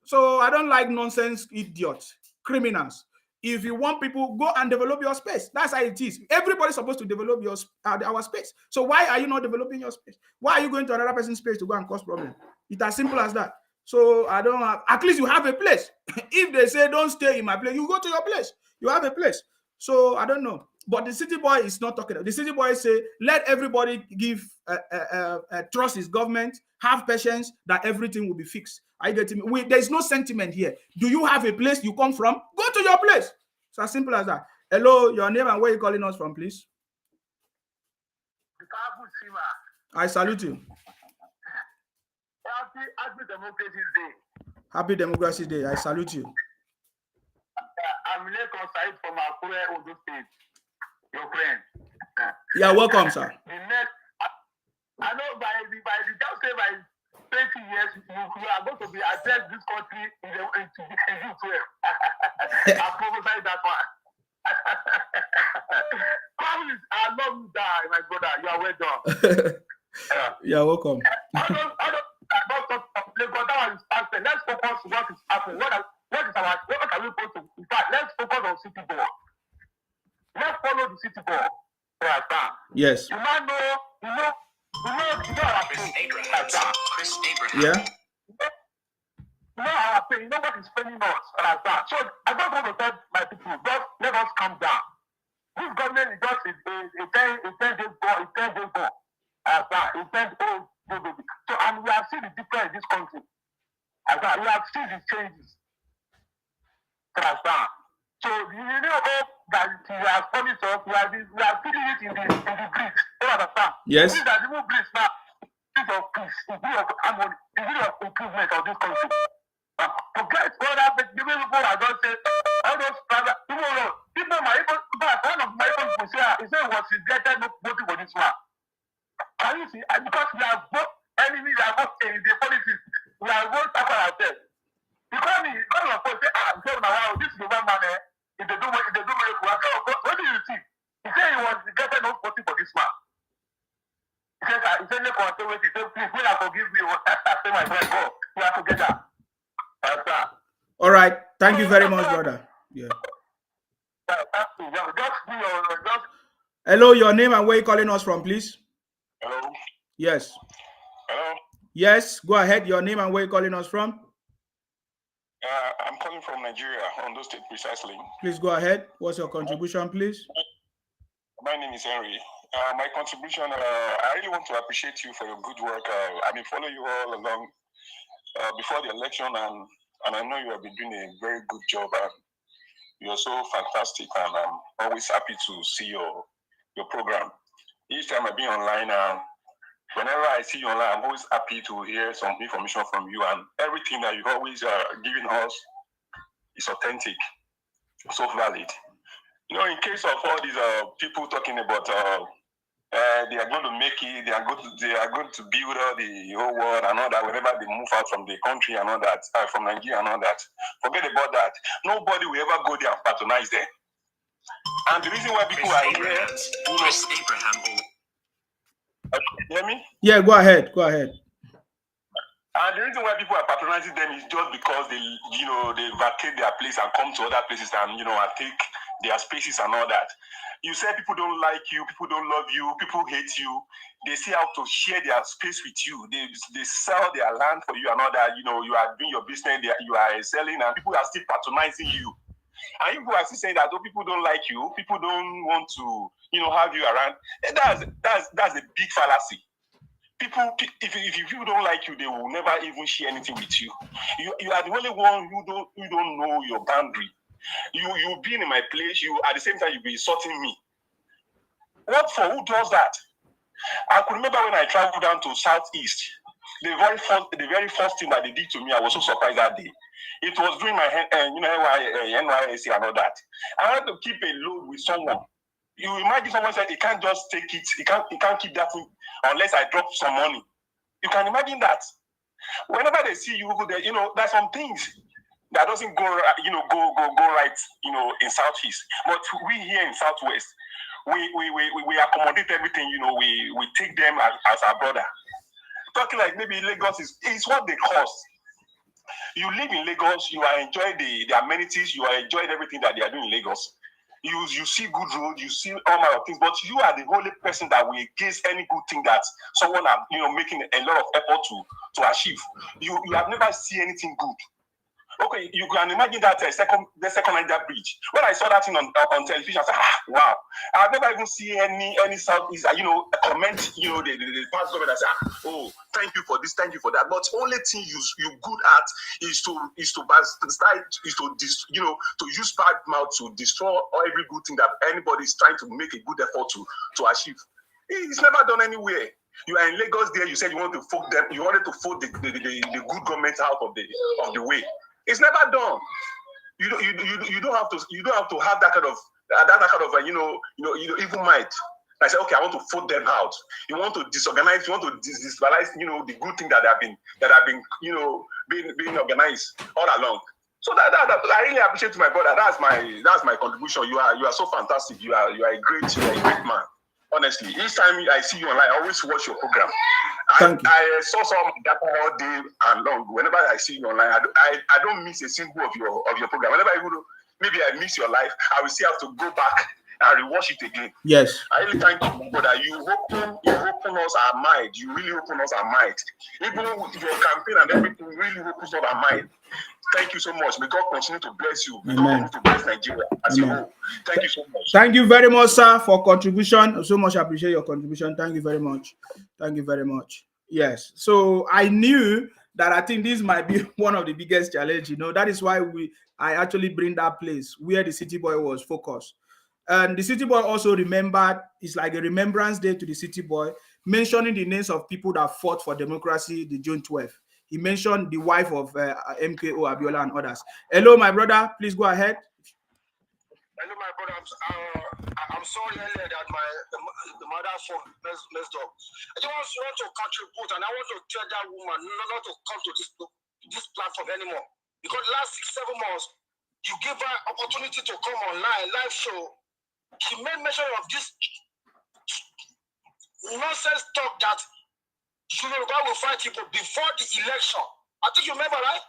So I don't like nonsense idiots, criminals. If you want people, go and develop your space. That's how it is. Everybody's supposed to develop our space. So why are you not developing your space? Why are you going to another person's space to go and cause problems? It's as simple as that. So I don't have, at least you have a place. If they say don't stay in my place, you go to your place. You have a place. So I don't know. But the city boy is not talking. The city boy say, let everybody give trust his government, have patience that everything will be fixed. I get me. There's no sentiment here. Do you have a place you come from? Go to your place. It's as simple as that. Hello, your name and where you calling us from, please? I salute you.
Happy Democracy Day.
Happy Democracy Day. I salute you.
I'm Lekon Said from Akure, Ondo State. Your friend.
Yeah, welcome, sir.
I know by 20 years, you are going to be addressed this country in this way. I prophesy that one. I love you, my brother. You are well done.
You're welcome.
Let's focus on what is happening. What can we put to? In fact, let's focus on city board. Let's follow the city board.
Yes.
You might know our thing.
Chris Abraham. Yeah.
You know our thing. You know what is failing us. So I don't want to tell my people, just let us calm down. This government is just a 10 days go. It's 10 days go. It's 10 days go. So and we have seen the difference in this country. We have seen the changes. So you know that he has promised us. We are feeling it in the breeze. You understand?
Yes.
These are the new breeze now. peace of peace, the spirit of harmony, the spirit of improvement of this country. Forget all that, but the people are just saying, all those private people might even, one of my people say, he said, was regretted not voting for this man. Can you see? And because we are both enemies, we are both in the politics, we are both after ourselves. Because he come and say, this is the one man, if they do very well, what do you see? He said he was regretted not voting for this man. He said, he said, please, will I forgive me? I say, my friend, go, we are together.
All right. Thank you very much, brother. Yeah. Hello, your name and where you calling us from, please?
Hello.
Yes.
Hello.
Yes, go ahead. Your name and where you calling us from?
I'm calling from Nigeria, Ondo State precisely.
Please go ahead. What's your contribution, please?
My name is Henry. My contribution, I really want to appreciate you for your good work. I've been following you all along before the election, and I know you have been doing a very good job. You're so fantastic, and I'm always happy to see your program. Each time I've been online, whenever I see you online, I'm always happy to hear some information from you, and everything that you've always given us is authentic, so valid. You know, in case of all these people talking about they are going to make it, they are going to build all the whole world and all that whenever they move out from the country and all that, from Nigeria and all that. Forget about that. Nobody will ever go there and patronize them. And the reason why people are here, Chris Abraham. You hear me?
Yeah, go ahead. Go ahead.
And the reason why people are patronizing them is just because they vacate their place and come to other places and and take their spaces and all that. You say people don't like you, people don't love you, people hate you. They see how to share their space with you. They sell their land for you and all that. You are doing your business, you are selling, and people are still patronizing you. And people are still saying that people don't like you, people don't want to have you around. And that's a big fallacy. People, if people don't like you, they will never even share anything with you. You are the only one who don't know your boundary. You being in my place, you at the same time you be insulting me. What for? Who does that? I could remember when I traveled down to Southeast, the very first thing that they did to me, I was so surprised that day. It was during my NYSC and all that. I had to keep a load with someone. You imagine someone said he can't just take it, he can't keep that thing unless I drop some money. You can imagine that. Whenever they see you, there's some things that doesn't go right, in Southeast. But we here in Southwest, we accommodate everything, we take them as our brother. Talking like maybe Lagos is what they cost. You live in Lagos, you are enjoying the amenities, you are enjoying everything that they are doing in Lagos. You see good roads, you see all manner of things, but you are the only person that will against any good thing that someone are making a lot of effort to achieve. You have never seen anything good. Okay, you can imagine that the second Niger bridge. When I saw that thing on television, I said, wow. I've never even seen any Southeast, comment, the past government that say, oh, thank you for this, thank you for that. But only thing you good at is to use bad mouth to destroy every good thing that anybody is trying to make a good effort to achieve. It's never done anywhere. You are in Lagos there, you said you want to fold them, you wanted to fold the good government out of the way. It's never done. You don't have to have that kind of evil mind. I said, okay, I want to fold them out. You want to disorganize, you want to disbalance, the good thing that have been being organized all along. So that I really appreciate my brother. That's my contribution. You are so fantastic. You are a great man. Honestly, each time I see you online, I always watch your program. I saw some data all day and long. Whenever I see you online, I don't miss a single of your program. Whenever maybe I miss your life, I will still have to go back and rewatch it again.
Yes.
I really thank you, brother. You open us our mind. You really open us our mind. Even with your campaign and everything, really opens up our mind. Thank you so much. May God continue to bless you. May God continue to bless Nigeria as a whole. Thank you so much.
Thank you very much, sir, for contribution. I so much appreciate your contribution. Thank you very much. Thank you very much. Yes. So I knew that I think this might be one of the biggest challenge. That is why I actually bring that place where the city boy was focused. And the city boy also remembered, it's like a remembrance day to the city boy, mentioning the names of people that fought for democracy the June 12th. He mentioned the wife of MKO Abiola and others. Hello, my brother. Please go ahead.
Hello, my brother. I'm sorry earlier that the mother's phone messed up. I just want to contribute, and I want to tell that woman not to come to this platform anymore. Because last 6-7 months, you give her opportunity to come online, live show. She made mention of this nonsense talk that Yoruba will fight people before the election. I think you remember, right?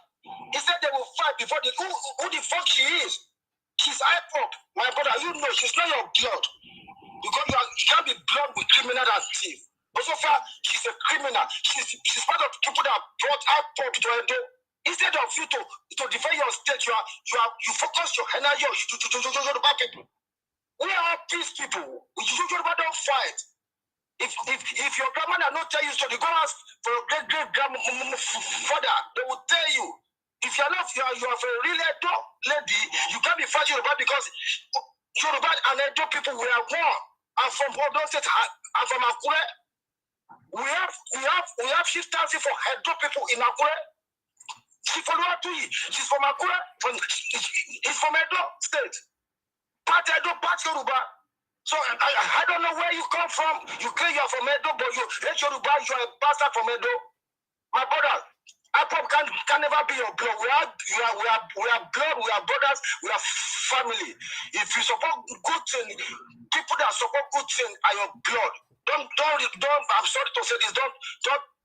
He said they will fight before the who the fuck she is. She's IPOP, my brother. You know she's not your blood. Because you can't be blood with criminal and thief. But so far, she's a criminal. She's part of the people that brought IPOP to Edo. Instead of you to defend your state, you focus your energy on Yoruba people. We are peace people. Yoruba don't fight. If your grandmother not tell you so, they go ask for your great grandfather. They will tell you. If you're not, you are a real Edo lady, you can't be fighting Yoruba because Yoruba and Edo people we are one. I'm from Odo State. I'm from Akure. We have chieftaincy for Edo people in Akure. She's from Akure. He's from Edo State. Part Edo, part Yoruba. So I don't know where you come from. You claim you are from Edo, but you hate Yoruba. You are a bastard from Edo. My brother, IPOP can never be your blood. We are blood. We are brothers. We are family. If you support good thing, people that support good thing are your blood. Don't. I'm sorry to say this. Don't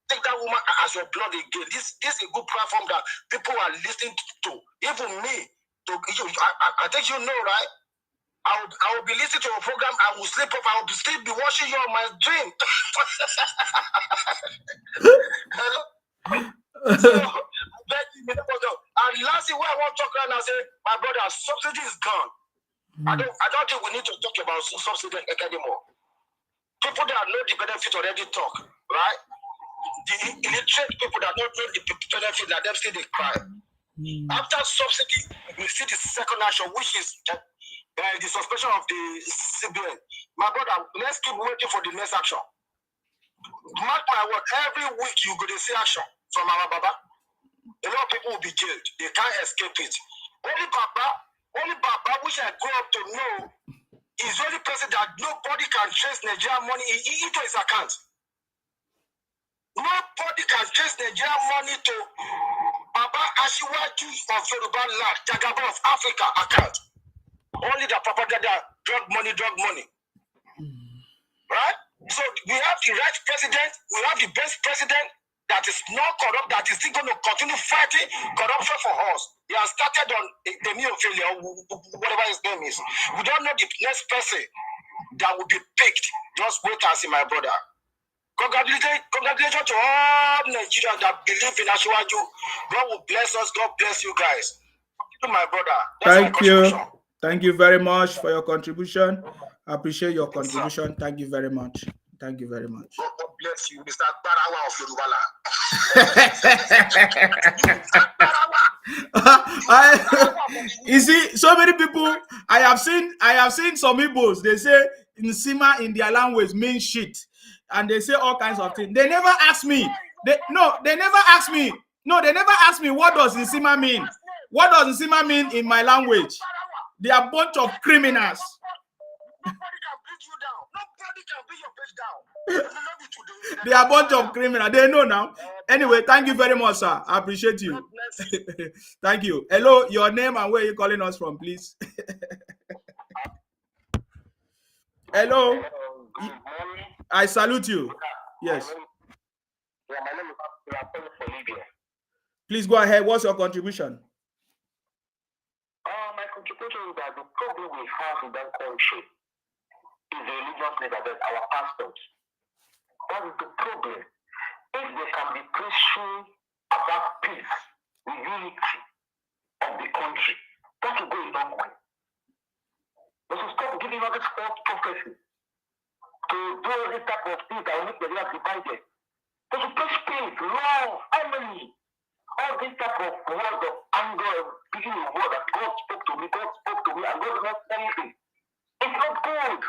take that woman as your blood again. This is a good platform that people are listening to. Even me. I think you know, right? I will be listening to a program. I will sleep off. I will still be watching you on my dream. Hello? So, and lastly, what I want to talk about, I say, my brother, subsidy is gone. I don't think we need to talk about subsidy anymore. People that know the benefit already talk, right? The illiterate people that don't know the benefit, that them still they cry. After subsidy, we see the second action, which is the suspension of the CBN. My brother, let's keep waiting for the next action. Mark my word, every week you go to see action from our Baba. A lot of people will be jailed. They can't escape it. Only Baba, which I grew up to know, is the only person that nobody can trace Nigerian money into his account. Nobody can trace Nigerian money to Baba Ashiwaju of Yoruba land, Jagaba of Africa account. Only the propaganda, drug money. Right? So we have the right president, we have the best president that is not corrupt, that is still going to continue fighting corruption for us. He has started on the new failure, whatever his name is. We don't know the next person that will be picked. Just wait and see, my brother. Congratulations to all Nigerians that believe in Ashiwaju. God will bless us. God bless you guys. Thank you, my brother. That's
Thank you. Thank you very much for your contribution. I appreciate your contribution. Thank you very much. Thank you very much.
God bless you, Mr. Barawa of Yorubala.
You see, so many people. I have seen some Igbos. They say Nsima in their language means shit, and they say all kinds of things. They never ask me. They never ask me. No, they never ask me what does Nsima mean. What does Nsima mean in my language? They are a bunch of criminals.
Nobody can beat you down. Nobody can beat your bitch down.
They are a bunch of criminals. They know now. Anyway, thank you very much, sir. I appreciate you. Thank you. Hello, your name and where are you calling us from, please? Hello. I salute you. Yes.
Yeah, my name is from Libya.
Please go ahead. What's your contribution?
My contribution is that the problem we have in that country is the religious leader, that our pastors. That is the problem. If they can be preaching about peace, the unity of the country, that will go a long way. They should stop giving all this false prophecy to do all this type of things that will make the life divided. They should preach peace, love, harmony. All this type of words of anger, speaking a word that God spoke to me, and God did not say anything. It's not good.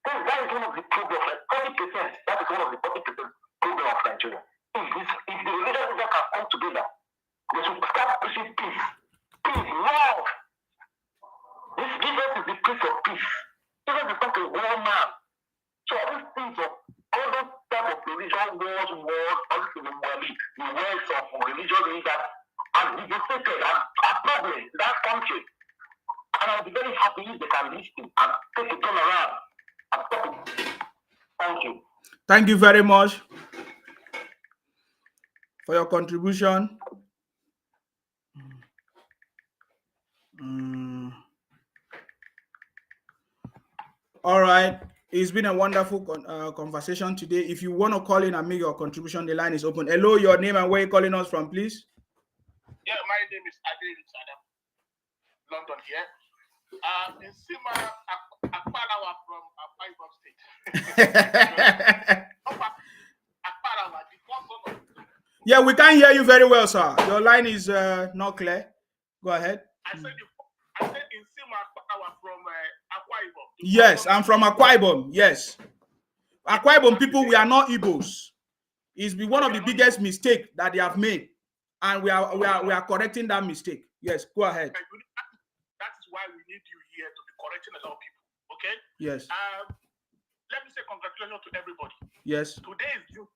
That is one of the problems. Like 30%, that is one of the 40% to talk to a grown man. So all these things of all those type of religious wars, all this the words of religious leaders are devastated and problem in that country. And I'll be very happy if they can listen and take a turn around and stop it. Thank you.
Thank you very much for your contribution. All right. It's been a wonderful conversation today. If you want to call in and make your contribution, the line is open. Hello, your name and where you're calling us from, please.
Yeah, my name is Ade Richard, London here. In Sima Akparawa from Akwa Ibom State.
Yeah, we can't hear you very well, sir. Your line is not clear. Go ahead.
I said in Sima Akparawa from Akwa Ibom.
Yes, I'm from Akwa Ibom. Yes. Akwa Ibom people, we are not Igbos. It's been one of the biggest mistakes that they have made. And we are correcting that mistake. Yes, go ahead.
That is why we need you here to be correcting a lot of people. Okay?
Yes.
Let me say congratulations to everybody.
Yes.
Today is June.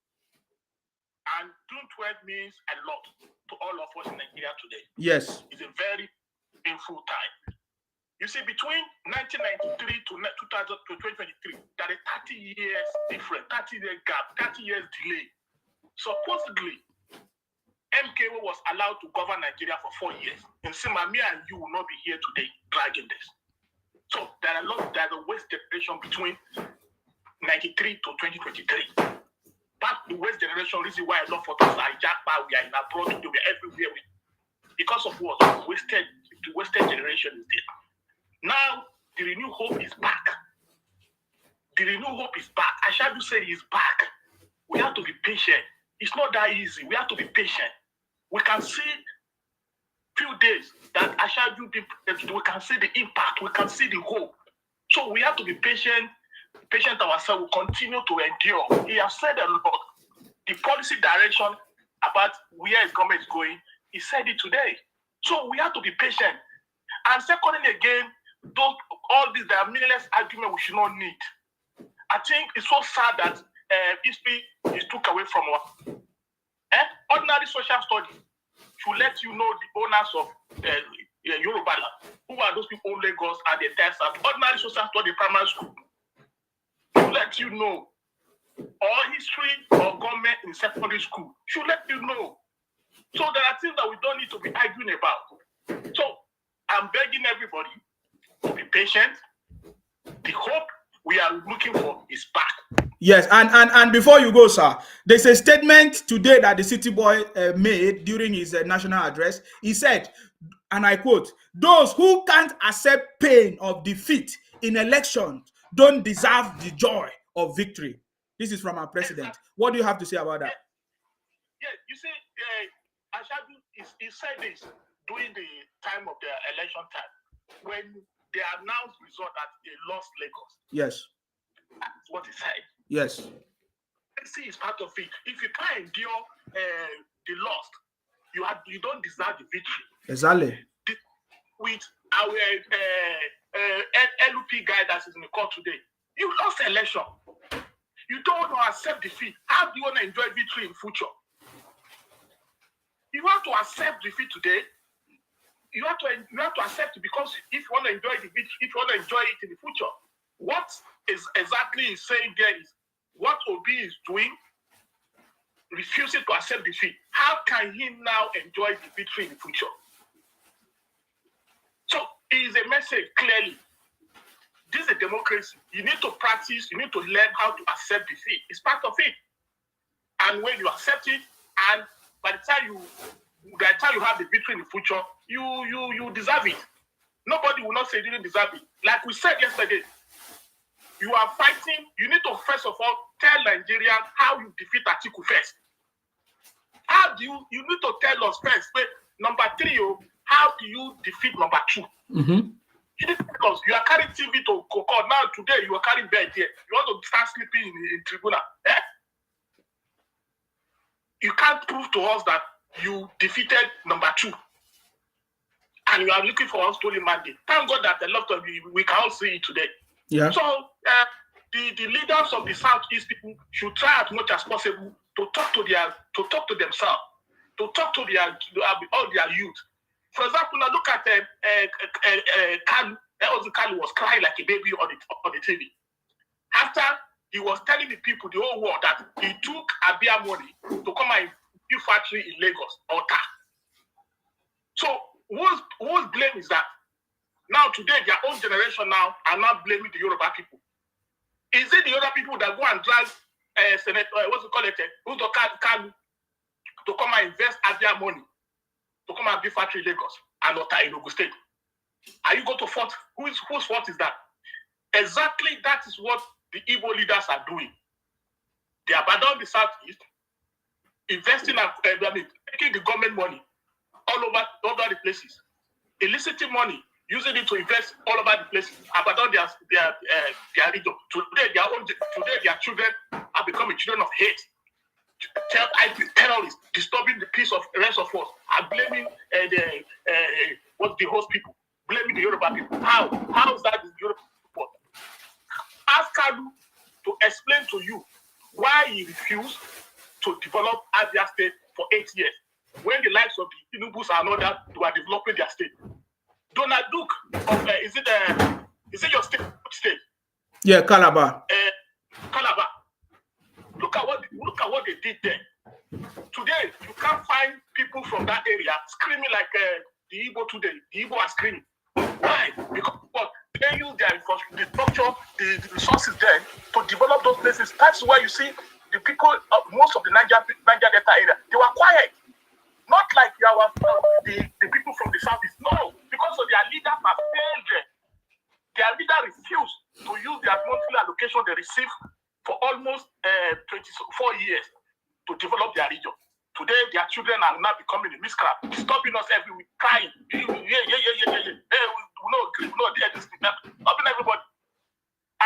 And June 12 means a lot to all of us in Nigeria today.
Yes.
It's a very painful time. You see, between 1993 to 2023, there is 30 years difference, 30 years gap, 30 years delay. Supposedly, MKO was allowed to govern Nigeria for 4 years. And Sima, me and you will not be here today dragging this. So there's a waste generation between 93 to 2023. That's the waste generation reason why a lot of us are Jackpot, we are in abroad, we are everywhere. Because of what? The wasted generation is there. Now, the renewed hope is back. The renewed hope is back. I shall say it's back. We have to be patient. It's not that easy. We have to be patient. We can see few days that I shall do. We can see the impact. We can see the hope. So we have to be patient. Patient ourselves. We continue to endure. He has said a lot. The policy direction about where his government is going, he said it today. So we have to be patient. And secondly, again, all these there are meaningless arguments we should not need. I think it's so sad that history is took away from us. Ordinary social studies should let you know the owners of Yoruba land. Who are those people who own Lagos and the entire South? Ordinary social study primary school should let you know. Or history or government in secondary school should let you know. So there are things that we don't need to be arguing about. So I'm begging everybody to be patient. The hope we are looking for is back.
Yes, and before you go, sir, there's a statement today that the city boy made during his national address. He said, and I quote, "Those who can't accept pain of defeat in elections don't deserve the joy of victory." This is from our president. What do you have to say about that?
Yeah, you see, Ashadu, he said this during the time of the election time when they announced result that they lost Lagos.
Yes.
That's what he said.
Yes.
See, is part of it. If you can't endure the loss, you don't deserve the victory.
Exactly.
With our LUP guy that is in the court today, you lost the election. You don't want to accept defeat. How do you want to enjoy victory in future? You have to accept defeat today. You have to accept it, because if you want to enjoy the victory, if you want to enjoy it in the future, what is exactly he's saying there is what Obi is doing, refusing to accept defeat. How can he now enjoy the victory in the future? So it is a message clearly. This is a democracy. You need to practice, you need to learn how to accept defeat. It's part of it. And when you accept it, and by the time you have the victory in the future, you deserve it. Nobody will not say you didn't deserve it. Like we said yesterday, you are fighting. You need to first of all tell Nigerians how you defeat Atiku first. How do you need to tell us first? Wait, number 3, how do you defeat number 2?
Mm-hmm.
Because you are carrying TV to court. Now today you are carrying bed here. You want to start sleeping in tribunal. You can't prove to us that you defeated number 2. And you are looking for us stolen mandate. Thank God that a lot of you, we can all see it today.
Yeah.
So the leaders of the Southeast people should try as much as possible to talk to themselves, to talk to all their youth. For example, now look at Kalu. Kalu was crying like a baby on the TV. After he was telling the people, the whole world, that he took Abia money to come and build factory in Lagos, Ota. So whose blame is that? Now today, their own generation now are not blaming the Yoruba people. Is it the Yoruba people that go and drag Senator, Kalu to come and invest Abia money to come and build factory in Lagos and Ota in Ogun State? Are you going to fault? Whose fault is that? Exactly that is what the Igbo leaders are doing. They abandon the Southeast, investing and taking the government money all over the places, eliciting money, using it to invest all over the places, abandon their region. Today, their children are becoming children of hate. Terrorists disturbing the peace of the rest of us are blaming the host people, blaming the Yoruba people. How is that the Yoruba people? Ask Kalu to explain to you why he refused to develop Abia State for 8 years when the likes of the Tinubus and others were developing their state. Donald Duke of is it your state?
Yeah, Calabar.
Calabar. Look at what they did there. Today you can't find people from that area screaming like the Igbo today. The Igbo are screaming. Why? Because they use their infrastructure, the resources there to develop those places. That's why you see the people of most of the Niger Delta area, they were quiet. Not like the people from the southeast. No, because of their leaders have failed them. Their leader refused to use their monthly allocation they received for almost 24 years to develop their region. Today, their children are now becoming a miscreant, stopping us every week, crying. Hey, we know this thing, stopping everybody.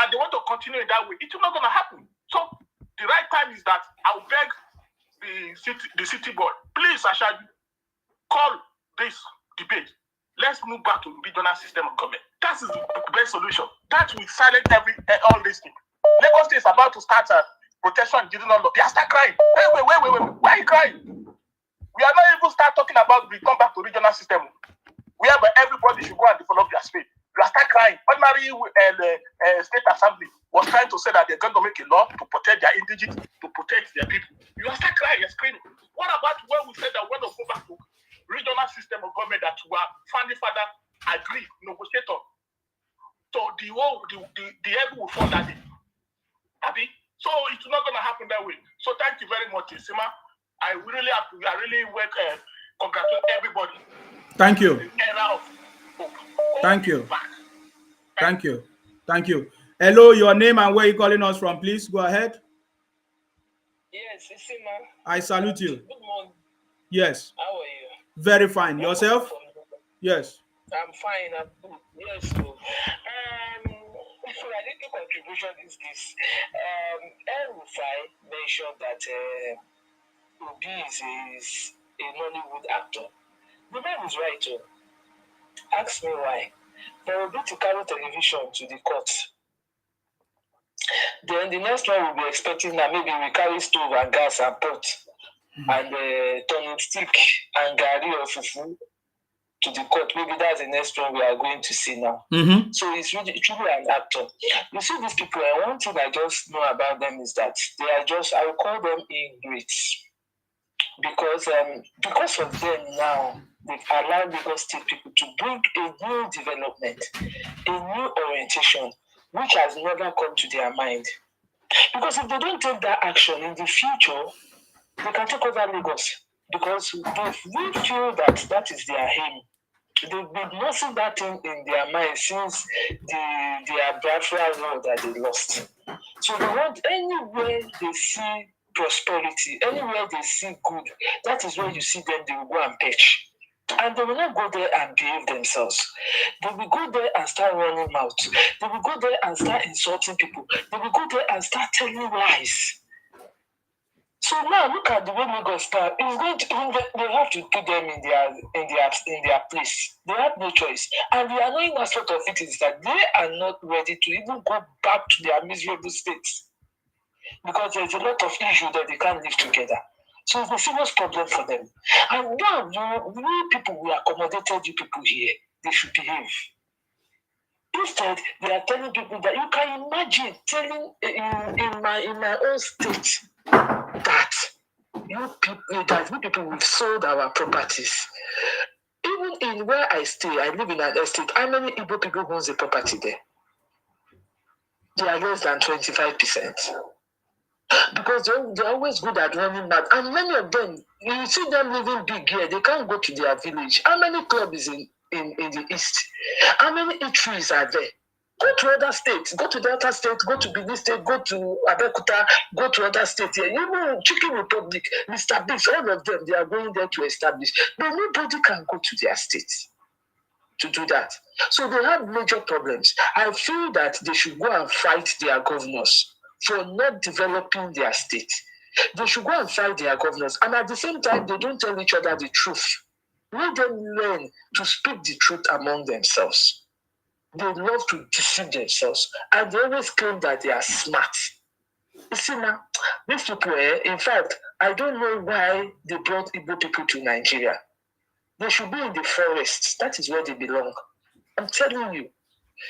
And they want to continue in that way. It's not going to happen. So the right time is that I'll beg the city board, please, Ashadu, call this debate. Let's move back to the regional system of government. That is the best solution. That will silence all this thing. Lagos State is about to start a protection. They are start crying. Wait. Why are you crying? We are not even start talking about we come back to regional system. Whereby everybody should go and develop their space. You are start crying. Ordinary state assembly was trying to say that they're going to make a law to protect their indigenous, to protect their people. You are start crying, you're screaming. What about when we said that we're going to go back to regional system of government that our founding father agreed, negotiate on? So the evil will fall that day. Happy? So it's not going to happen that way. So thank you very much, Isima. I really congratulate everybody.
Thank you.
Era of hope.
Thank you. Thank you. Hello, your name and where you calling us from, please. Go ahead.
Yes, Isima.
I salute you.
Good morning.
Yes.
How are you?
Very fine. Yourself? Yes.
I'm fine. I'm good. Yes. So, I think the contribution is this. El-Rufai mentioned that Obi is a Nollywood actor. The man is right, too. Ask me why. For Obi to carry television to the court, then the next one we'll be expecting that maybe we carry stove and gas and pot and turning stick and gari or fufu to the court. Maybe that's the next one we are going to see now.
Mm-hmm.
So it's really truly an actor. You see these people, and one thing I just know about them is that they are just, I will call them ingrates. Because of them now, they've allowed Lagos State people to bring a new development, a new orientation, which has never come to their mind. Because if they don't take that action in the future, they can take over Lagos. Because they feel that is their aim. They've been nursing that thing in their mind since their Biafra war that they lost. So they want anywhere they see prosperity, anywhere they see good, that is where you see them, they will go and pitch. And they will not go there and behave themselves. They will go there and start running mouth. They will go there and start insulting people. They will go there and start telling lies. So now look at the way Lagos now. It's going to, they have to put them in their place. They have no choice. And the annoying aspect of it is that they are not ready to even go back to their miserable states. Because there's a lot of issues that they can't live together. So it's a serious problem for them. And now we people, we accommodated you people here. They should behave. Instead, they are telling people that you can imagine telling in my own state that you people we've sold our properties. Even in where I stay, I live in an estate. How many Igbo people owns the property there? They are less than 25%. Because they're always good at running mad. And many of them, you see them living big here, they can't go to their village. How many clubs in the east? How many eateries are there? Go to other states, go to Delta State, go to Benin State, go to Abeokuta, go to other states here. You know, Chicken Republic, Mr. Biggs, all of them, they are going there to establish. But nobody can go to their states to do that. So they have major problems. I feel that they should go and fight their governors for not developing their state. They should go and fight their governors. And at the same time, they don't tell each other the truth. Let them learn to speak the truth among themselves. They love to deceive themselves. And they always claim that they are smart. You see now, these people, in fact, I don't know why they brought Igbo people to Nigeria. They should be in the forests. That is where they belong. I'm telling you.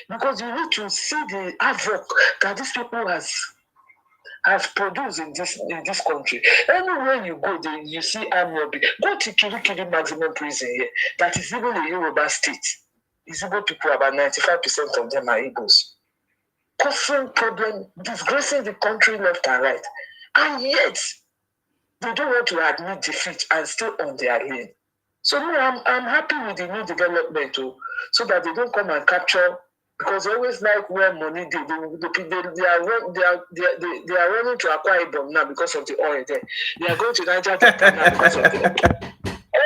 Because you need to see the havoc that these people has produced in this country. Anywhere you go, you see armed robbery. Go to Kirikiri maximum prison here. That is even a Yoruba state. It's Igbo people, about 95% of them are Igbos. Causing problem, disgracing the country left and right. And yet, they don't want to admit defeat and stay on their lane. So no, I'm happy with the new development too, so that they don't come and capture, because they always like where money they are running to Akwa Ibom now because of the oil there. They are going to Niger Delta now because of the oil.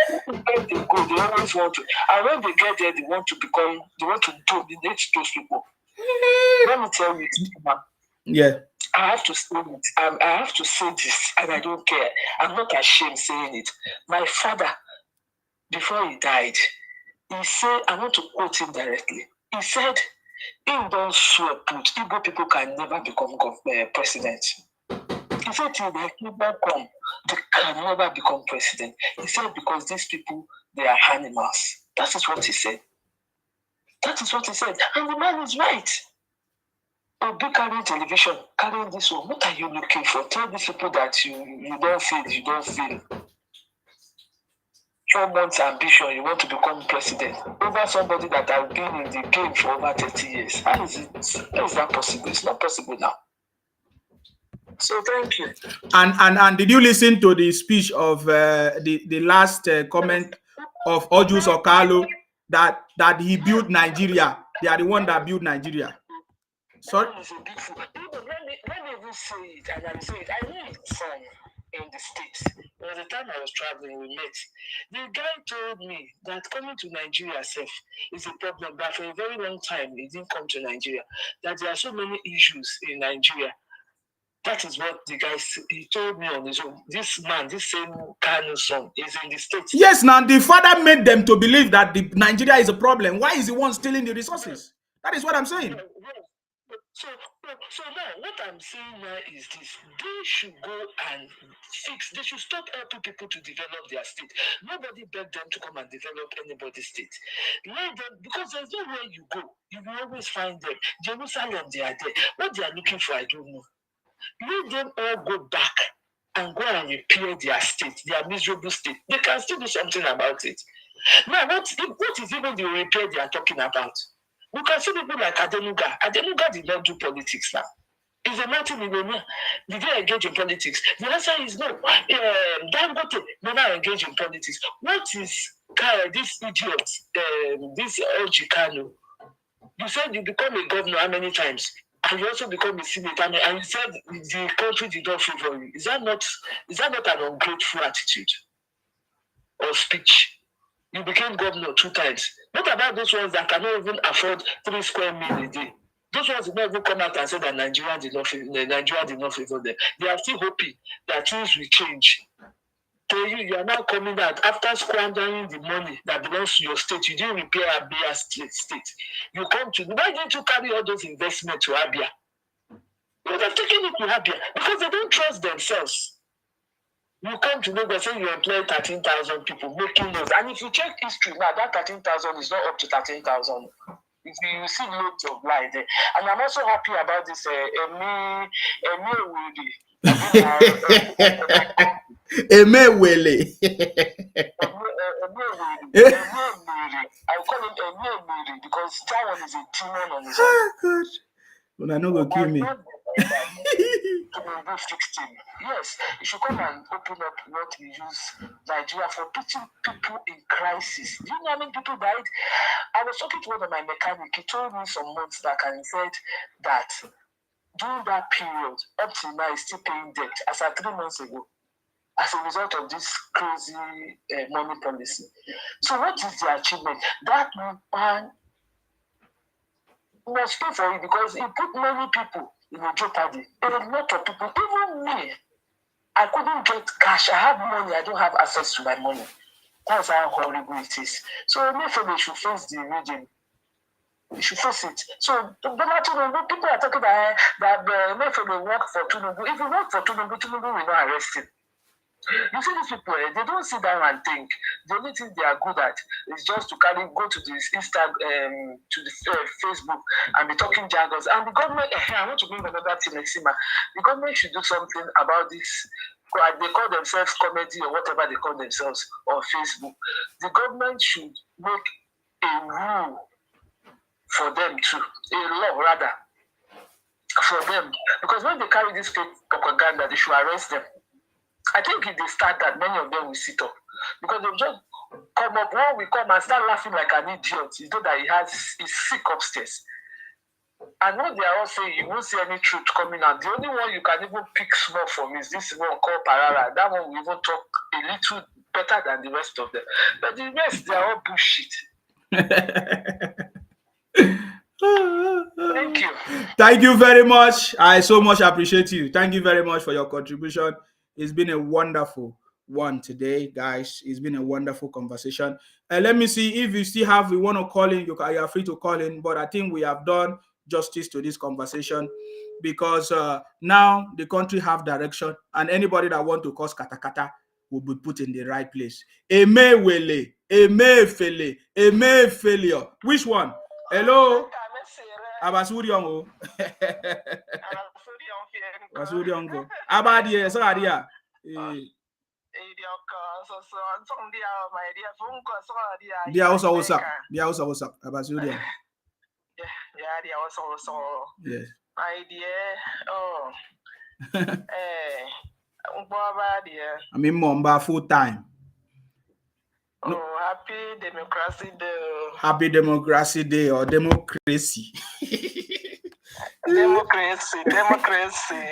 Everywhere they go, they always want to. And when they get there, they want to dominate those people. Let me tell you,
yeah.
I have to say it. I have to say this, and I don't care. I'm not ashamed saying it. My father, before he died, he said, I want to quote him directly. He said, "In don't swear put, Igbo people can never become president." He said, till the people come, they can never become president. He said, because these people, they are animals. That is what he said. That is what he said. And the man is right. Obi carrying television, carrying this one. What are you looking for? Tell these people that you don't feel, you don't feel. 4 months ambition, you want to become president over somebody that has been in the game for over 30 years. How is that possible? It's not possible now. So thank you.
And did you listen to the speech of the last comment of Ojus Okalo that he built Nigeria? They are the one that built Nigeria. Sorry.
Let me even say it, and I say it. I know it's in the States. By the time I was traveling, we met. The guy told me that coming to Nigeria is a problem, but for a very long time, he didn't come to Nigeria. That there are so many issues in Nigeria. That is what the guy he told me on his own. This man, this same Kanu son, is in the States.
Yes, now the father made them to believe that Nigeria is a problem. Why is the one stealing the resources? That is what I'm saying.
So now what I'm saying now is this: they should go and fix. They should stop helping people to develop their state. Nobody begged them to come and develop anybody's state. Let them, because there's nowhere you go, you will always find them. Jerusalem, they are there. What they are looking for, I don't know. Let them all go back and go and repair their state, their miserable state. They can still do something about it. Now, what is even the repair they are talking about? You can see people like Adenuga. Adenuga did not do politics now. He's a multi-millionaire. Did he engage in politics? The answer is no. Dangote never engaged in politics. What is this idiot, this Ojikano? You said you become a governor how many times? And you also become a senator, and you said the country did not favor you. Is that not an ungrateful attitude or speech? You became governor 2 times. What about those ones that cannot even afford 3 square meals a day? Those ones did not even come out and say that Nigeria did not favor them. They are still hoping that things will change. So you are now coming out after squandering the money that belongs to your state. You didn't repair Abia state. You come to, why didn't you carry all those investments to Abia? You would have taken it to Abia because they don't trust themselves. You come to Lagos and you employ 13,000 people making those. And if you check history now, that 13,000 is not up to 13,000. You see loads of lie there. And I'm also happy about this
Emewele.
I call him Emewele because that one is a demon on his own.
Good. Well, I know go kill me.
Yes, you should come and open up what we use Nigeria for teaching people in crisis. Do you know how many people died? I was talking to one of my mechanics. He told me some months back and he said that during that period, up to now, he's still paying debt as at 3 months ago, as a result of this crazy money policy. So what is the achievement? That man must pay for it because he put many people in a jeopardy. A lot of people, even me, I couldn't get cash. I have money, I don't have access to my money. That's how horrible it is. So therefore they should face the region. You should face it. So people are talking about that therefore they work for Tinubu. If you work for Tinubu, Tinubu will not arrest him. You see these people, they don't sit down and think. The only thing they are good at is just to go to this Instagram, to the Facebook, and be talking jargons. And the government, I want to bring another thing, Maxima. The government should do something about this. They call themselves comedy or whatever they call themselves on Facebook. The government should make a rule for them too, a law rather, for them. Because when they carry this fake propaganda, they should arrest them. I think if they start that, many of them will sit up. Because they'll just come up, one will come and start laughing like an idiot. You know that he's sick upstairs. And when they are all saying you won't see any truth coming out, the only one you can even pick small from is this one called Parara. That one will even talk a little better than the rest of them. But the rest, they are all bullshit. Thank you.
Thank you very much. I so much appreciate you. Thank you very much for your contribution. It's been a wonderful one today, guys. It's been a wonderful conversation. Let me see if you still have, you want to call in, you are free to call in. But I think we have done justice to this conversation because now the country have direction, and anybody that want to cause katakata will be put in the right place. Emewele, Emefele, Emefailure. Which one? Hello? Abasurion. Abasurion. Abadie, sorry. Dia also. Abasurion.
Yeah, they also.
Yes.
My dear, oh.
I mean, Momba full time.
Oh, happy Democracy Day.
Happy Democracy Day or democracy.
Democracy.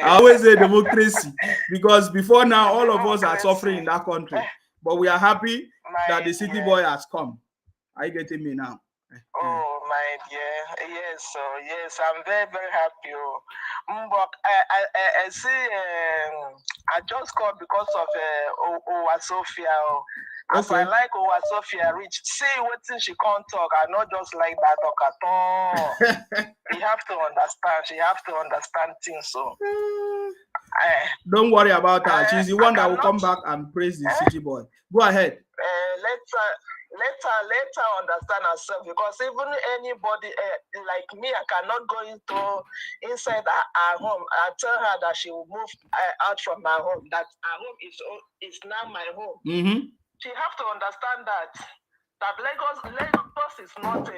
I always say democracy because before now, all of us are suffering in that country. But we are happy that the city boy has come. Are you getting me now?
Oh, my dear. Yes, I'm very, very happy. But I see, I just called because of Owa Sophia. As I like Owa Sophia Rich. See what she can't talk. I not just like that talk at all. You have to understand. She have to understand things. So
don't worry about her. She's the one that will come back and praise the city boy. Go ahead.
Let her understand herself, because even anybody like me, I cannot go inside her home. I tell her that she will move out from my home. That her home is now my home.
Mm-hmm.
She have to understand that Lagos is not a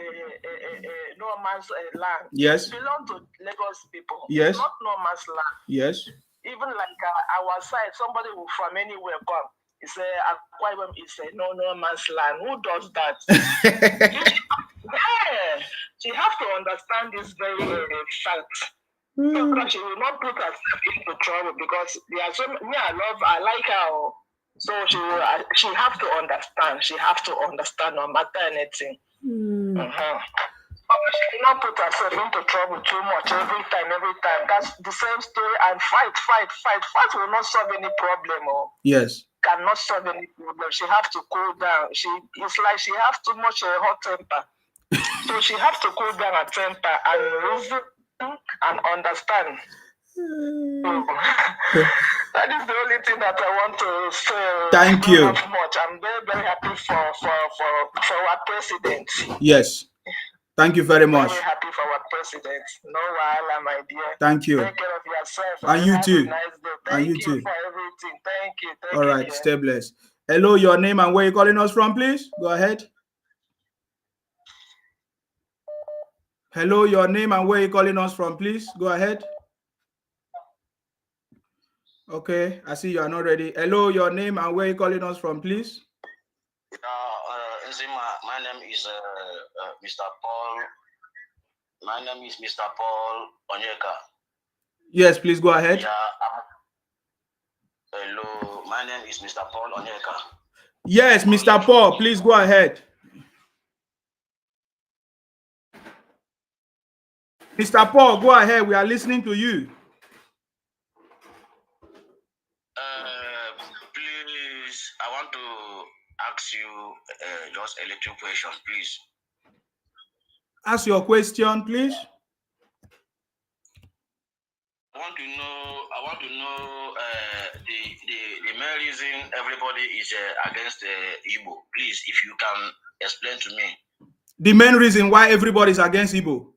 no man's land.
Yes.
It belongs to Lagos people.
Yes.
It's not no man's land.
Yes.
Even like our side, somebody will from anywhere come. It's Akwa Ibom is no man's land. Who does that? She have to understand this very fact. So she will not put herself into trouble, because there are so many I like her. So she have to understand. She have to understand no matter anything.
not put herself into trouble too much every time. That's the same story. And fight. Fight will not solve any problem.
Yes.
Cannot solve any problem. She have to cool down. It's like she have too much hot temper. So she has to cool down her temper and reason and understand. That is the only thing that I want to say.
Thank you.
Not much. I'm very, very happy for our president.
Yes. Thank you very much.
Very happy for our president. No wahala, my dear.
Thank you.
Take care of yourself.
And you too.
Nice day.
And you
Thank
too.
you for everything. Thank you.
All right. Stay blessed. Hello, your name and where you calling us from, please? Go ahead. Hello, your name and where you calling us from, please? Go ahead. Okay, I see you are not ready. Hello, your name and where you calling us from, please?
My name is Mr. Paul. My name is Mr. Paul Onyeka.
Yes, please go ahead.
Yeah. Hello, my name is Mr. Paul Onyeka.
Yes, Mr. Paul, please go ahead. Mr. Paul, go ahead. We are listening to you.
Please, I want to ask you just a little question, please.
Ask your question, please.
I want to know the main reason everybody is against Igbo. Please, if you can explain to me.
The main reason why everybody is against Igbo.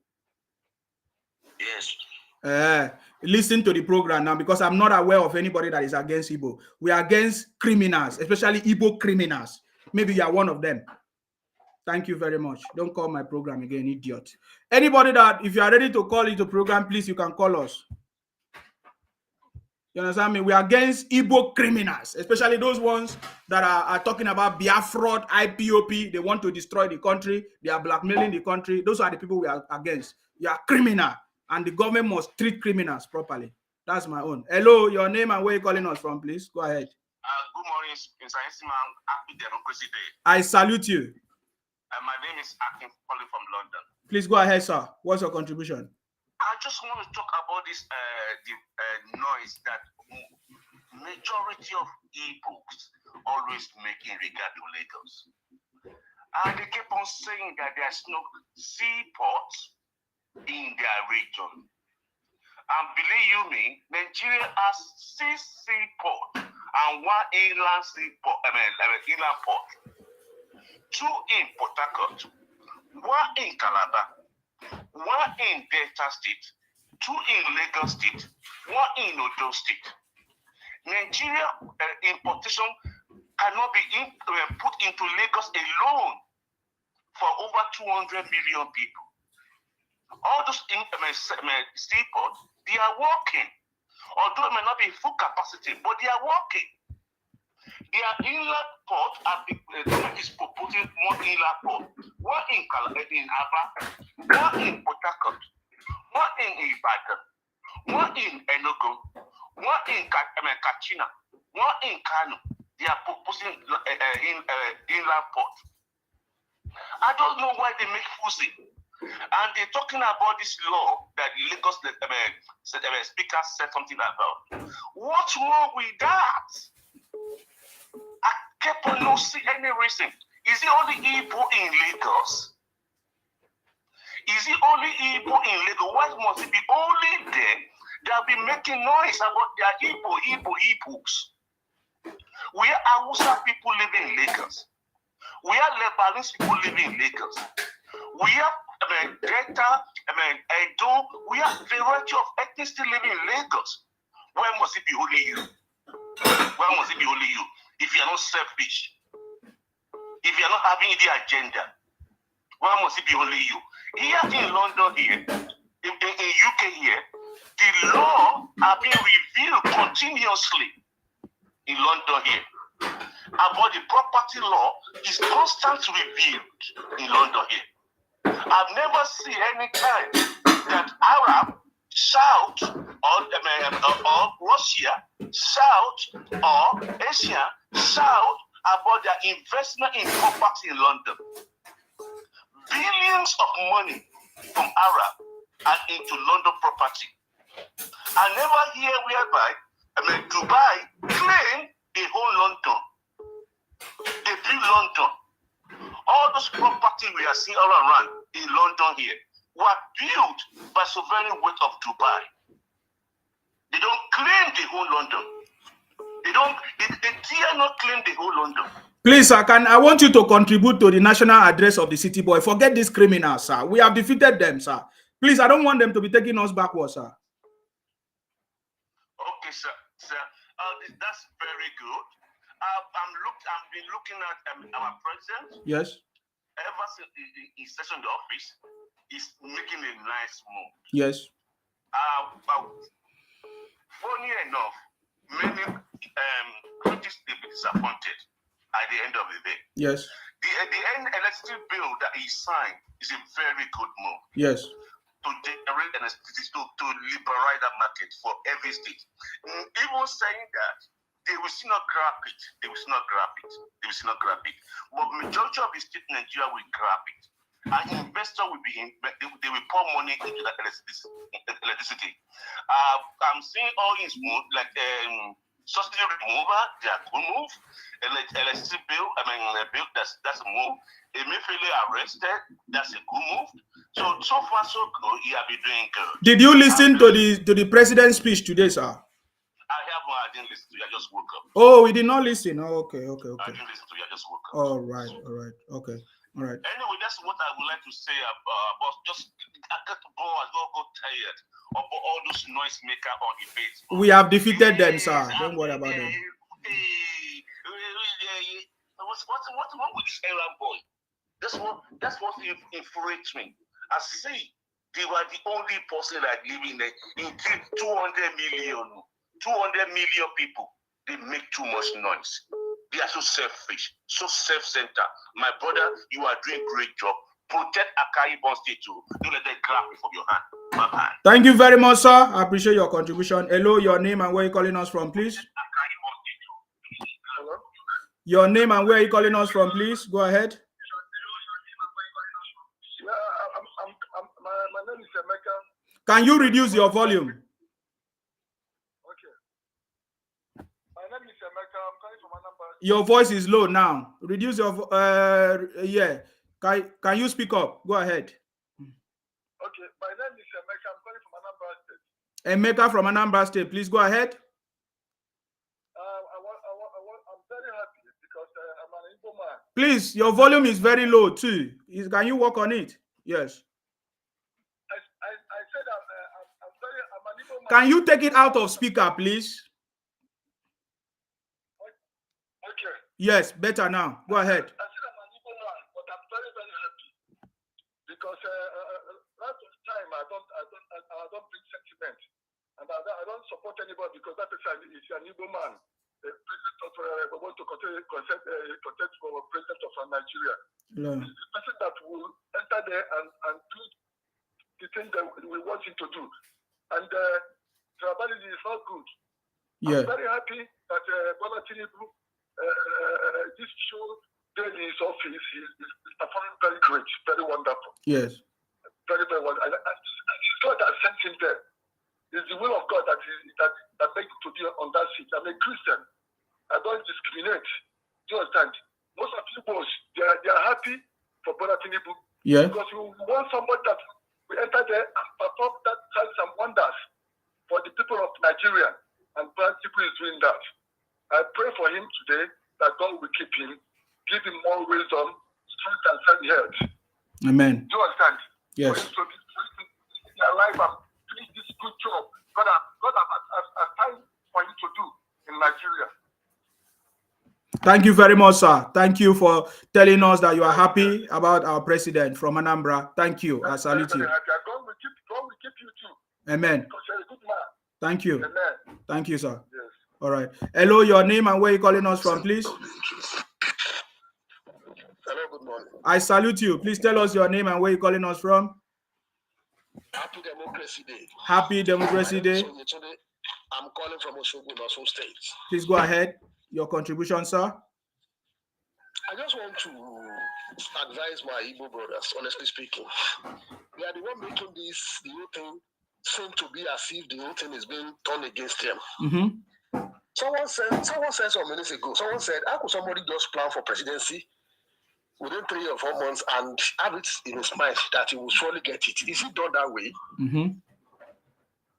Yes.
Listen to the program now, because I'm not aware of anybody that is against Igbo. We are against criminals, especially Igbo criminals. Maybe you are one of them. Thank you very much. Don't call my program again, idiot. Anybody that, if you are ready to call into program, please, you can call us. You understand me? We are against Igbo criminals, especially those ones that are talking about Biafra, IPOP. They want to destroy the country. They are blackmailing the country. Those are the people we are against. You are criminal, and the government must treat criminals properly. That's my own. Hello, your name and where you calling us from, please. Go ahead.
Good morning, Mr. Esiman. Happy Democracy Day.
I salute you.
My name is Akin, calling from London.
Please go ahead, sir. What's your contribution?
I just want to talk about this noise that majority of Igbos always make in regard to Lagos. And they keep on saying that there's no seaport in their region. And believe you me, Nigeria has 6 seaports and 1 inland seaport, inland port. 2 in Port Harcourt, 1 in Calabar, 1 in Delta State, 2 in Lagos State, 1 in Odo State. Nigeria importation cannot be put into Lagos alone for over 200 million people. All those seaports, they are working. Although it may not be full capacity, but they are working. Their inland port is proposing 1 inland port, 1 in Aba, 1 in Port Harcourt, 1 in Ibadan, 1 in Enugu, 1 in Katsina, 1 in Kano. They are proposing inland port. I don't know why they make fussy. And they're talking about this law that the Lagos speaker said something about. What's wrong with that? I kept on not see any reason. Is it only Igbo in Lagos? Is it only Igbo in Lagos? Why must it be only them that be making noise about their Igbos? We are Hausa people living in Lagos. We are Lebanese people living in Lagos. We are Delta, Edo. We are variety of ethnicity living in Lagos. Why must it be only you? Why must it be only you? If you are not selfish, if you are not having the agenda, why must it be only you? Here in London, here, in UK here, the law are being revealed continuously in London here. About the property law is constantly revealed in London here. I've never seen any time that Arab shout or Russia shout or Asia shout about their investment in property in London. Billions of money
from Arab and into London property. I never hear whereby, Dubai claim the whole London. They build London. All those property we are seeing all around in London here were built by sovereign weight of Dubai. They don't claim the whole London. They dare not claim the whole London.
Please, sir, I want you to contribute to the national address of the city boy. Forget these criminals, sir. We have defeated them, sir. Please, I don't want them to be taking us backwards, sir.
Okay, sir. That's very good. I've been looking at our president.
Yes.
Ever since he sessioned the office, he's making a nice move.
Yes.
Funny enough, many critics will be disappointed at the end of the day.
Yes.
The electricity bill that he signed is a very good move.
Yes.
To generate electricity, to liberalize that market for every state. Even saying that they will still not grab it. But majority of the state in Nigeria will grab it. And investor will be they will pour money into that electricity. I'm seeing all his move, like subsidy removal, they are good move. Electricity bill, bill, that's a move. Emefiele arrested, that's a good move. So far so good, he have been doing good.
Did you listen to the president's speech today, sir?
I didn't listen to you. I just woke up.
Oh, we did not listen. Oh, okay.
I didn't listen to you. I just woke up.
All right. Okay. All right.
Anyway, that's what I would like to say about just I got tired of all those noise maker on the Facebook.
We have defeated them, sir. Don't worry about them.
What's wrong with this Arab boy? That's what infuriates me. I see they were the only person that living there in 200 million people. They make too much noise. They are so selfish, so self-centered. My brother, you are doing a great job. Protect Akai Bon State too. Don't let them grab me from your hand. Bye-bye.
Thank you very much, sir. I appreciate your contribution. Hello, your name and where you calling us from, please.
Hello?
Your name and where you calling us from, please. Go ahead.
Yeah, my name is Emeka.
Can you reduce your volume?
Okay. My name is Emeka. I'm calling from Anambra.
Your voice is low now. Reduce your yeah. Can you speak up? Go ahead.
Okay. My name is Emeka. I'm calling from Anambra State.
Emeka from Anambra State. Please go ahead.
I'm very happy because I'm an Igbo man.
Please, your volume is very low too. Can you work on it? Yes.
I said I'm an Igbo man.
Can you take it out of speaker, please?
Okay.
Yes, better now. Go ahead.
I said I'm an Igbo man, but I'm very, very happy because lots of time I don't bring sentiment, and I don't support anybody because that person is an Igbo man. The president of want to contest for president of Nigeria.
Yeah.
It's the person that will enter there and do the thing that we want him to do. And tribalism is not good.
Yeah.
I'm very happy that Bola Tinubu this show daily in his office is performing very great, very wonderful.
Yes.
Very, very wonderful. And it's God that sent him there. It's the will of God that makes him to be on that seat. I'm a Christian. I don't discriminate. Do you understand? Most of people, they are happy for Bola Tinubu.
Yeah.
Because we want somebody that will enter there and perform that signs and wonders for the people of Nigeria. And Bola Tinubu is doing that. I pray for him today that God will keep him, give him more wisdom, strength, and sound health.
Amen.
Do you understand?
Yes.
For him to be alive and finish this good job God has time for him to do in Nigeria.
Thank you very much, sir. Thank you for telling us that you are happy about our president from Anambra. Thank you. I salute you.
God will keep you too.
Amen.
Because you're a good man.
Thank you.
Amen.
Thank you, sir.
Yes.
All right. Hello, your name and where you calling us from, please.
Hello, good morning.
I salute you. Please tell us your name and where you calling us from.
Happy Democracy Day.
Happy Democracy Day.
I'm calling from Osogbo, Osun State.
Please go ahead. Your contribution, sir.
I just want to advise my Igbo brothers, honestly speaking. They are the one making the whole thing seem to be as if the whole thing is being turned against them. Someone said some minutes ago, someone said, how could somebody just plan for presidency within 3 or 4 months and have it in his mind that he will surely get it? Is it done that way?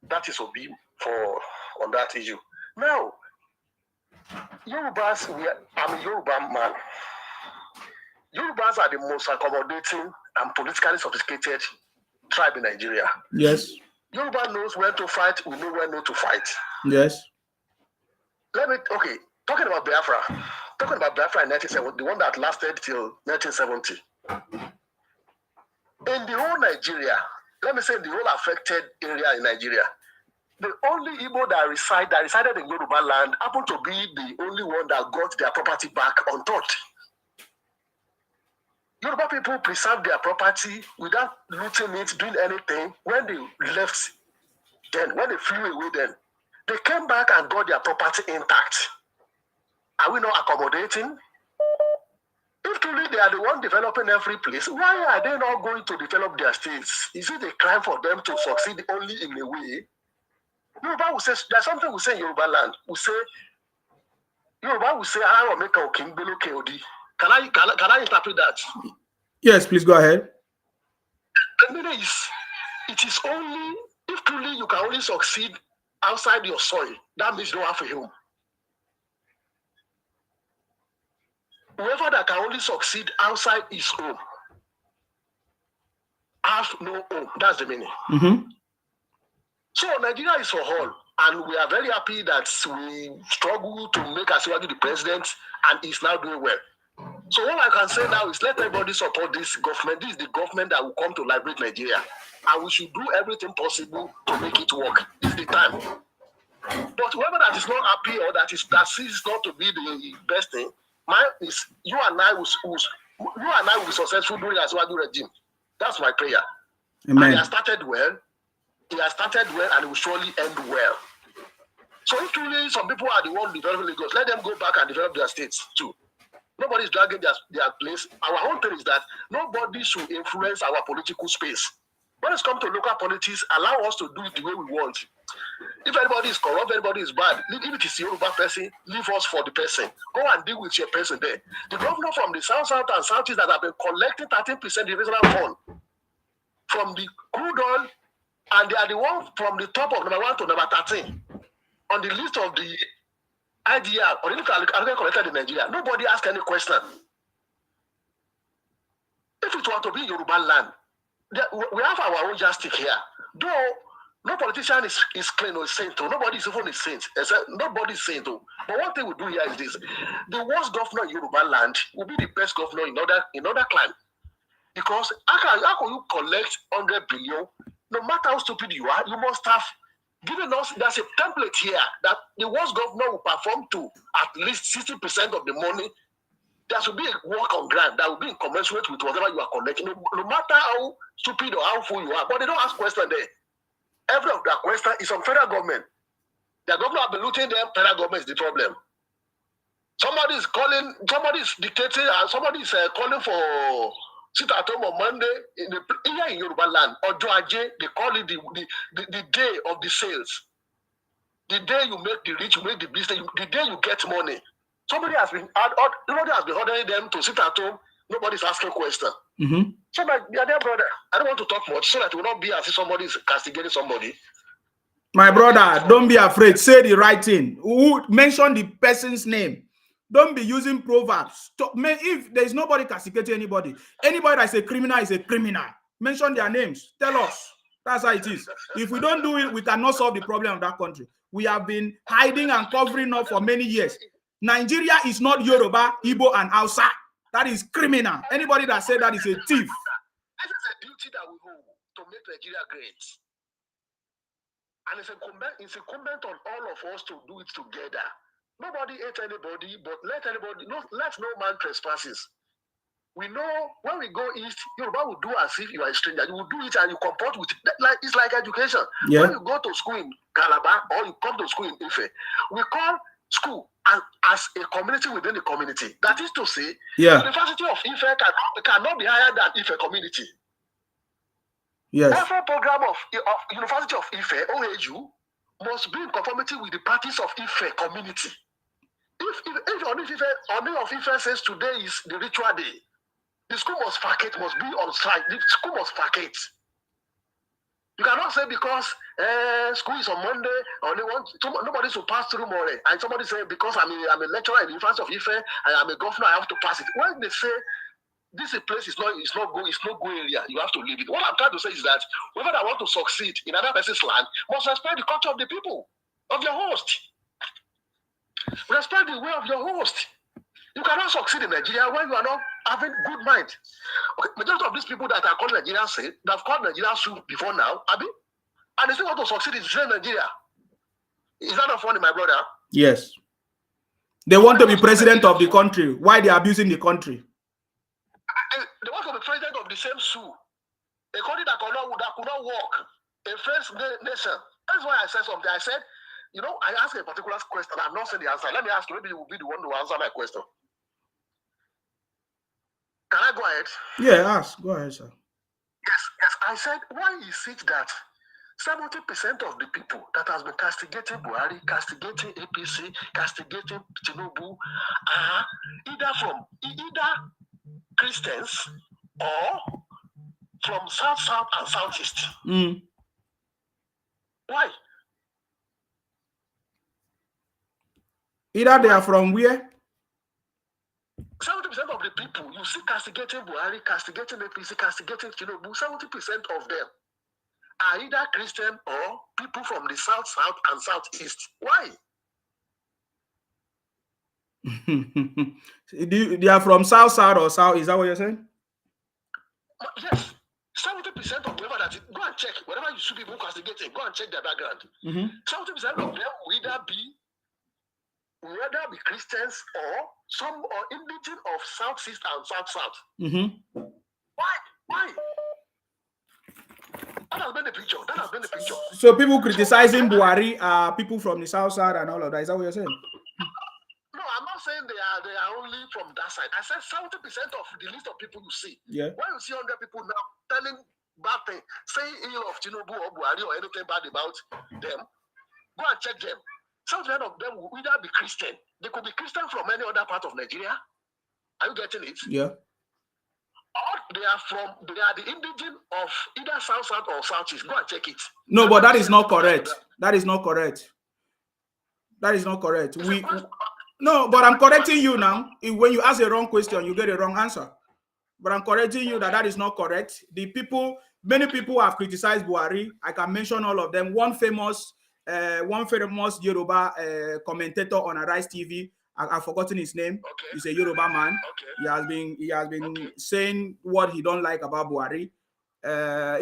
That is Obi on that issue. Now, Yorubas, I'm a Yoruba man. Yorubas are the most accommodating and politically sophisticated tribe in Nigeria.
Yes.
Yoruba knows when to fight, we know when not to fight.
Yes.
Talking about Biafra in 1970, the one that lasted till 1970. In the whole Nigeria, let me say in the whole affected area in Nigeria, the only Igbo that resided in Yoruba land happened to be the only one that got their property back untouched. Yoruba people preserved their property without looting it, doing anything. When they left, when they flew away, they came back and got their property intact. Are we not accommodating? If truly they are the one developing every place, why are they not going to develop their states? Is it a crime for them to succeed only in a way? Yoruba will say, there's something we say in Yoruba land. Yoruba will say, I will make a king below KOD. Can I interpret that?
Yes, please go ahead.
The meaning is, it is only, if truly you can only succeed outside your soil, that means you don't have a home. Whoever that can only succeed outside his home, have no home. That's the meaning. So Nigeria is for all, and we are very happy that we struggle to make Asiwaju the president, and he's now doing well. So what I can say now is let everybody support this government. This is the government that will come to liberate Nigeria, and we should do everything possible to make it work. It's the time. But whoever that is not happy or that sees not to be the best thing, mine is you and I will be successful during Asiwaju regime. That's my prayer.
Amen.
And he has started well, and it will surely end well. So if truly some people are the ones developing Lagos, let them go back and develop their states too. Nobody is dragging their place. Our whole thing is that nobody should influence our political space. When it's come to local politics, allow us to do it the way we want. If anybody is corrupt, anybody is bad, if it is your Yoruba person, leave us for the person. Go and deal with your person there. The governor from the south and southeast that have been collecting 13% divisional fund from the crude oil, and they are the one from the top of number 1 to number 13 on the list of the IDR or anything collected in Nigeria. Nobody asked any question. If it were to be Yoruba land, we have our own justice here. Though no politician is clean or saint, nobody is even a saint. Nobody is saint. But one thing we do here is this: the worst governor in Yoruba land will be the best governor in other clan. Because how can you collect 100 billion? No matter how stupid you are, you must have given us. There's a template here that the worst governor will perform to at least 60% of the money. There should be a work on ground that will be commensurate with whatever you are collecting, no matter how stupid or how fool you are. But they don't ask questions there. Every of that question is on federal government. The government have been looting them. Federal government is the problem. Somebody is dictating, and somebody is calling for sit at home on Monday here in Yoruba land. Or Joaje, they call it the day of the sales. The day you make the rich, you make the business. The day you get money. Somebody has been ordering them to sit at home. Nobody's asking questions. So, my dear brother, I don't want to talk much so that it will not be as if somebody is castigating somebody.
My brother, don't be afraid. Say the right thing. Mention the person's name. Don't be using proverbs. If there is nobody castigating anybody that is a criminal is a criminal. Mention their names. Tell us. That's how it is. If we don't do it, we cannot solve the problem of that country. We have been hiding and covering up for many years. Nigeria is not Yoruba, Igbo, and Hausa. That is criminal. Anybody that said that is a thief.
This is a duty that we hold to make Nigeria great. And it's incumbent on all of us to do it together. Nobody hates anybody, but let no man trespasses. We know when we go east, Yoruba will do as if you are a stranger. You will do it and you comport with it. It's like education. Yeah. When you go to school in Calabar or you come to school in Ife, we call school as a community within the community. That is to say,
yeah,
University of Ife cannot be higher than Ife community.
yes.
Every program of University of Ife, OAU, must be in conformity with the practice of Ife community. If Oni of Ife says today is the ritual day, the school must vacate, must be on strike. The school must vacate. You cannot say because school is on Monday, nobody should pass through Monday, and somebody say because I'm a lecturer in the University of Ife and I'm a governor, I have to pass it. When they say this place is not go area, you have to leave it. What I'm trying to say is that whoever that want to succeed in another person's land must respect the culture of the people, of your host. Respect the way of your host. You cannot succeed in Nigeria when you are not having good mind. Okay, majority of these people that are called Nigerians say they've called Nigerians before now, Abi, and they still want to succeed in Nigeria. Is that not funny, my brother?
Yes. They want to be president of the country. Why they are abusing the country?
They want to be president of the same zoo. A country that could not work. A first nation. That's why I said something. I said, you know, I asked a particular question. I'm not saying the answer. Let me ask you. Maybe you will be the one to answer my question. Can I go ahead?
Yeah, ask. Go ahead, sir.
Yes. I said, why is it that 70% of the people that has been castigating Buhari, castigating APC, castigating Tinubu are either Christians or from South and Southeast?
Mm.
Why?
Either they are from where?
70% of the people you see castigating Buhari, castigating APC, castigating Tinubu, 70% of them are either Christian or people from the South and Southeast. Why?
They are from South or South. Is that what you're saying?
Yes. 70% of whoever that is, go and check. Whenever you see people castigating, go and check their background. 70% of them will either be Christians or indigenous of Southeast and South. Why? That has been the picture.
So people criticizing Buhari are people from the South side and all of that. Is that what you're saying?
No, I'm not saying they are only from that side. I said 70% of the list of people you see.
Yeah.
When you see 100 people now telling bad things, saying ill of Tinubu or Buhari or anything bad about them, go and check them. 70% of them will either be Christian. They could be Christian from any other part of Nigeria. Are you getting it?
Yeah.
Or they are the indigenous of either South or Southeast. Go and check it.
No, but that is not correct. That is not correct. No, but I'm correcting you now. When you ask a wrong question, you get a wrong answer. But I'm correcting you that is not correct. Many people have criticized Buhari. I can mention all of them. One famous Yoruba commentator on Arise TV. I've forgotten his name. Okay. He's a Yoruba man. Okay. He has been saying what he don't like about Buhari.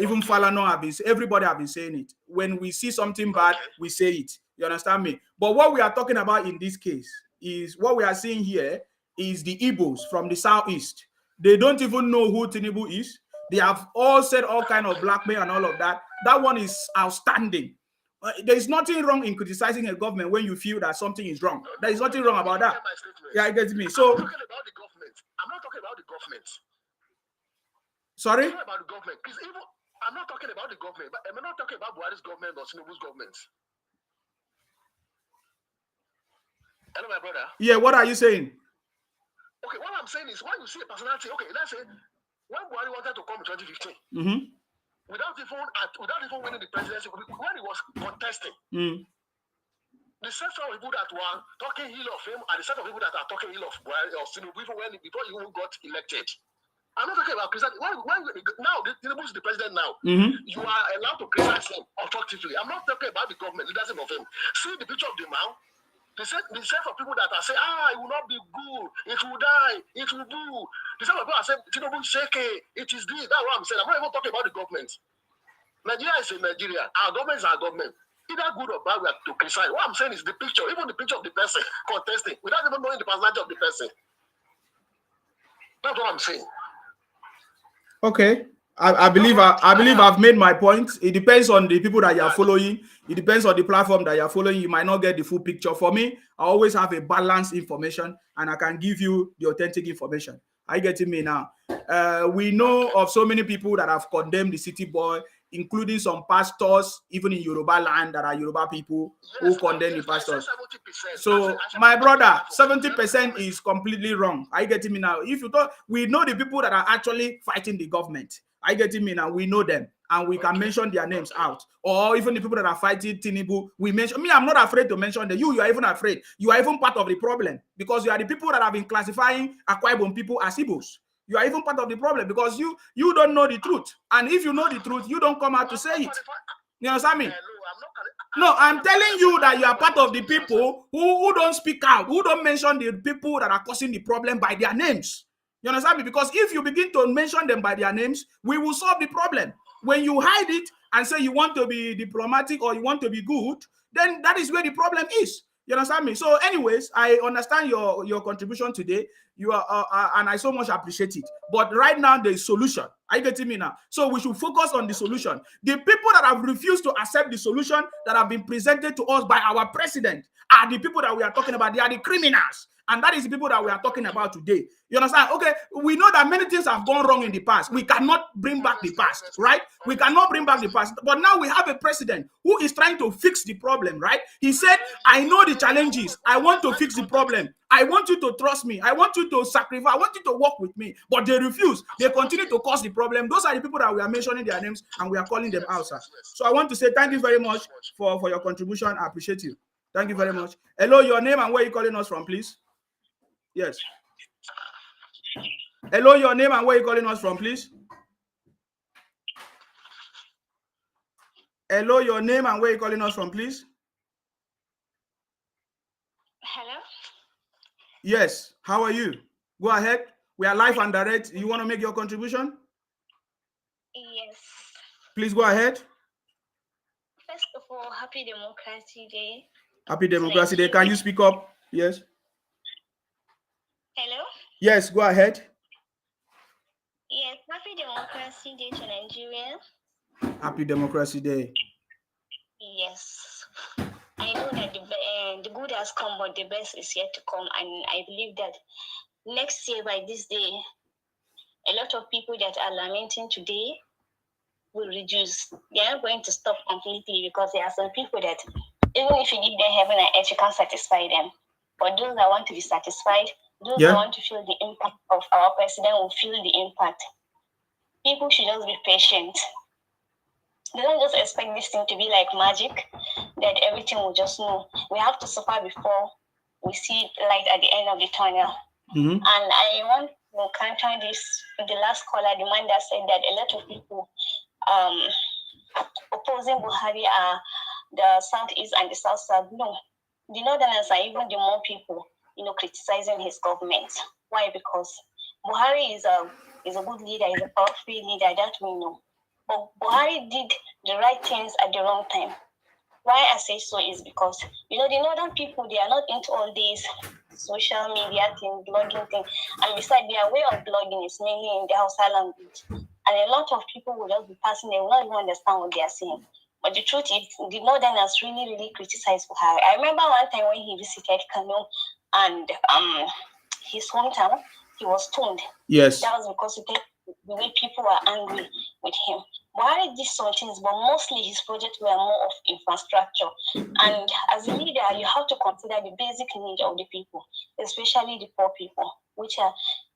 Even Falano everybody have been saying it. When we see something bad, we say it. You understand me? But what we are talking about in this case is what we are seeing here is the Igbos from the Southeast. They don't even know who Tinubu is. They have all said all kind of blackmail and all of that. That one is outstanding. There is nothing wrong in criticizing a government when you feel that something is wrong. There is nothing wrong about that. Yeah, it gets me. So
I'm not talking about the government. I'm not talking about the government.
Sorry?
I'm not about the government. I'm not talking about the government, but I'm not talking about Buhari's government or Tinubu's government. Hello, my brother.
Yeah, what are you saying?
Okay, what I'm saying is when you see a personality, okay, let's say when Buhari wanted to come in 2015, without even winning the presidency, when he was contesting, the set of people that were talking ill of him and the set of people that are talking ill of Buhari or Tinubu before he even got elected. I'm not talking about Christian. Now Tinubu is the president now. You are allowed to criticize him objectively. I'm not talking about the government leadership of him. See the picture of the man. The set of people that are saying, it will not be good, it will die, it will do. The set of people are saying, Tinubu is shaky, it is this. That's what I'm saying. I'm not even talking about the government. Nigeria is in Nigeria. Our government is our government. Either good or bad, we have to criticize. What I'm saying is the picture, even the picture of the person contesting, without even knowing the personality of the person. That's what I'm saying.
Okay. I believe I've made my point. It depends on the people that you are following. It depends on the platform that you are following. You might not get the full picture. For me, I always have a balanced information, and I can give you the authentic information. Are you getting me now? We know of so many people that have condemned the city boy, including some pastors, even in Yoruba land, that are Yoruba people who condemn the pastors. So, my brother, 70% is completely wrong. Are you getting me now? If you thought, we know the people that are actually fighting the government. Are you getting me now? We know them, and we can mention their names out. Or even the people that are fighting Tinubu, we mention. Me, I'm not afraid to mention them. You are even afraid. You are even part of the problem, because you are the people that have been classifying Akwa Ibom people as Igbos. You are even part of the problem, because you don't know the truth. And if you know the truth, you don't come out to say it. You understand me? No, I'm telling you that you are part of the people who don't speak out, who don't mention the people that are causing the problem by their names. You understand me? Because if you begin to mention them by their names, we will solve the problem. When you hide it and say you want to be diplomatic or you want to be good, then that is where the problem is. You understand me? So anyways, I understand your contribution today. You are and I so much appreciate it. But right now, there is solution. Are you getting me now? So we should focus on the solution. The people that have refused to accept the solution that have been presented to us by our president are the people that we are talking about. They are the criminals. And that is the people that we are talking about today. You understand? Okay, we know that many things have gone wrong in the past. We cannot bring back the past, right? We cannot bring back the past. But now we have a president who is trying to fix the problem, right? He said, I know the challenges. I want to fix the problem. I want you to trust me. I want you to sacrifice. I want you to work with me. But they refuse. They continue to cause the problem. Those are the people that we are mentioning their names and we are calling them out, sir. So I want to say thank you very much for your contribution. I appreciate you. Thank you very much. Hello, your name and where are you calling us from, please? Yes. Hello, your name and where are you calling us from, please? Hello, your name and where are you calling us from, please?
Hello?
Yes. How are you? Go ahead. We are live and direct. You want to make your contribution?
Yes.
Please go ahead.
First of all, happy Democracy Day.
Happy Democracy Day. Can you speak up? Yes.
Hello?
Yes, go ahead.
Yes, happy Democracy Day to Nigeria.
Happy Democracy Day.
Yes. I know that the good has come, but the best is yet to come. And I believe that next year by this day, a lot of people that are lamenting today will reduce. They are not going to stop completely, because there are some people that, even if you give them heaven and earth, you can't satisfy them. But those that want to be satisfied, those that want to feel the impact of our president will feel the impact. People should just be patient. They don't just expect this thing to be like magic, that everything will just know. We have to suffer before we see light at the end of the tunnel. And I want to counter this with the last caller, the man that said that a lot of people opposing Buhari are the southeast and the south. No, the northerners are even the more people, criticizing his government. Why? Because Buhari is a good leader, is a powerful leader, that we know. But Buhari did the right things at the wrong time. Why I say so is because, the northern people, they are not into all these social media thing, blogging thing. And besides, their way of blogging is mainly in the Hausa language. And a lot of people will just be passing, they will not even understand what they are saying. But the truth is, the northerners really, really criticize Buhari. I remember one time when he visited Kano and his hometown, he was stoned.
Yes.
That was because the way people were angry with him. Buhari did some things, but mostly his projects were more of infrastructure. And as a leader, you have to consider the basic needs of the people, especially the poor people, which are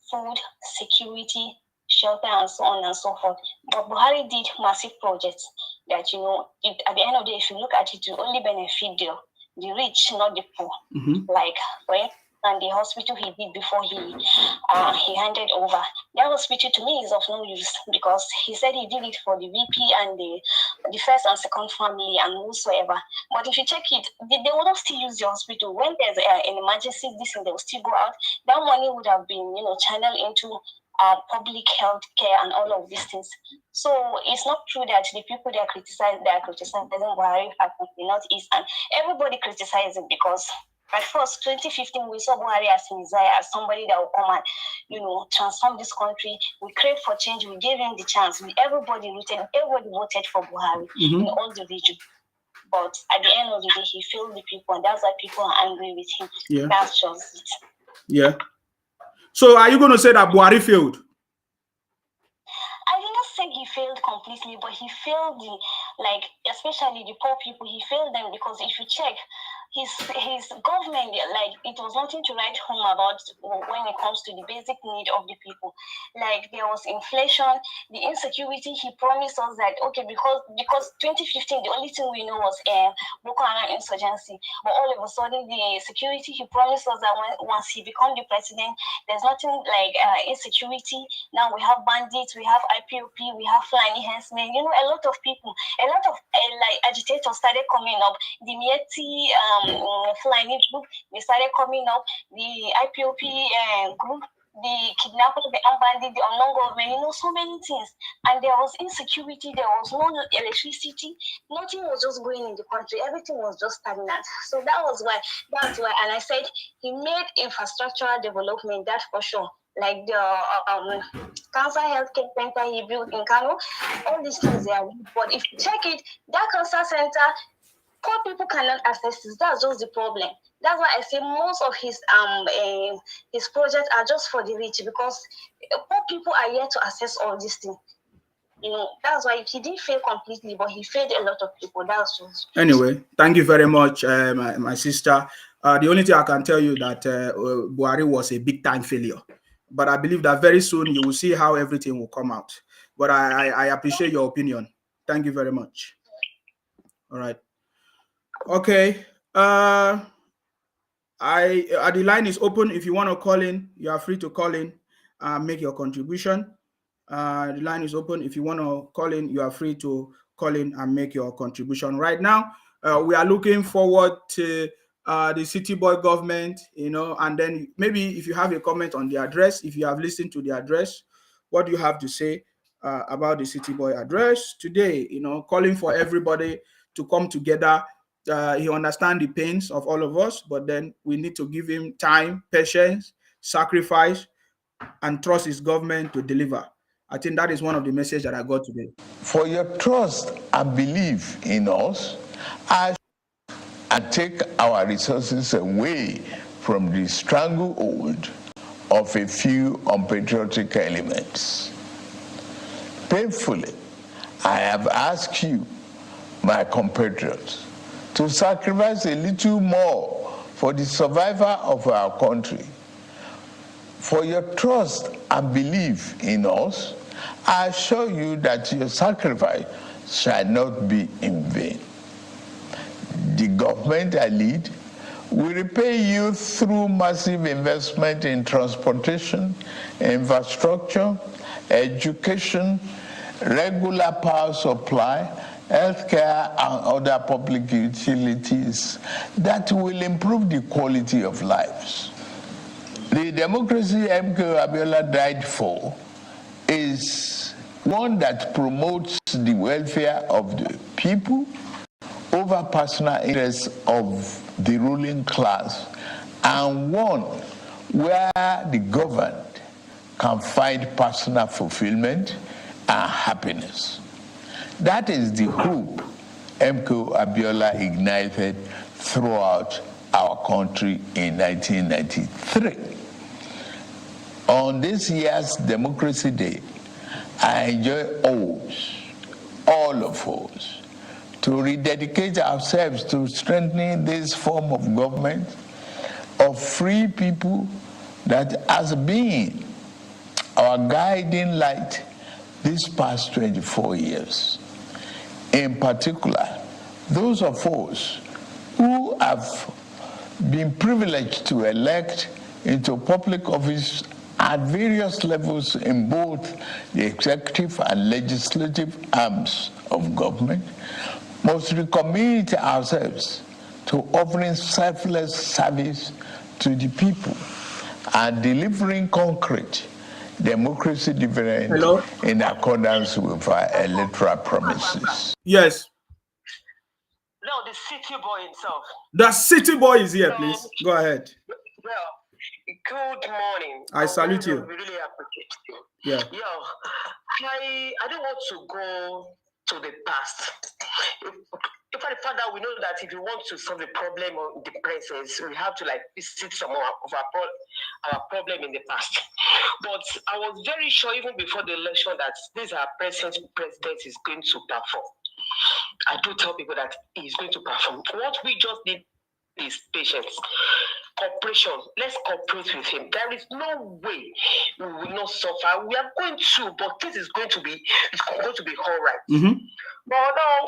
food, security, shelter, and so on and so forth. But Buhari did massive projects that, at the end of the day, if you look at it, will only benefit the rich, not the poor. Like, right? And the hospital he did before he handed over. That hospital to me is of no use, because he said he did it for the VP and the first and second family and whosoever. But if you check it, they will not still use the hospital. When there's an emergency, they will still go out. That money would have been, channeled into public health care and all of these things. So it's not true that the people they are criticizing Buhari are from the Northeast, and everybody criticizes it because At first, 2015, we saw Buhari as Messiah, as somebody that will come and, transform this country. We crave for change. We gave him the chance. Everybody voted for Buhari in all the region. But at the end of the day, he failed the people, and that's why people are angry with him.
Yeah.
That's just it.
Yeah. So are you going to say that Buhari failed?
I did not say he failed completely, but he failed especially the poor people. He failed them because if you check, his government, it was nothing to write home about when it comes to the basic need of the people. Like there was inflation, the insecurity. He promised us that because 2015 the only thing we know was Boko Haram insurgency, but all of a sudden the security, he promised us that once he become the president, there's nothing like insecurity. Now we have bandits, we have IPOP, we have flying henchmen. A lot of people, a lot of agitators started coming up. The Mieti flying group, they started coming up. The IPOP group, the kidnappers, the bandit, the unknown government, so many things. And there was insecurity, there was no electricity, nothing was just going in the country, everything was just stagnant. So that's why, and I said he made infrastructural development, that for sure. Like the cancer healthcare center he built in Kano, all these things there. But if you check it, that cancer center, poor people cannot access it. That's just the problem. That's why I say most of his projects are just for the rich, because poor people are yet to access all these things. That's why he didn't fail completely, but he failed a lot of people. That's just...
Anyway, thank you very much, my sister. The only thing I can tell you that Buhari was a big time failure. But I believe that very soon you will see how everything will come out. But I appreciate your opinion. Thank you very much. All right. Okay. The line is open. If you want to call in, you are free to call in and make your contribution. The line is open. If you want to call in, you are free to call in and make your contribution. Right now, we are looking forward to the City Boy government, and then maybe if you have a comment on the address, if you have listened to the address, what do you have to say about the City Boy address today? Calling for everybody to come together. He understands the pains of all of us, but then we need to give him time, patience, sacrifice, and trust his government to deliver. I think that is one of the messages that I got today.
For your trust and belief in us, and take our resources away from the stranglehold of a few unpatriotic elements. Painfully, I have asked you, my compatriots, to sacrifice a little more for the survival of our country. For your trust and belief in us, I assure you that your sacrifice shall not be in vain. The government I lead will repay you through massive investment in transportation, infrastructure, education, regular power supply, healthcare, and other public utilities that will improve the quality of lives. The democracy MK Abiola died for is one that promotes the welfare of the people over personal interests of the ruling class, and one where the governed can find personal fulfillment and happiness. That is the hope MK Abiola ignited throughout our country in 1993. On this year's Democracy Day, I enjoy all of us, to rededicate ourselves to strengthening this form of government of free people that has been our guiding light these past 24 years. In particular, those of us who have been privileged to elect into public office at various levels in both the executive and legislative arms of government must recommit ourselves to offering selfless service to the people and delivering concrete democracy dividend in accordance with our electoral promises.
Yes.
No,
the city boy himself.
The city boy is here, please. Go ahead.
Well, good morning.
I salute you.
We really appreciate you.
Yeah.
I don't want to go to the past. If I found out, we know that if you want to solve the problem of the present, we have to like visit some of our problem in the past. But I was very sure even before the election that this our present president is going to perform. I do tell people that he is going to perform. What we just need is patience, cooperation. Let's cooperate with him. There is no way we will not suffer. We are going to, but this is going to be all right.
Mm-hmm.
But now,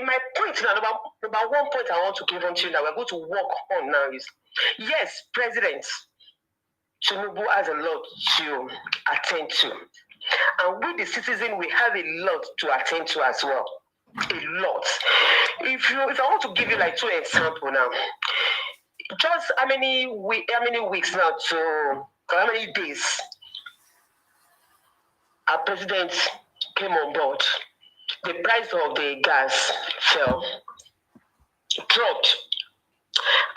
my point now, number one point I want to give on to you that we're going to work on now is, yes, President Tinubu has a lot to attend to. And we, the citizen, we have a lot to attend to as well. A lot. If I want to give you like 2 examples now, just how many weeks now to how many days our president came on board, the price of the gas dropped,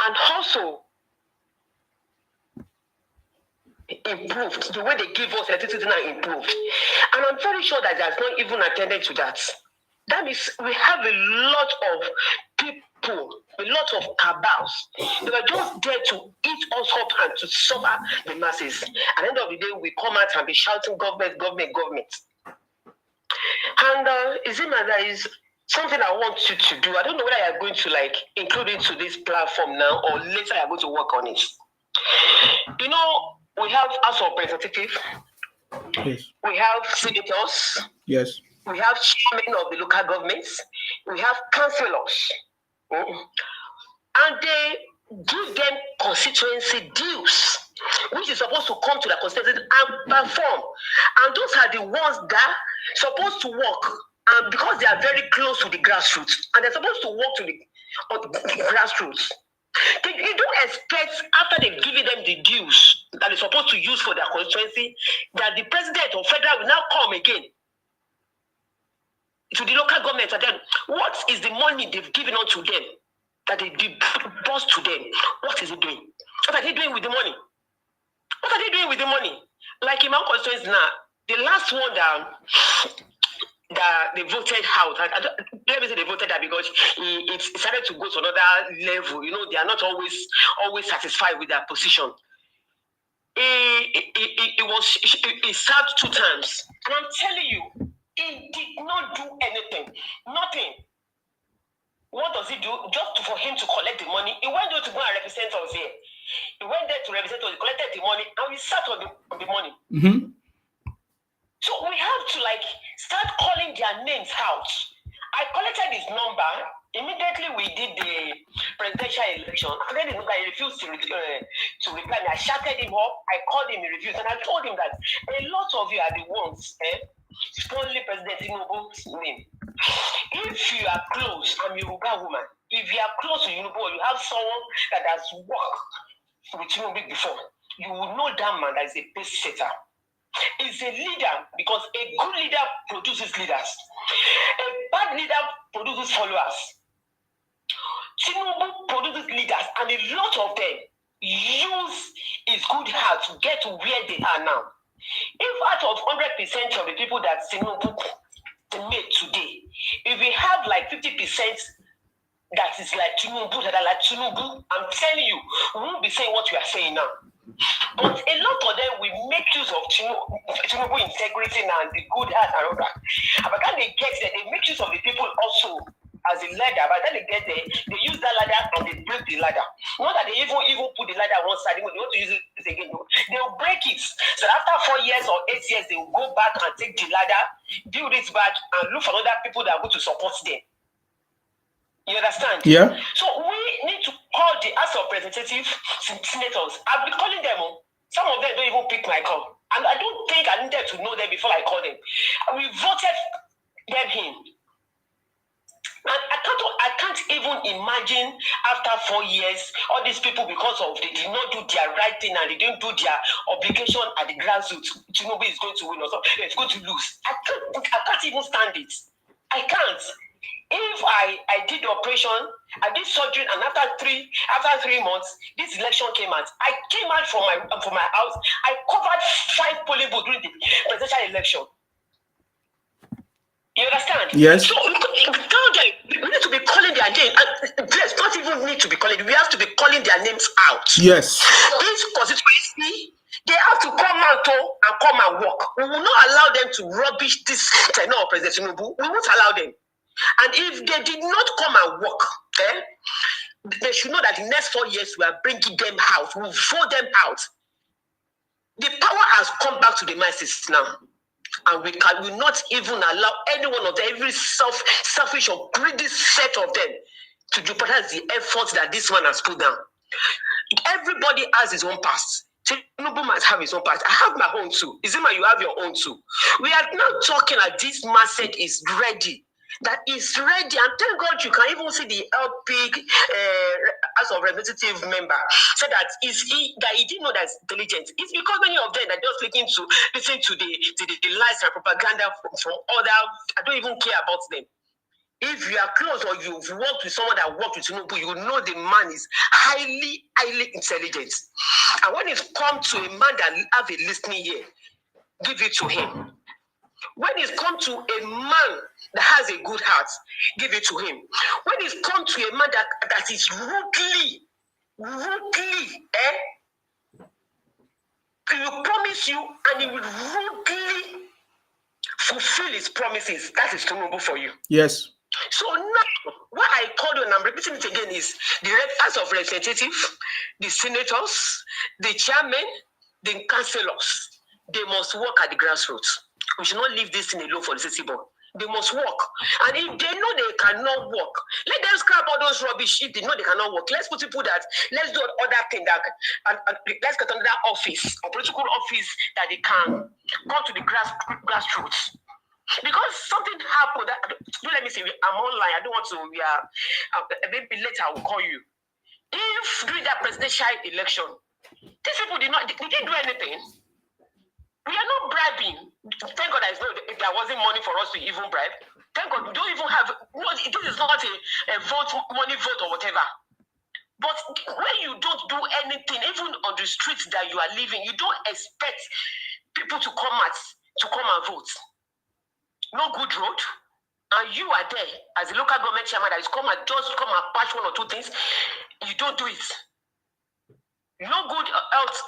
and also improved. The way they give us electricity now improved, and I'm very sure that there's not even attended to that. That means we have a lot of people, a lot of cabals. They were just there to eat us up and to suffer the masses. At the end of the day, we come out and be shouting government, government, government. And there is something I want you to do. I don't know whether you're going to like include it to this platform now or later you're going to work on it. You know, we have House of Representatives.
Yes.
We have senators.
Yes.
We have chairmen of the local governments. We have councillors. And they give them constituency dues, which is supposed to come to the constituency and perform. And those are the ones that are supposed to work. And because they are very close to the grassroots, and they're supposed to work to the grassroots. You don't expect, after they've given them the dues that they're supposed to use for their constituency, that the president or federal will now come again to the local government and then what is the money they've given on to them that they disbursed to them? What is it doing? What are they doing with the money? What are they doing with the money? Like in my constituency now, the last one that they voted out, let me say they voted out because it started to go to another level. You know, they are not always satisfied with their position. It served 2 times. And I'm telling you, he did not do anything. Nothing. What does he do? Just for him to collect the money. He went there to go and represent us here. He went there to represent us, collected the money, and we sat on the money.
Mm-hmm.
So we have to like start calling their names out. I collected his number. Immediately we did the presidential election. And then the guy refused to reply me. I shouted him up. I called him, he refused. And I told him that a lot of you are the ones, only President Tinubu's name. If you are close, I'm a Yoruba woman. If you are close to Tinubu, you have someone that has worked with Tinubu before, you will know that man that is a pace setter. He's a leader because a good leader produces leaders. A bad leader produces followers. Tinubu produces leaders, and a lot of them use his good heart to get to where they are now. If out of 100% of the people that Tinubu made today, if we have like 50% that is like Tinubu, that are like Tinubu, I'm telling you, we won't be saying what we are saying now. But a lot of them will make use of Tinubu integrity and the good heart and all that. And by the time they get there, they make use of the people also as a ladder. By the time they get there, they use that ladder and they break the ladder. Not that they even put the ladder on one side, they want to use it again. They'll break it. So after 4 years or 8 years, they will go back and take the ladder, build it back, and look for other people that are going to support them. You understand?
Yeah.
So we need to call the House of Representatives, senators. I've been calling them. Some of them don't even pick my call. And I don't think I needed to know them before I called them. We voted them in. And I can't even imagine after 4 years, all these people, because of they did not do their right thing and they didn't do their obligation at the grassroots, Tinubu is going to win or something, it's going to lose. I can't even stand it. I can't.
If I did the operation, I did surgery, and after three months, this election came out. I came out from my house. I covered 5 polling booths during the presidential election. You understand?
Yes.
So we need to be calling their name. And let's not even need to be calling. We have to be calling their names out.
Yes.
This constituency, they have to come out and come and work. We will not allow them to rubbish this tenure of President Tinubu. We won't allow them. And if they did not come and work, they should know that the next 4 years we are bringing them out. We will vote them out. The power has come back to the masses now. And we will not even allow any one of them, every selfish or greedy set of them, to jeopardize the efforts that this man has put down. Everybody has his own past. Tinubu must have his own past. I have my own too. Izima, you have your own too. We are now talking that this man said is ready. That is ready, and thank God you can even see the LP as a representative member said that he didn't know that's intelligent. It's because many of them are just listen to the lies and propaganda from other. I don't even care about them. If you are close or you've worked with someone that worked with Tinubu, you know the man is highly intelligent. And when it comes to a man that have a listening ear, give it to him. When it comes to a man that has a good heart, give it to him. When it comes to a man that is rudely, he will promise you and he will rudely fulfill his promises. That is Tinubu for you.
Yes.
So now, what I call you, and I'm repeating it again, is the House of Representatives, the senators, the chairmen, the councillors. They must work at the grassroots. We should not leave this thing alone for the city board. They must work. And if they know they cannot work, let them scrap all those rubbish. If they know they cannot work, let's put people that, let's do other thing that, and let's get another office, a political office that they can go to the grassroots. Because something happened. Don't let me say I'm online. I don't want to. Maybe later I will call you. If during that presidential election, these people they didn't do anything. We are not bribing. Thank God if there wasn't money for us to even bribe. Thank God we don't even have. No, this is not a money vote or whatever. But when you don't do anything, even on the streets that you are living, you don't expect people to come and vote. No good road, and you are there as a local government chairman that is come and patch 1 or 2 things. You don't do it. No good health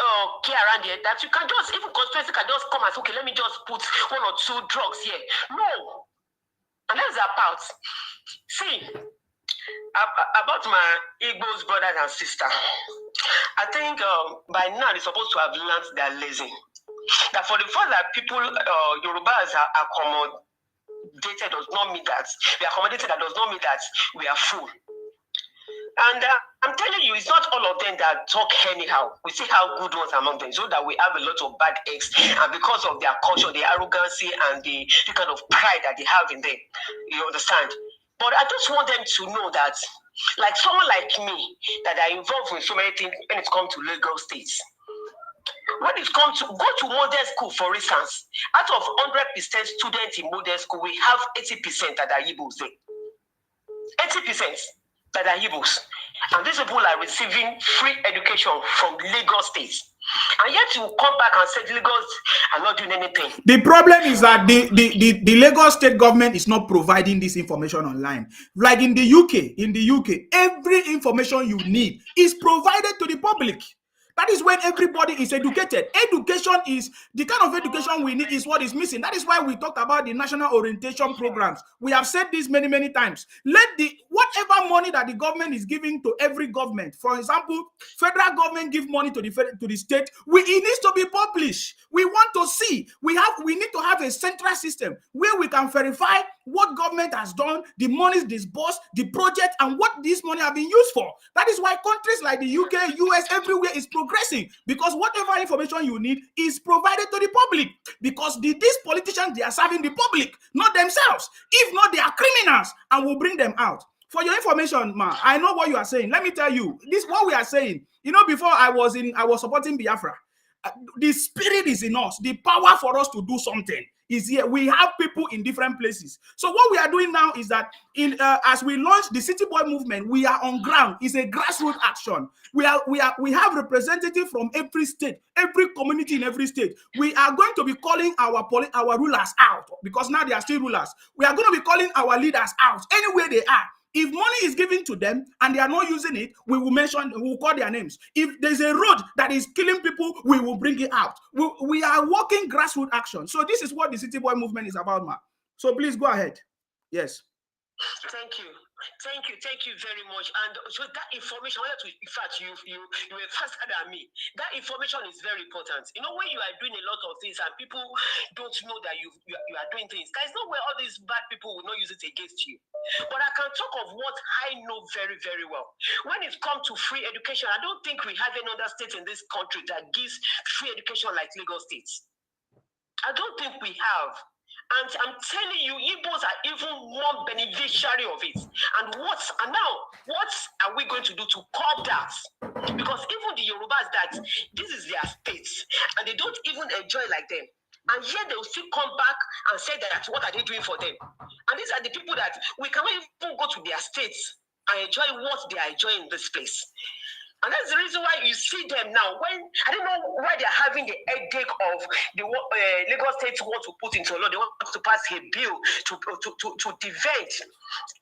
care around here that you can just, even constituency can just come and say, okay, let me just put 1 or 2 drugs here. No. And that's about. See, about my Igbo's brothers and sisters, I think by now they're supposed to have learned their lesson. That for the fact that people, Yorubas are accommodated does not mean that we are accommodated, that does not mean that we are full. And I'm telling you, it's not all of them that talk anyhow. We see how good ones among them, so that we have a lot of bad eggs. And because of their culture, their arrogancy, and the kind of pride that they have in them, you understand? But I just want them to know that, like someone like me, that are involved with so many things when it comes to Lagos states. When it comes to go to model school, for instance, out of 100% students in model school, we have 80% that are Igbos there. 80% that are Igbos. And these people are receiving free education from Lagos State. And yet you come back and say Lagos are not doing anything.
The problem is that the Lagos state government is not providing this information online. Like in the UK, every information you need is provided to the public. That is when everybody is educated. Education is the kind of education we need is what is missing. That is why we talked about the national orientation programs. We have said this many, many times. Let whatever money that the government is giving to every government, for example, federal government give money to the state, it needs to be published. We want to see. We need to have a central system where we can verify what government has done, the monies disbursed, the project, and what this money have been used for. That is why countries like the UK, US, everywhere is progressing, because whatever information you need is provided to the public, because these politicians, they are serving the public, not themselves. If not, they are criminals and will bring them out. For your information, ma, I know what you are saying. Let me tell you, this what we are saying. You know, before I was supporting Biafra. The spirit is in us. The power for us to do something is here. We have people in different places. So what we are doing now is that as we launch the City Boy movement, we are on ground. It's a grassroots action. We have representatives from every state, every community in every state. We are going to be calling our rulers out, because now they are still rulers. We are going to be calling our leaders out anywhere they are. If money is given to them and they are not using it, we will call their names. If there's a road that is killing people, we will bring it out. We are working grassroots action. So this is what the City Boy movement is about, ma. So please go ahead. Yes.
Thank you. Thank you very much. And so that information, in fact, you were faster than me. That information is very important. You know, when you are doing a lot of things and people don't know that you are doing things, there's no way all these bad people will not use it against you. But I can talk of what I know very, very well. When it comes to free education, I don't think we have any other state in this country that gives free education like Lagos State. I don't think we have. And I'm telling you, Igbos are even more beneficiary of it. And what are we going to do to curb that? Because even the Yorubas, that this is their state, and they don't even enjoy like them. And yet they will still come back and say that what are they doing for them? And these are the people that we cannot even go to their states and enjoy what they are enjoying in this place. And that's the reason why you see them now. When I don't know why they're having the headache of the Lagos State want to put into law. They want to pass a bill to defend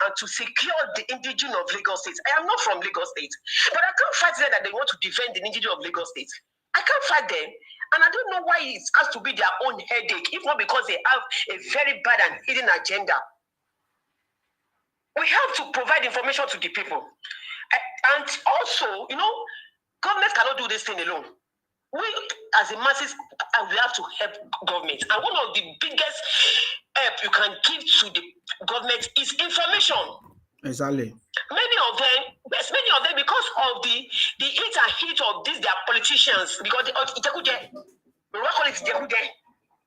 and to secure the indigenous of Lagos State. I am not from Lagos State, but I can't fight them that they want to defend the indigenous of Lagos State. I can't fight them. And I don't know why it has to be their own headache, if not because they have a very bad and hidden agenda. We have to provide information to the people. And also, you know, government cannot do this thing alone. We, as the masses, we have to help government. And one of the biggest help you can give to the government is information.
Exactly.
Many of them, because of the heat and heat of these, their politicians, because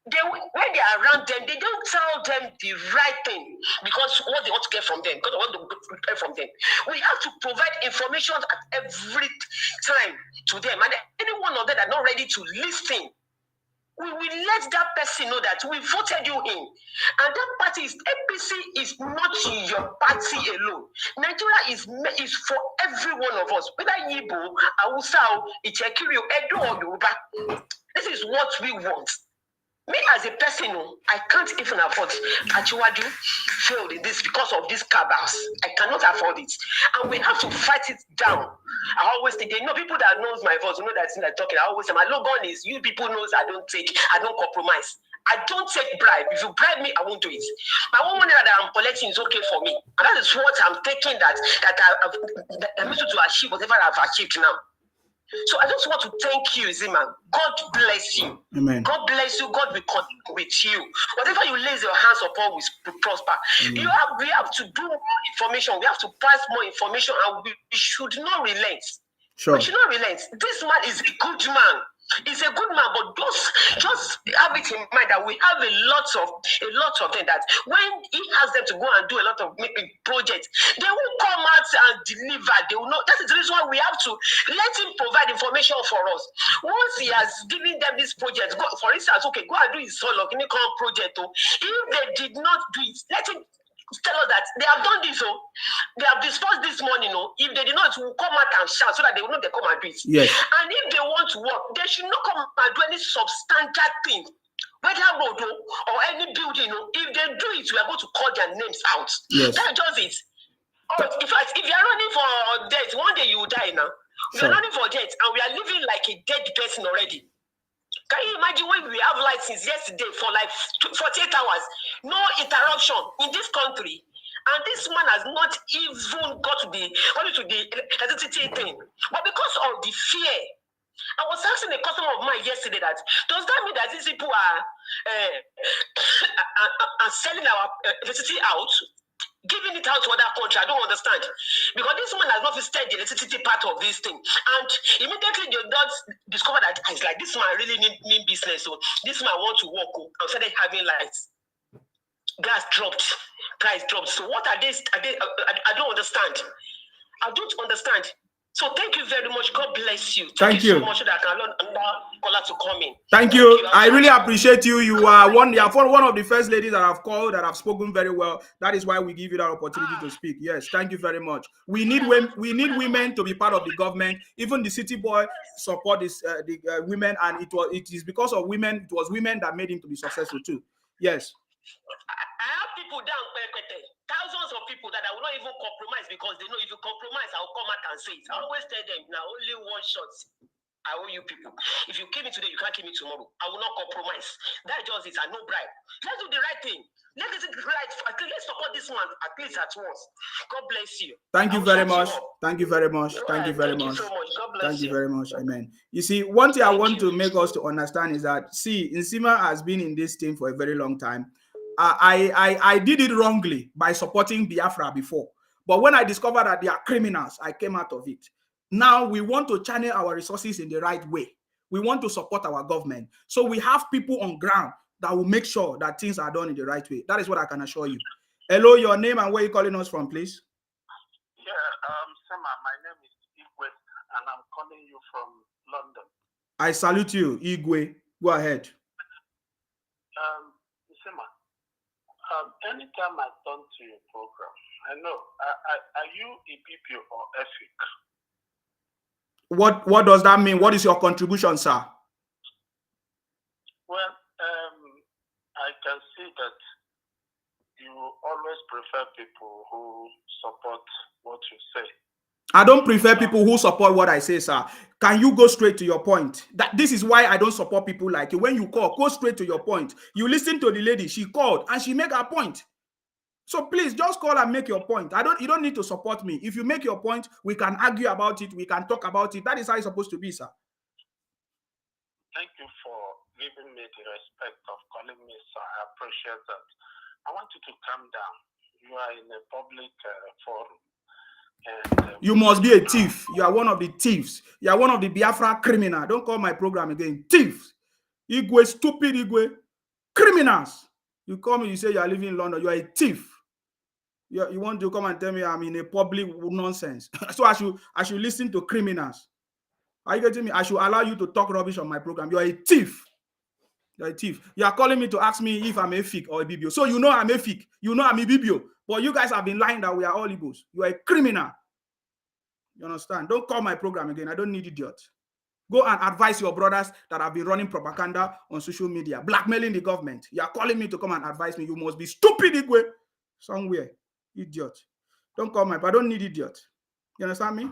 when they are around them, they don't tell them the right thing because what they want to get from them, because they want to get from them. We have to provide information at every time to them, and any one of them that are not ready to listen, we will let that person know that we voted you in, and that party is APC is not your party alone. Nigeria is for every one of us, whether Igbo, Hausa, Ichekiri, Edo, or Yoruba. This is what we want. Me as a person, I can't even afford Achiwaju failed in this because of these cabals. I cannot afford it. And we have to fight it down. I always think, people that knows my voice, know that I'm talking, I always say, my slogan is, you people knows I don't compromise. I don't take bribe. If you bribe me, I won't do it. My one money that I'm collecting is okay for me. And that is what I'm taking that I'm able to achieve whatever I've achieved now. So I just want to thank you, Zima. God bless you.
Amen.
God bless you. God will connect with you. Whatever you lay your hands upon will prosper. We have to do more information. We have to pass more information, and we should not relent.
Sure.
We should not relent. This man is a good man. He's a good man, but just have it in mind that we have a lot of them that when he has them to go and do a lot of projects, they will come out and deliver. They will not. That is the reason why we have to let him provide information for us. Once he has given them this project, for instance, okay, go and do his solo project. If they did not do it, let him tell us that they have done this, they have dispersed this money, if they did not, it will come out and shout so that they will know they come and do it.
Yes.
And if they want to work, they should not come and do any substantial thing, whether road or any building. If they do it, we are going to call their names out.
Yes.
That's just it. In fact, if you are running for death, one day you will die now. We are running for death, and we are living like a dead person already. Can you imagine when we have light since yesterday for like 48 hours? No interruption in this country. And this man has not even got to the electricity thing. But because of the fear, I was asking a customer of mine yesterday that, does that mean that these people are selling our electricity out? Giving it out to other countries, I don't understand. Because this man has not visited the electricity part of this thing. And immediately they don't discover that it's like, this man really need business. So this man want to work and started having lights. Gas dropped, price dropped. So what are they? I don't understand. I don't understand. So thank you very much. God bless you.
Thank you
so much that I can allow caller to come in.
Thank you. I really appreciate you. You are one of the first ladies that I've called that have spoken very well. That is why we give you that opportunity to speak. Yes, thank you very much. We need women to be part of the government. Even the city boy support the women, and it is because of women. It was women that made him to be successful too. Yes.
I have people down thousands of people that I will not even compromise because they know if you compromise, I'll come out and say it. I always tell them now only one shot. I owe you people. If you kill me today, you can't kill me tomorrow. I will not compromise. That just is a no bribe. Let's do the right thing. Let's do the right. Let's support this one at least at once. God bless you.
Thank you very much. Thank you very much. Thank you very much.
Thank you so much. God bless
you. Thank you very much. Amen. You see, one thing I want to make us to understand is that, see, Nsima has been in this team for a very long time. I did it wrongly by supporting Biafra before. But when I discovered that they are criminals, I came out of it. Now we want to channel our resources in the right way. We want to support our government. So we have people on ground that will make sure that things are done in the right way. That is what I can assure you. Hello, your name and where you calling us from, please?
Yeah, Sema, my name is Igwe, and I'm calling you from London.
I salute you, Igwe. Go ahead.
Sema, anytime I turn to your program, I know, are you EPP or EFIC?
What does that mean? What is your contribution, sir?
Well, I can see that you always prefer people who support what you say.
I don't prefer people who support what I say, sir. Can you go straight to your point? This is why I don't support people like you. When you call, go straight to your point. You listen to the lady, she called and she made her point. So please just call and make your point. You don't need to support me. If you make your point, we can argue about it, we can talk about it. That is how it's supposed to be, sir.
Thank you for giving me the respect of calling me, sir. I appreciate that. I want you to calm down. You are in a public forum. And,
you must be a thief. You are one of the thieves. You are one of the Biafra criminals. Don't call my program again. Thieves. Igwe, stupid Igwe. Criminals. You call me, you say you are living in London. You are a thief. You want to come and tell me I'm in a public nonsense. So I should listen to criminals. Are you getting me? I should allow you to talk rubbish on my program. You are a thief. You're a thief. You are calling me to ask me if I'm a fake or a Bibio. So you know I'm a fake. You know I'm a Bibio. But you guys have been lying that we are all Igbos. You are a criminal. You understand? Don't call my program again. I don't need idiots. Go and advise your brothers that have been running propaganda on social media, blackmailing the government. You are calling me to come and advise me. You must be stupid, Igwe. Somewhere. Idiot. Don't call I don't need idiot. You understand me?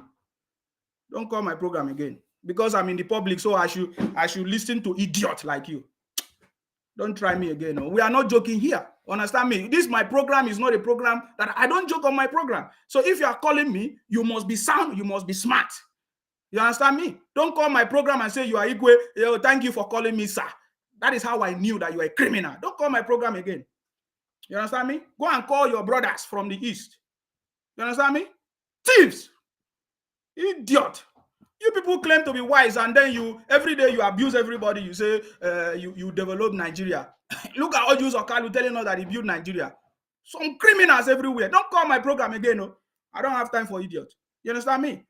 Don't call my program again. Because I'm in the public, so I should listen to idiot like you. Don't try me again. No. We are not joking here. Understand me? My program is not a program that I don't joke on my program. So if you are calling me, you must be sound, you must be smart. You understand me? Don't call my program and say you are Igwe. Thank you for calling me, sir. That is how I knew that you are a criminal. Don't call my program again. You understand me? Go and call your brothers from the east. You understand me? Thieves. Idiot. You people claim to be wise, and then every day you abuse everybody. You say you develop Nigeria. Look at all you Okalu telling us that he built Nigeria. Some criminals everywhere. Don't call my program again. No, I don't have time for idiots. You understand me?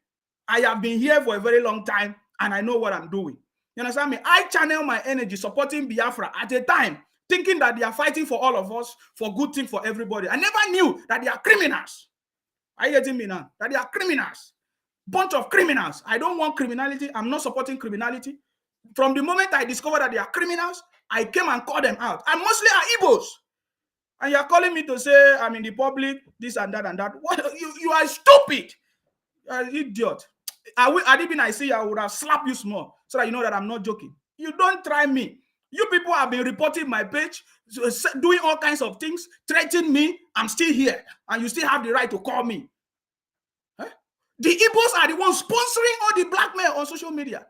I have been here for a very long time, and I know what I'm doing. You understand me? I channel my energy supporting Biafra at a time, thinking that they are fighting for all of us, for good thing for everybody. I never knew that they are criminals. Are you getting me now? That they are criminals. Bunch of criminals. I don't want criminality. I'm not supporting criminality. From the moment I discovered that they are criminals, I came and called them out. And mostly are Igbos. And you're calling me to say I'm in the public, this and that and that. What? You are stupid. You are an idiot. I see I would have slapped you small so that you know that I'm not joking. You don't try me. You people have been reporting my page, doing all kinds of things, threatening me. I'm still here. And you still have the right to call me. The Igbos are the ones sponsoring all the blackmail on social media,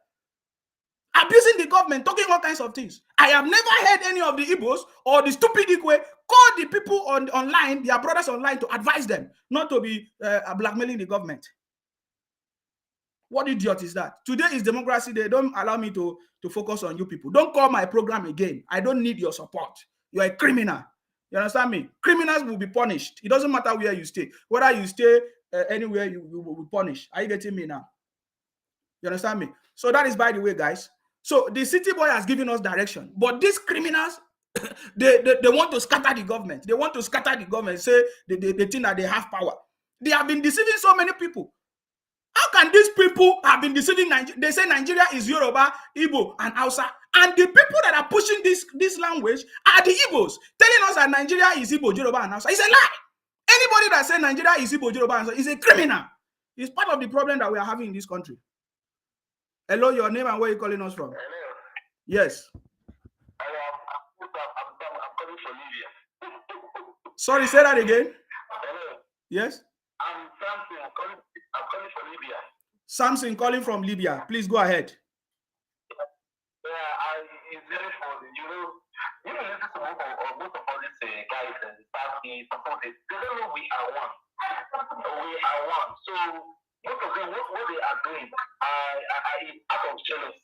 abusing the government, talking all kinds of things. I have never heard any of the Igbos or the stupid Igwe call the people online, their brothers online, to advise them not to be blackmailing the government. What idiot is that? Today is democracy. They don't allow me to focus on you people. Don't call my program again. I don't need your support. You're a criminal. You understand me? Criminals will be punished. It doesn't matter where you stay. Whether you stay anywhere, you will be punished. Are you getting me now? You understand me? So that is, by the way, guys. So the city boy has given us direction, but these criminals, they want to scatter the government. They want to scatter the government, say they think that they have power. They have been deceiving so many people. How can these people have been deceiving Nigeria? They say Nigeria is Yoruba, Igbo, and Hausa. And the people that are pushing this language are the Igbos, telling us that Nigeria is Igbo, Yoruba, and Hausa. It's a lie. Anybody that says Nigeria is Igbo, Yoruba, and Hausa is a criminal. It's part of the problem that we are having in this country. Hello, your name and where are you calling us from?
Hello.
Yes.
I'm calling from Libya.
Sorry, say that again.
Hello.
Yes.
I'm Samson. I'm calling from Libya.
Samson calling from Libya. Please go ahead.
Yeah, it's very funny. You listen to most of all these guys and the party, they don't know we are one. We are one. So most of them, what they are doing, is out of jealousy.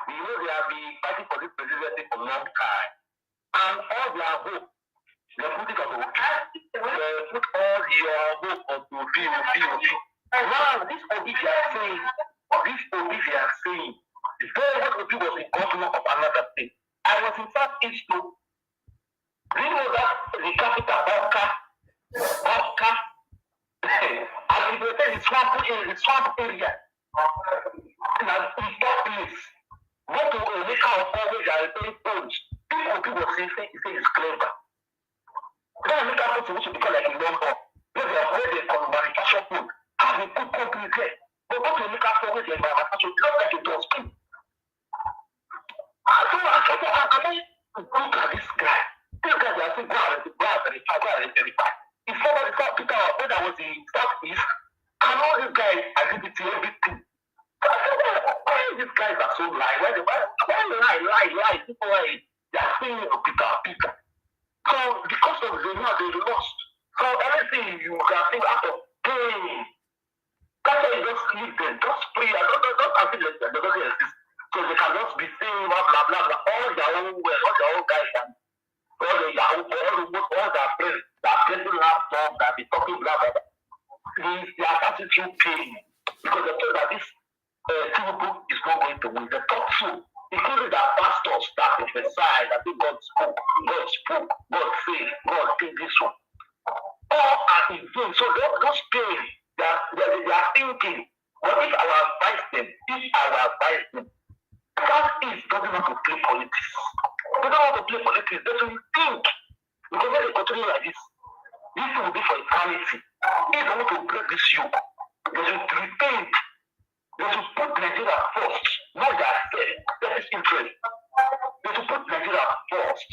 They have been fighting for this presidency for a long time. And all their hope, they put it on the they put all your hope on the field. Now, this Obi they are saying, what Obi was the governor of another state. I was in fact East too. Do you know that the capital, Oka, and they say the swamp area. Now, in that place, what to make our always are very old. People say it's clever. Then make our people to become like a number. Where they come manufacture food. Have a good company there. But what to make our always like manufacture, not like a dustbin. So I mean, look at this guy. This guy, they are saying, go out and verify. He followed the South Peter when I was in Southeast. And all these guys, I did it to everything. Why these guys are so lie? Why lie? People lie. They are saying Peter. So because of the now they lost. So everything you can think out of pain. That's why you just leave them. Just pray. Don't consider that they doesn't exist. So they can just be saying blah blah blah. All their own guys and all the Yahoo, all their friends that are playing laptop, that be talking blah blah blah. They are starting to pain because they thought that this Tinubu is not going to win. They thought so. Including their pastors that prophesied that God spoke, God said, God did this one. All are in vain. So those pain, they are thinking, but if I will advise them, that is doesn't want to play politics. They don't want to play politics. They will think. Because when they continue like this will be for eternity. If they want to break this yoke, they should repent. They should put Nigeria first, not their self-interest. They should put Nigeria first.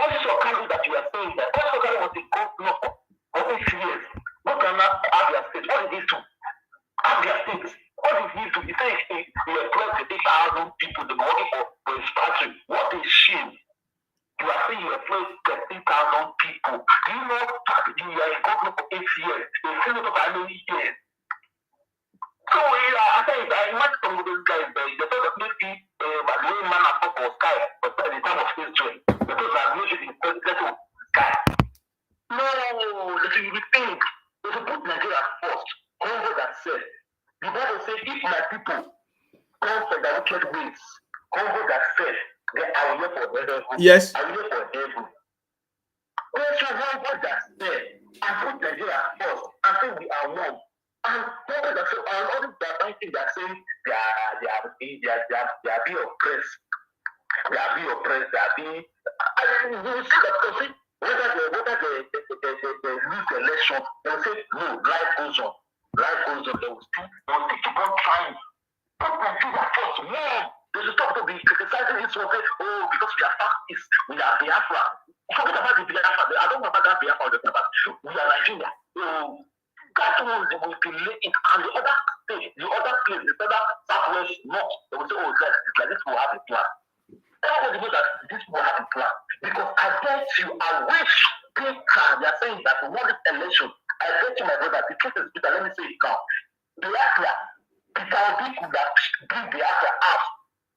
What is your country that you are saying that? What your country was a governor for 8 years? What can have their state? What did he do? Have their state. What did he do? He said he employed 30,000 people to work for his country. What a shame. You are saying you employed 30,000 people. Do you know that you are a governor for 8 years? A senator for how many years? So I think I met some of those guys. They thought that maybe the way man at top was sky, but at the time of history, they thought that maybe the president was sky. No, they should think. They should put Nigeria first. Congo that said, the Bible said, if my people come from the wicked ways, Congo that said, then I will hear for heaven.
Yes.
I will hear for heaven. Also, Congo that said, and put Nigeria first, and say we are one. And people that say, and all the fighting that say they are being oppressed. They are being oppressed. They are being. And you will see that because whether they lose the election, they will say no, life goes on. Life goes on. They will still keep on trying. Put Nigeria first. Man, they should stop to be criticizing this one. Say, oh, because we are Southeast, we are Biafra. Forget about the Biafra. I don't know about that Biafra. We are Nigeria. That one they will delay it, and the other state, the other place, the other southwest north, they will say, oh, it's like this will have a plan. Everybody knows that this will have a plan. Because I bet you, I wish they are saying that we want this election. I bet you, my brother, the truth is, Peter, let me say it now. Biafra, Peter Obi could have bring Biafra out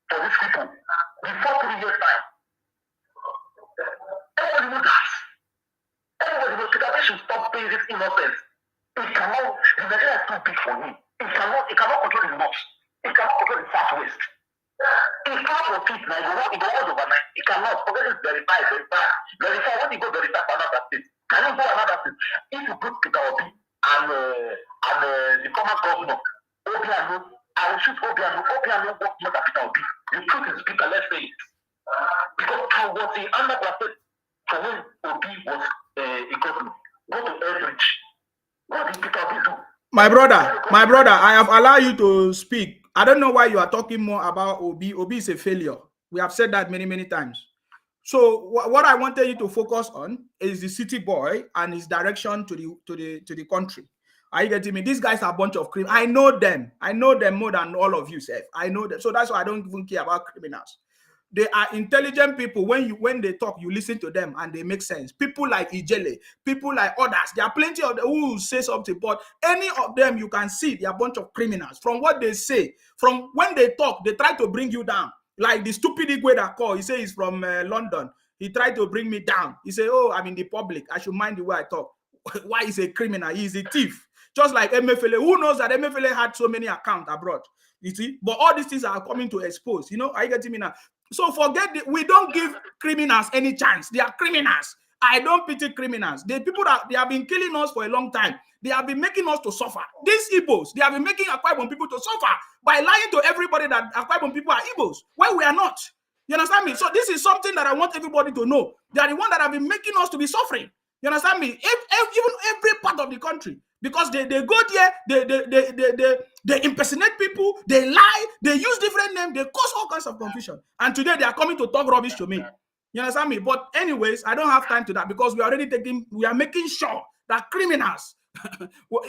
for these people before 3 years' time. Everybody knows that. Everybody knows Peter Obi should stop paying this innocence. The Nigeria is too big for him. He cannot control the north. He cannot profit now. It goes overnight. It cannot. Forget it. Verify. When you go verify for another state, can you go another state? If you put Peter Obi and the former governor, Obiano, I will shoot Obiano. Obiano worked more than Peter Obi. The truth is, Peter, let's say it. Because I was in another state for when Obi was a governor. Go to Elbridge. What did Peter Obi do?
My brother, I have allowed you to speak. I don't know why you are talking more about Obi. Obi is a failure. We have said that many times. So what I wanted you to focus on is the city boy and his direction to the country. Are you getting me? These guys are a bunch of criminals. I know them more than all of you, Seth. I know them. So that's why I don't even care about criminals. They are intelligent people. When they talk, you listen to them and they make sense. People like Ijele, people like others. There are plenty of them who say something, but any of them you can see they are a bunch of criminals. From what they say, from when they talk, they try to bring you down. Like the stupid Igwe that call, he say he's from London. He tried to bring me down. He say, "Oh, I'm in the public. I should mind the way I talk." Why is a criminal? He's a thief. Just like Emefiele. Who knows that Emefiele had so many accounts abroad? You see, but all these things are coming to expose. You know, are you getting me now? So we don't give criminals any chance. They are criminals. I don't pity criminals. The people that they have been killing us for a long time. They have been making us to suffer. These Igbos, they have been making Akwa Ibom people to suffer by lying to everybody that Akwa Ibom people are Igbos, when we are not. You understand me? So this is something that I want everybody to know. They are the one that have been making us to be suffering. You understand me? Even every part of the country. Because they go there, they impersonate people, they lie, they use different names, they cause all kinds of confusion. And today they are coming to talk rubbish to me. You understand me? But anyways, I don't have time to that because we are making sure that criminals,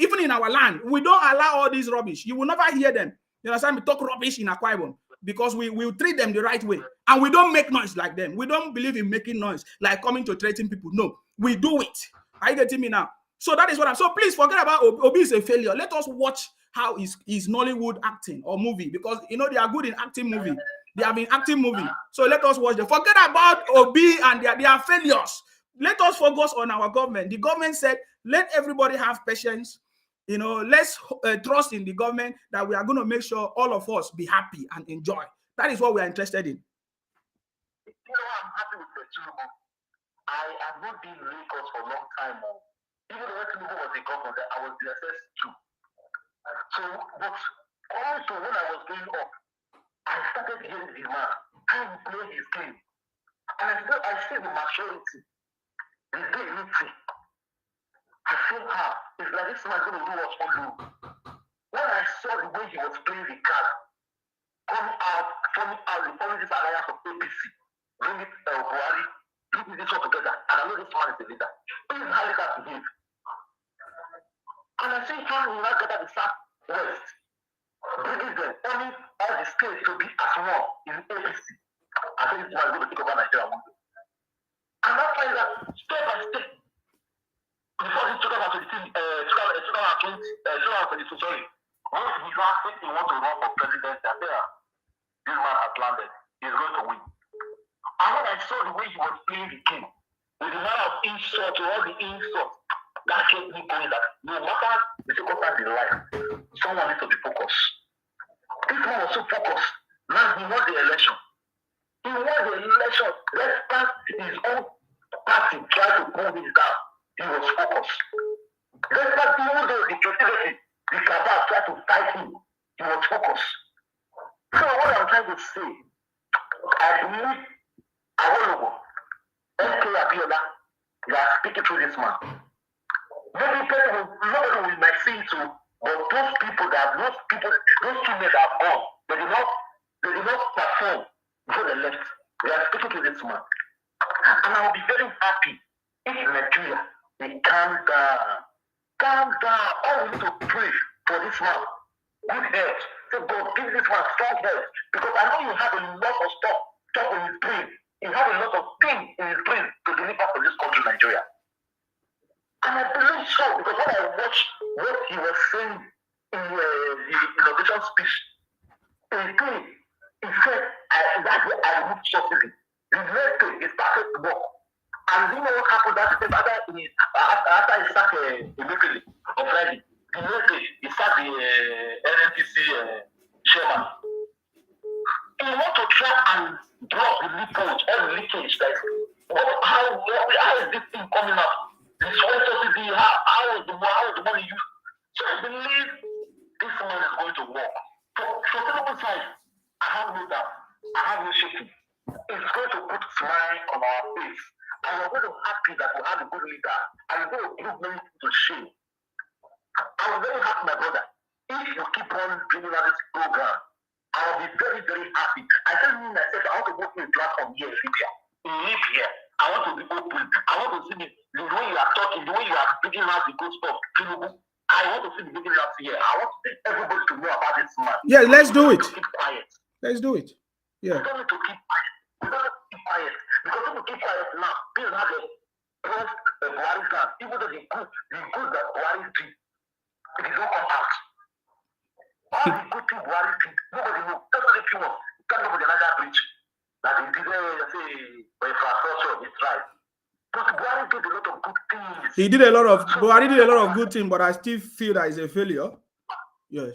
even in our land, we don't allow all this rubbish. You will never hear them. You understand me? Talk rubbish in Akwa Ibom because we will treat them the right way. And we don't make noise like them. We don't believe in making noise, like coming to threaten people. No, we do it. Are you getting me now? So that is what I'm. So please forget about Obi is a failure. Let us watch how is Nollywood acting or movie, because you know they are good in acting movie. They have been acting movie. So let us watch them. Forget about Obi and their failures. Let us focus on our government. The government said, let everybody have patience. You know, let's trust in the government that we are going to make sure all of us be happy and enjoy. That is what we are interested in.
You know, I'm happy with the Tinubu. I have not been in Lagos for a long time now. Even when Tinubu was the governor, I was the SS too. So, but also when I was growing up, I started hearing the man, how he played his game. And I see the maturity, the dignity. I feel how it's like this man going to do us all do. When I saw the way he was playing the card, coming out, reforming this alliance of APC, bringing Buhari, putting this all together, and I know this man is a leader. This is how leaders behave. And I see how he now gather the Southwest, bringing them, only all the states to be as one in APC. I think this man is going to take over Nigeria one day. And I find that step by step, before this 2022, sorry, when he last think he wants to run for president, I say, this man has landed. He's going to win. And when I saw the way he was playing the game, with the amount of insult to all the insults, that kept me going that no matter the circumstance in life, someone needs to be focused. This man was so focused. Now he won the election. He won the election. Let's start his own party, try to pull this down. He was focused. Let's start even though the creativity, the cabal tried to fight him. He was focused. So what I'm trying to say, I believe Awolowo, MK Abiola, they are speaking to this man. Maybe nobody will might see it too, but those two men that have gone, they did not perform before they left. They are speaking to this man. And I will be very happy if Nigeria, they calm down. Calm down. All we need to pray for this man. Good health. So God, give this man strong health. Because I know you have a lot of stuff in his brain. You have a lot of things in his brain to deliver for this country, Nigeria. And I believe so, because when I watched what he was saying in the inauguration speech, he said, that's where I removed subsidy. The next day, he started to work. And you know what happened after he started immediately on Friday? The next day, he started the NNPC chairman. He wants to try and block the leakage, all the leakage. Like, how is this thing coming up? This one subsidy, how is the money used? So I believe this man is going to work. From Tinubu side, I have no doubt. I have no shaking. It's going to put smile on our face. And we're going to be happy that we have a good leader. And we're going to put many people to shame. I'm very happy, my brother. If you keep on doing this program, I'll be very, very happy. I tell you myself, I want to go to a platform here in future. Live here. I want to be open. I want to see the way you are talking, the way you are bringing out the good stuff. I want to see the bringing out here. I want everybody to know about this man.
Yeah, let's do it.
Keep quiet.
Let's do it. Yeah.
We don't need to keep quiet. We don't need to keep quiet. Because if we keep quiet now, people have a trust Buhari gun. Even though the good that Buhari did, it is not come out. All the good things Buhari did, nobody knows. That's what the people can't go to the Niger Bridge. That he did say for infrastructure, it's right. But Buhari did a lot of good things.
Buhari did a lot of good things, but I still feel that it's a failure. Yes.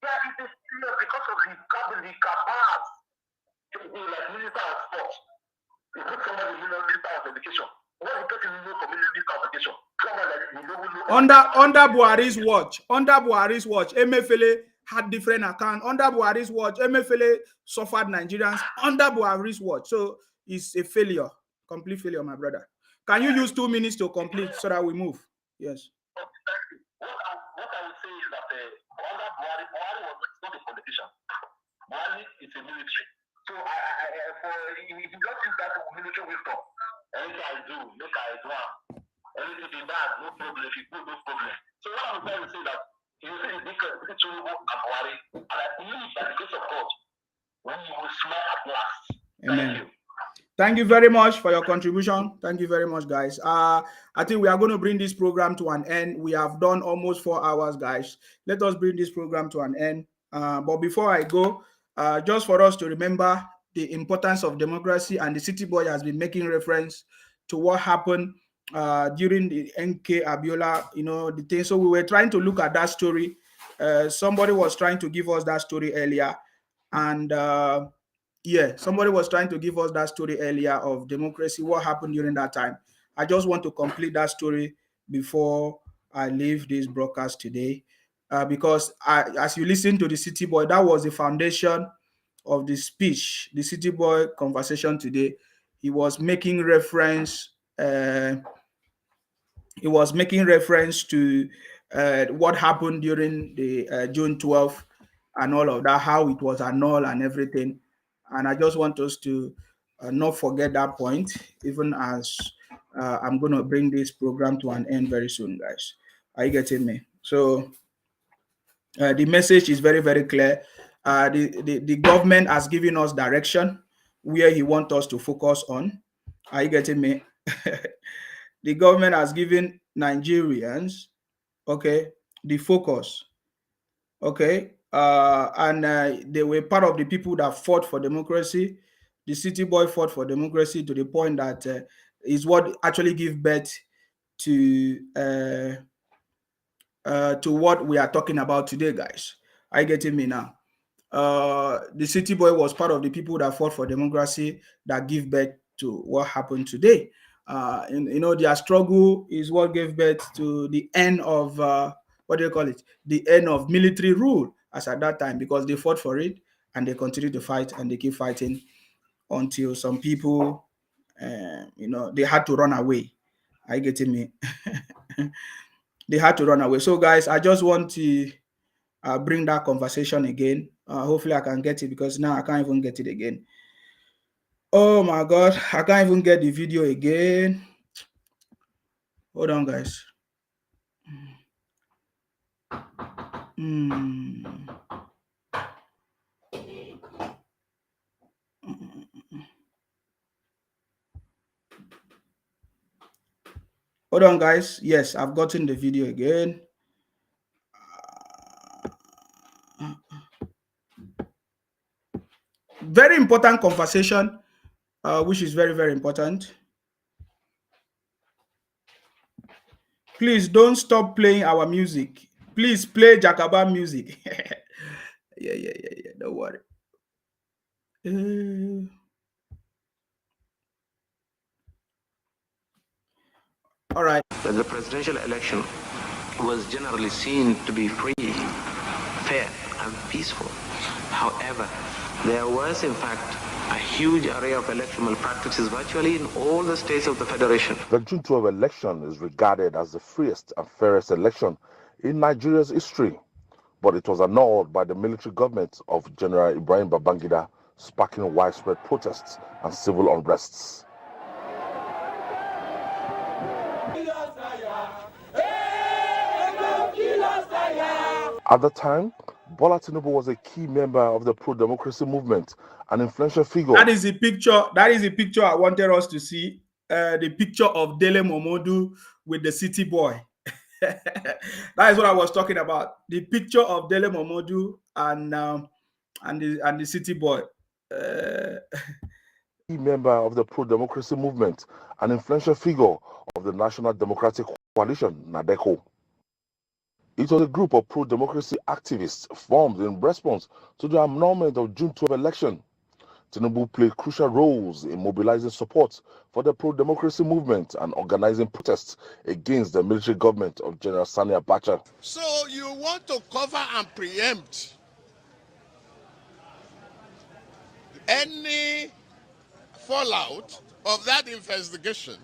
Yeah, it's a failure because of the cabals. Like Minister of Sports. You put somebody in Minister of Education. What is the person you know for Minister of Education?
Under Buhari's watch, Emefiele had different accounts. Under Buhari's watch, Emefiele suffered Nigerians under Buhari's watch. So it's a failure, complete failure, my brother. Can you use 2 minutes to complete so that we move? Yes.
What I would say is that under Buhari was not a politician. Buhari is a military. So if you just use that military wisdom, anything I do, make I do. Anything in that, no problem. If you do, no problem. So what I'm trying to say that you see the difference between Tinubu and Buhari, and I believe that the grace of God, when you will smile at last.
Amen. Thank you. Thank you very much for your contribution. Thank you very much, guys. I think we are going to bring this program to an end. We have done almost 4 hours, guys. Let us bring this program to an end. But before I go, just for us to remember the importance of democracy, and the City Boy has been making reference to what happened during the NK Abiola, the thing. So we were trying to look at that story. Somebody was trying to give us that story earlier, and somebody was trying to give us that story earlier of democracy, what happened during that time. I just want to complete that story before I leave this broadcast today, because as you listen to the City Boy, that was the foundation of the speech, the City Boy conversation today. He was making reference. He was making reference to what happened during the June 12th and all of that, how it was annulled and everything. And I just want us to not forget that point, even as I'm going to bring this program to an end very soon, guys. Are you getting me? So the message is very, very clear. The government has given us direction where he wants us to focus on. Are you getting me? The government has given Nigerians, okay, the focus, okay, and they were part of the people that fought for democracy. The City Boy fought for democracy to the point that is what actually give birth to what we are talking about today, guys. Are you getting me now? The City Boy was part of the people that fought for democracy that give birth to what happened today. Their struggle is what gave birth to the end of what do you call it? The end of military rule as at that time, because they fought for it and they continue to fight and they keep fighting until some people, they had to run away. Are you getting me? They had to run away. So, guys, I just want to bring that conversation again. Hopefully I can get it, because now I can't even get it again. Oh my God, I can't even get the video again. Hold on, guys. Hold on, guys. Yes, I've gotten the video again. Very important conversation, which is very, very important. Please don't stop playing our music. Please play Jacaba music. Yeah. Don't worry. All right.
The presidential election was generally seen to be free, fair, and peaceful. However, there was in fact a huge array of electoral practices virtually in all the states of the Federation.
The June 12 election is regarded as the freest and fairest election in Nigeria's history, but it was annulled by the military government of General Ibrahim Babangida, sparking widespread protests and civil unrests. At the time, Bola Tinubu was a key member of the pro-democracy movement, an influential figure.
That is the picture. That is the picture I wanted us to see. The picture of Dele Momodu with the city boy. That is what I was talking about. The picture of Dele Momodu and the city boy.
Key member of the pro-democracy movement, an influential figure of the National Democratic Coalition, NADECO. It was a group of pro-democracy activists formed in response to the annulment of June 12 election. Tinubu played crucial roles in mobilizing support for the pro-democracy movement and organizing protests against the military government of General Sani Abacha.
So you want to cover and preempt any fallout of that investigation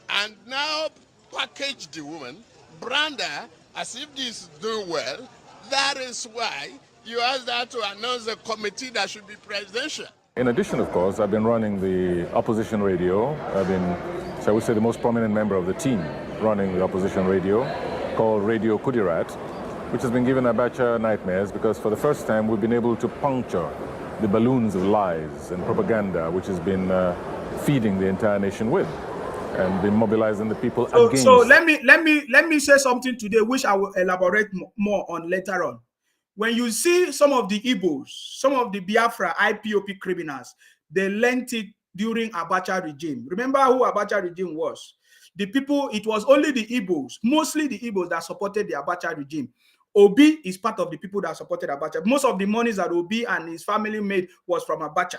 and now package the woman, brand her as if this is doing well. That is why you asked her to announce a committee that should be presidential.
In addition, of course, I've been running the opposition radio. I've been, shall we say, the most prominent member of the team running the opposition radio called Radio Kudirat, which has been giving Abacha nightmares because for the first time we've been able to puncture the balloons of lies and propaganda which has been feeding the entire nation with and been mobilizing the people against.
So let me say something today which I will elaborate more on later on. When you see some of the Igbos, some of the Biafra IPOP criminals, they lent it during Abacha regime. Remember who Abacha regime was? The people, it was only the Igbos, mostly the Igbos that supported the Abacha regime. Obi is part of the people that supported Abacha. Most of the monies that Obi and his family made was from Abacha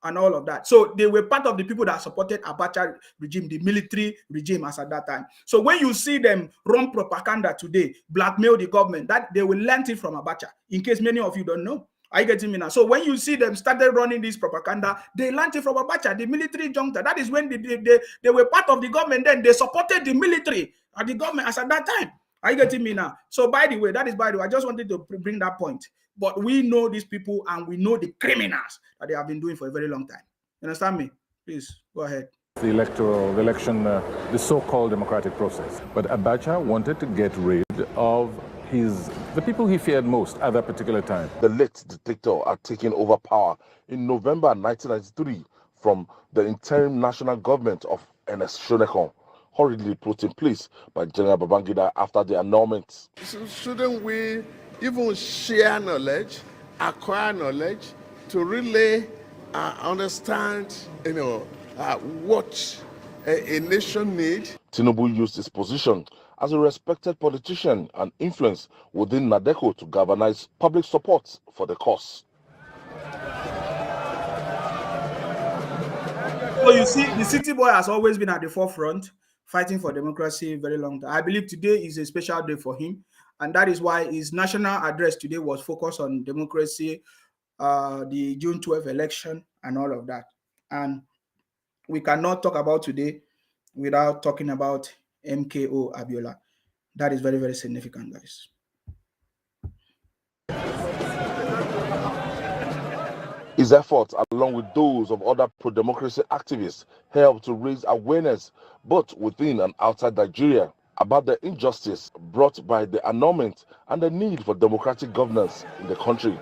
and all of that. So they were part of the people that supported Abacha regime, the military regime as at that time. So when you see them run propaganda today, blackmail the government, that they will learn it from Abacha, in case many of you don't know. Are you getting me now? So when you see them started running this propaganda, they learned it from Abacha, the military junta. That is when they were part of the government, then they supported the military and the government as at that time. Are you getting me now? So by the way, I just wanted to bring that point. But we know these people and we know the criminals that they have been doing for a very long time. You understand me? Please, go ahead.
The election, the so-called democratic process. But Abacha wanted to get rid of the people he feared most at that particular time.
The late dictator had taken over power in November 1993 from the interim national government of Ernest Shonekan, hurriedly put in place by General Babangida after the annulment.
Shouldn't we even share knowledge, acquire knowledge, to really understand, what a nation needs?
Tinubu used his position as a respected politician and influence within NADECO to galvanize public support for the cause.
So you see, the city boy has always been at the forefront, fighting for democracy very long time. I believe today is a special day for him. And that is why his national address today was focused on democracy, the June 12 election, and all of that. And we cannot talk about today without talking about MKO Abiola. That is very, very significant, guys.
His efforts, along with those of other pro-democracy activists, helped to raise awareness both within and outside Nigeria about the injustice brought by the annulment and the need for democratic governance in the country.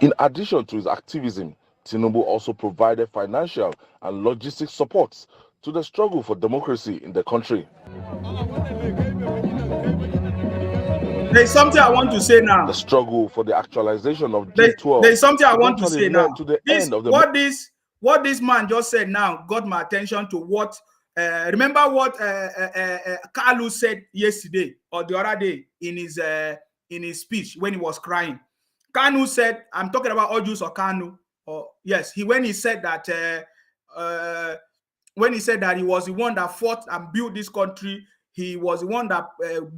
In addition to his activism, Tinubu also provided financial and logistic support to the struggle for democracy in the country.
There's something I want to say now.
The struggle for the actualization of June 12.
There's something I want to say now.
To the end of the
what this man just said now got my attention to what Remember what Kalu said yesterday or the other day in his speech when he was crying. Kanu said, I'm talking about Ojus or Kanu. Or yes, when he said that he was the one that fought and built this country, he was the one that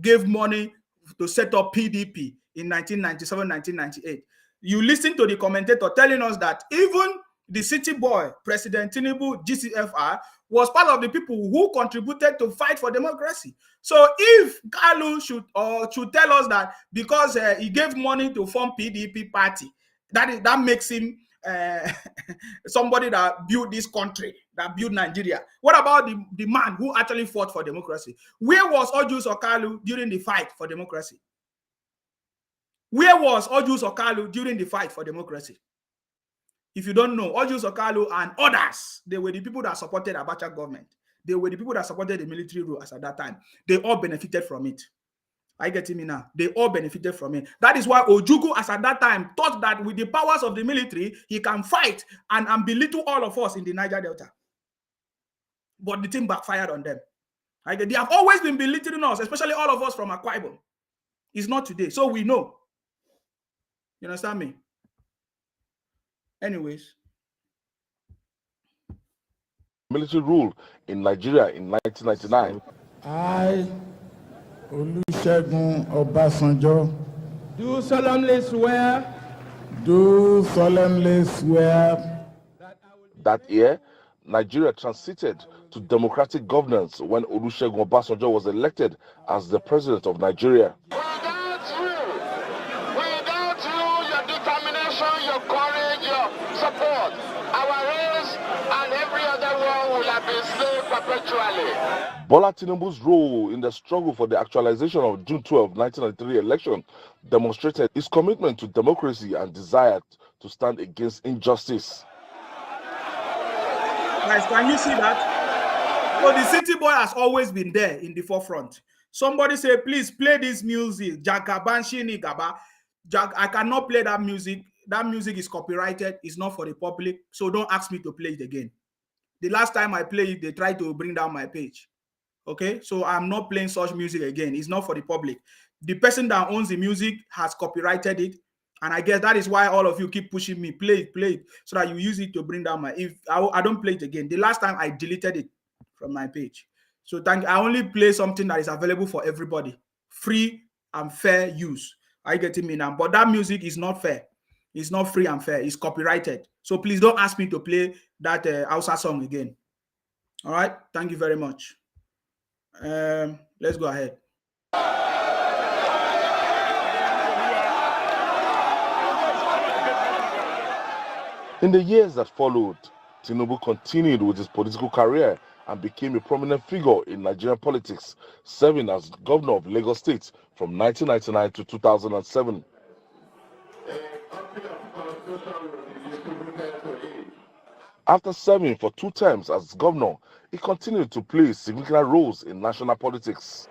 gave money to set up PDP in 1997, 1998. You listen to the commentator telling us that even the city boy, President Tinubu GCFR, was part of the people who contributed to fight for democracy. So if Kalu should tell us that because he gave money to form PDP party, that makes him somebody that built this country, that built Nigeria. What about the man who actually fought for democracy? Where was Ojus Okalu during the fight for democracy? Where was Ojus Okalu during the fight for democracy? If you don't know, Ojus Okalu and others, they were the people that supported Abacha government. They were the people that supported the military rule at that time. They all benefited from it. Are you getting me now? They all benefited from it. That is why Ojukwu, as at that time, thought that with the powers of the military, he can fight and belittle all of us in the Niger Delta. But the thing backfired on them. They have always been belittling us, especially all of us from Akwa Ibom. It's not today. So we know. You understand me? Anyways.
Military rule in Nigeria in 1999.
I, Olusegun Obasanjo,
do solemnly swear
that year, Nigeria transited to democratic governance when Olusegun Obasanjo was elected as the president of Nigeria.
Without you, your determination, your courage, your support, our race and every other one will have been slave perpetually.
Bola Tinubu's role in the struggle for the actualization of June 12, 1993 election demonstrated his commitment to democracy and desire to stand against injustice.
Guys, can you see that? So the city boy has always been there in the forefront. Somebody say, please play this music. I cannot play that music. That music is copyrighted. It's not for the public. So don't ask me to play it again. The last time I played it, they tried to bring down my page. Okay, so I'm not playing such music again. It's not for the public. The person that owns the music has copyrighted it. And I guess that is why all of you keep pushing me, play it, so that you use it to bring down my, if I don't play it again. The last time I deleted it from my page. So I only play something that is available for everybody. Free and fair use. Are you getting me now? But that music is not fair. It's not free and fair. It's copyrighted. So please don't ask me to play that Hausa song again. All right. Thank you very much. Let's go ahead.
In the years that followed, Tinubu continued with his political career and became a prominent figure in Nigerian politics, serving as governor of Lagos State from 1999 to 2007. After serving for 2 terms as governor, he continued to play significant roles in national politics.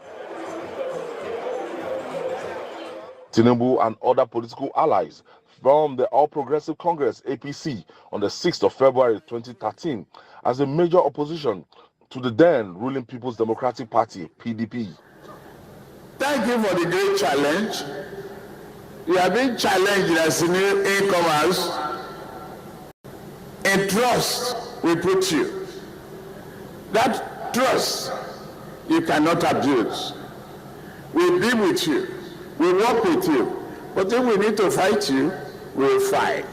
Tinubu and other political allies from the All Progressive Congress (APC) on the 6th of February 2013 as a major opposition to the then ruling People's Democratic Party (PDP).
Thank you for the great challenge. You have been challenged as newcomers. In trust we put you. That trust you cannot abuse. We be with you. We work with you. But if we need to fight you, we'll fight.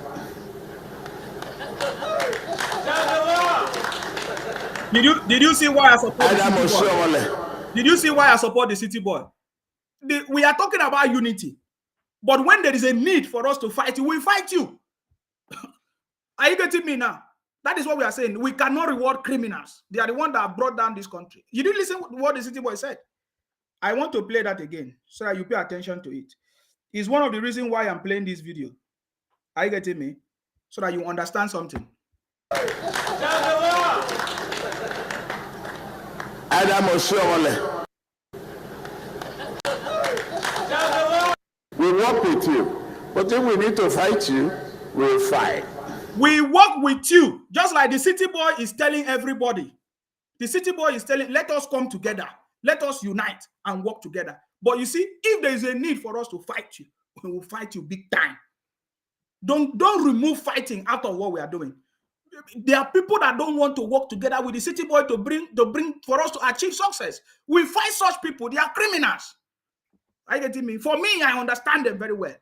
Did you see why I support the city boy? Did you see why I support the city boy? We are talking about unity. But when there is a need for us to fight you, we fight you. Are you getting me now? That is what we are saying. We cannot reward criminals. They are the ones that brought down this country. You didn't listen to what the city boy said. I want to play that again so that you pay attention to it. It's one of the reasons why I'm playing this video. Are you getting me? So that you understand something.
We work with you, but if we need to fight you, we'll fight.
We work with you, just like the city boy is telling everybody. The city boy is telling, let us come together. Let us unite and work together. But you see, if there is a need for us to fight you, we will fight you big time. Don't remove fighting out of what we are doing. There are people that don't want to work together with the city boy to bring for us to achieve success. We fight such people. They are criminals. Are you getting me? For me, I understand them very well.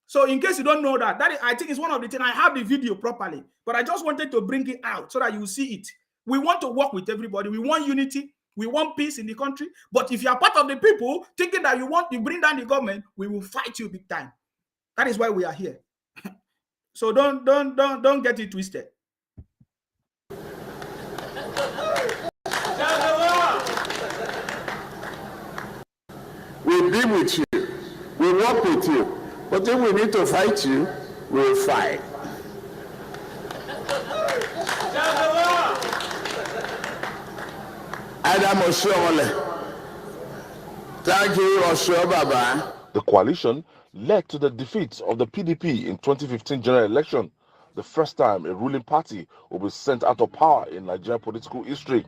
So in case you don't know that I think it's one of the things. I have the video properly, but I just wanted to bring it out so that you see it. We want to work with everybody. We want unity. We want peace in the country. But if you are part of the people thinking that you want to bring down the government, we will fight you big time. That is why we are here. So don't get it twisted.
We be with you. We work with you. But if we need to fight you, we'll fight. Adam Oshiomhole. Thank you, Osho Baba.
The coalition led to the defeat of the PDP in 2015 general election, the first time a ruling party will be sent out of power in Nigerian political history.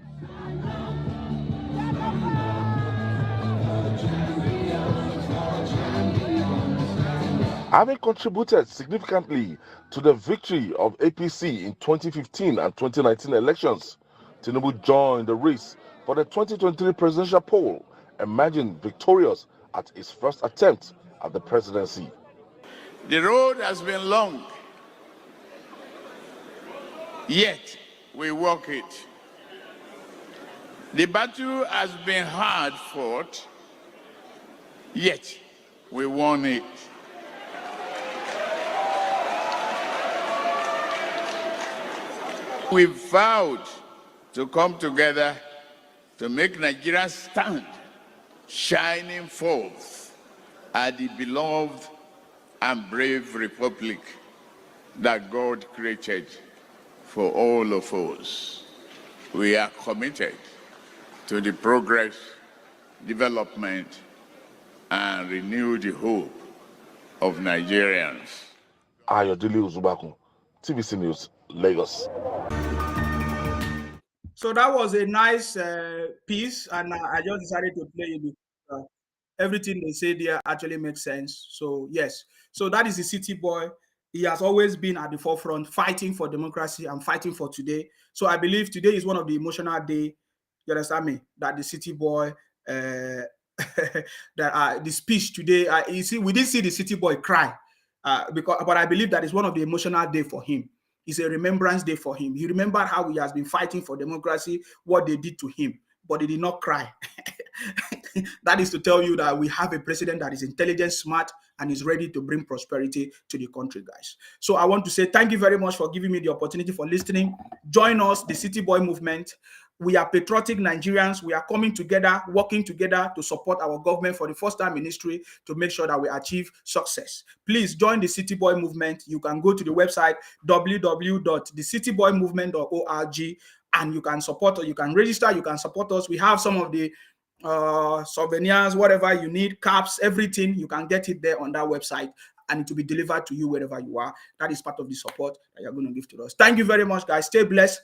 Having contributed significantly to the victory of APC in 2015 and 2019 elections, Tinubu joined the race for the 2023 presidential poll, emerging victorious at his first attempt at the presidency.
The road has been long, yet we walk it. The battle has been hard fought, yet we won it. We vowed to come together to make Nigeria stand, shining forth as the beloved and brave republic that God created for all of us. We are committed to the progress, development, and renewed hope of Nigerians.
Ayodele Uzubakun, TVC News, Lagos.
So that was a nice piece, and I just decided to play it because everything they say there actually makes sense. So yes, so that is the city boy. He has always been at the forefront, fighting for democracy and fighting for today. So I believe today is one of the emotional day. You understand me? That the city boy, that the speech today. You see, we didn't see the city boy cry, but I believe that is one of the emotional day for him. It's a remembrance day for him. He remembered how he has been fighting for democracy, what they did to him, but he did not cry. That is to tell you that we have a president that is intelligent, smart, and is ready to bring prosperity to the country, guys. So I want to say thank you very much for giving me the opportunity for listening. Join us, the City Boy movement. We are patriotic Nigerians. We are coming together, working together to support our government for the first time in history to make sure that we achieve success. Please join the City Boy movement. You can go to the website www.thecityboymovement.org and you can support or you can register, you can support us. We have some of the souvenirs, whatever you need, caps, everything, you can get it there on that website and it will be delivered to you wherever you are. That is part of the support that you're going to give to us. Thank you very much, guys. Stay blessed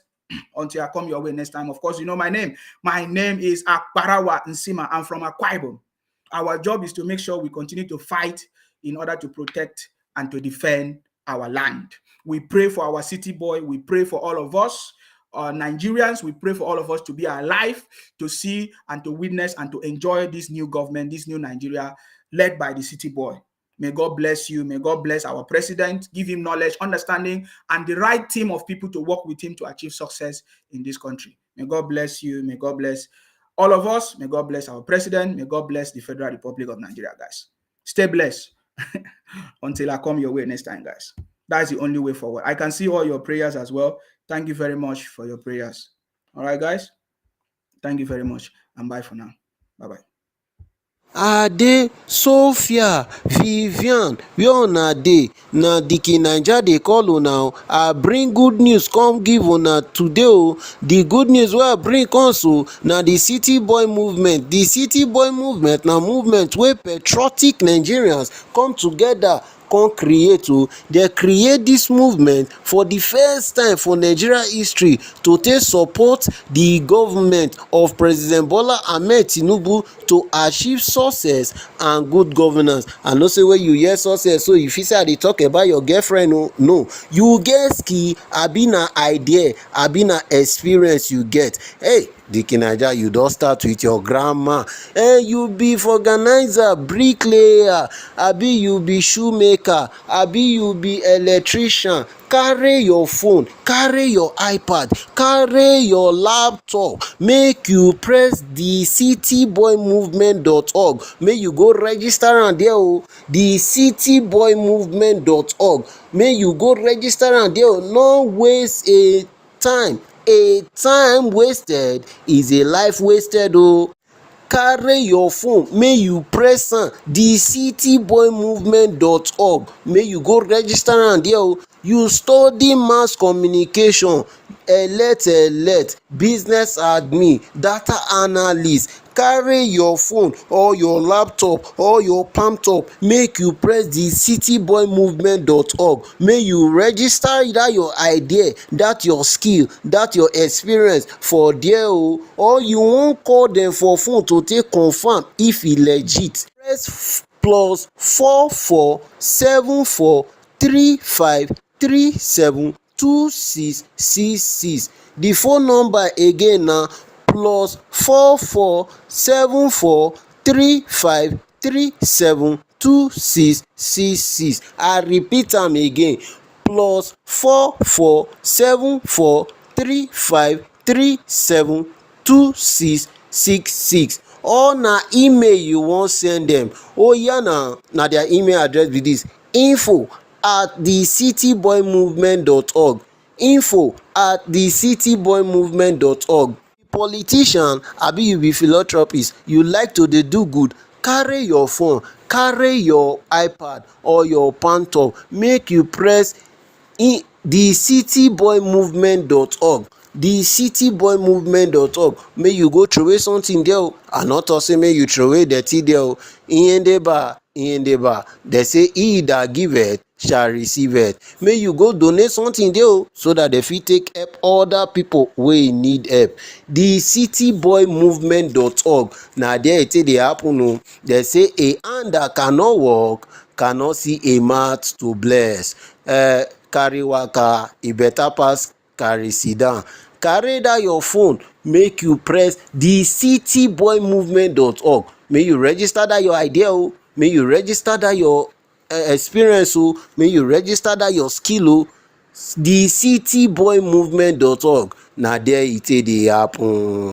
until I come your way next time. Of course, you know my name. My name is Akparawa Nsima. I'm from Akwa Ibom. Our job is to make sure we continue to fight in order to protect and to defend our land. We pray for our city boy. We pray for all of us. Nigerians, we pray for all of us to be alive, to see and to witness and to enjoy this new government, this new Nigeria led by the city boy. May God bless you. May God bless our president, give him knowledge, understanding, and the right team of people to work with him to achieve success in this country. May God bless you. May God bless all of us. May God bless our president. May God bless the Federal Republic of Nigeria, guys. Stay blessed until I come your way next time, guys. That's the only way forward. I can see all your prayers as well. Thank you very much for your prayers. All right, guys. Thank you very much. And bye for now. Bye-bye.
Ade, Sophia, Vivian, where una dey? Na Dike Naija dey call una. I bring good news come give una today o. The good news wey I bring come so na the City Boy movement. The City Boy movement na movement wey patriotic Nigerians come together come create o. Dem create dis movement for the first time for Nigeria history to take support the government of President Bola Ahmed Tinubu to achieve success and good governance. I know say when you hear success so you feel say I dey talk about your girlfriend o. No, you get skill abi na idea abi na experience you get. Hey, Dike Naija, you don start with your grandma. You be organizer, bricklayer, abi you be shoemaker, abi you be electrician. Carry your phone, carry your ipad, carry your laptop, make you press the cityboymovement.org, make you go register am there o. The cityboymovement.org, make you go register am there o. No waste time. A time wasted is a life wasted o. Carry your phone make you press am, the cityboymovement.org, make you go register am there o. You study mass communication, business admin, data analyst. Carry your phone or your laptop or your palm top, make you press the cityboymovement.org, make you register that your idea, that your skill, that your experience for there o. Or you wan call dem for phone to take confirm if e legit. Press +447435372666. The phone number again na +447435372666. I repeat am again, +447435372666. Or na email you wan send dem, oya na their email address be dis: info@thecityboymovement.org, info@thecityboymovement.org. Politician abi you be philanthropist, you like to dey do good, carry your phone, carry your ipad or your palm top, make you press the cityboymovement.org, the cityboymovement.org, make you go throway something there o. I no talk say make you throway dirty there o. Ihe ndeba dem say he that giveth shall receiveth. Make you go donate something there o, so that dem fit take help other people wey need help. The cityboymovement.org, na there e take dey happen o. Dem say a hand that cannot work cannot see a mouth to bless. Carry waka e better pass carry sit down. Carry dat your phone make you press the cityboymovement.org, make you register dat your idea o, make you register dat your experience o, make you register dat your skill o. The cityboymovement.org, na there e take dey happen.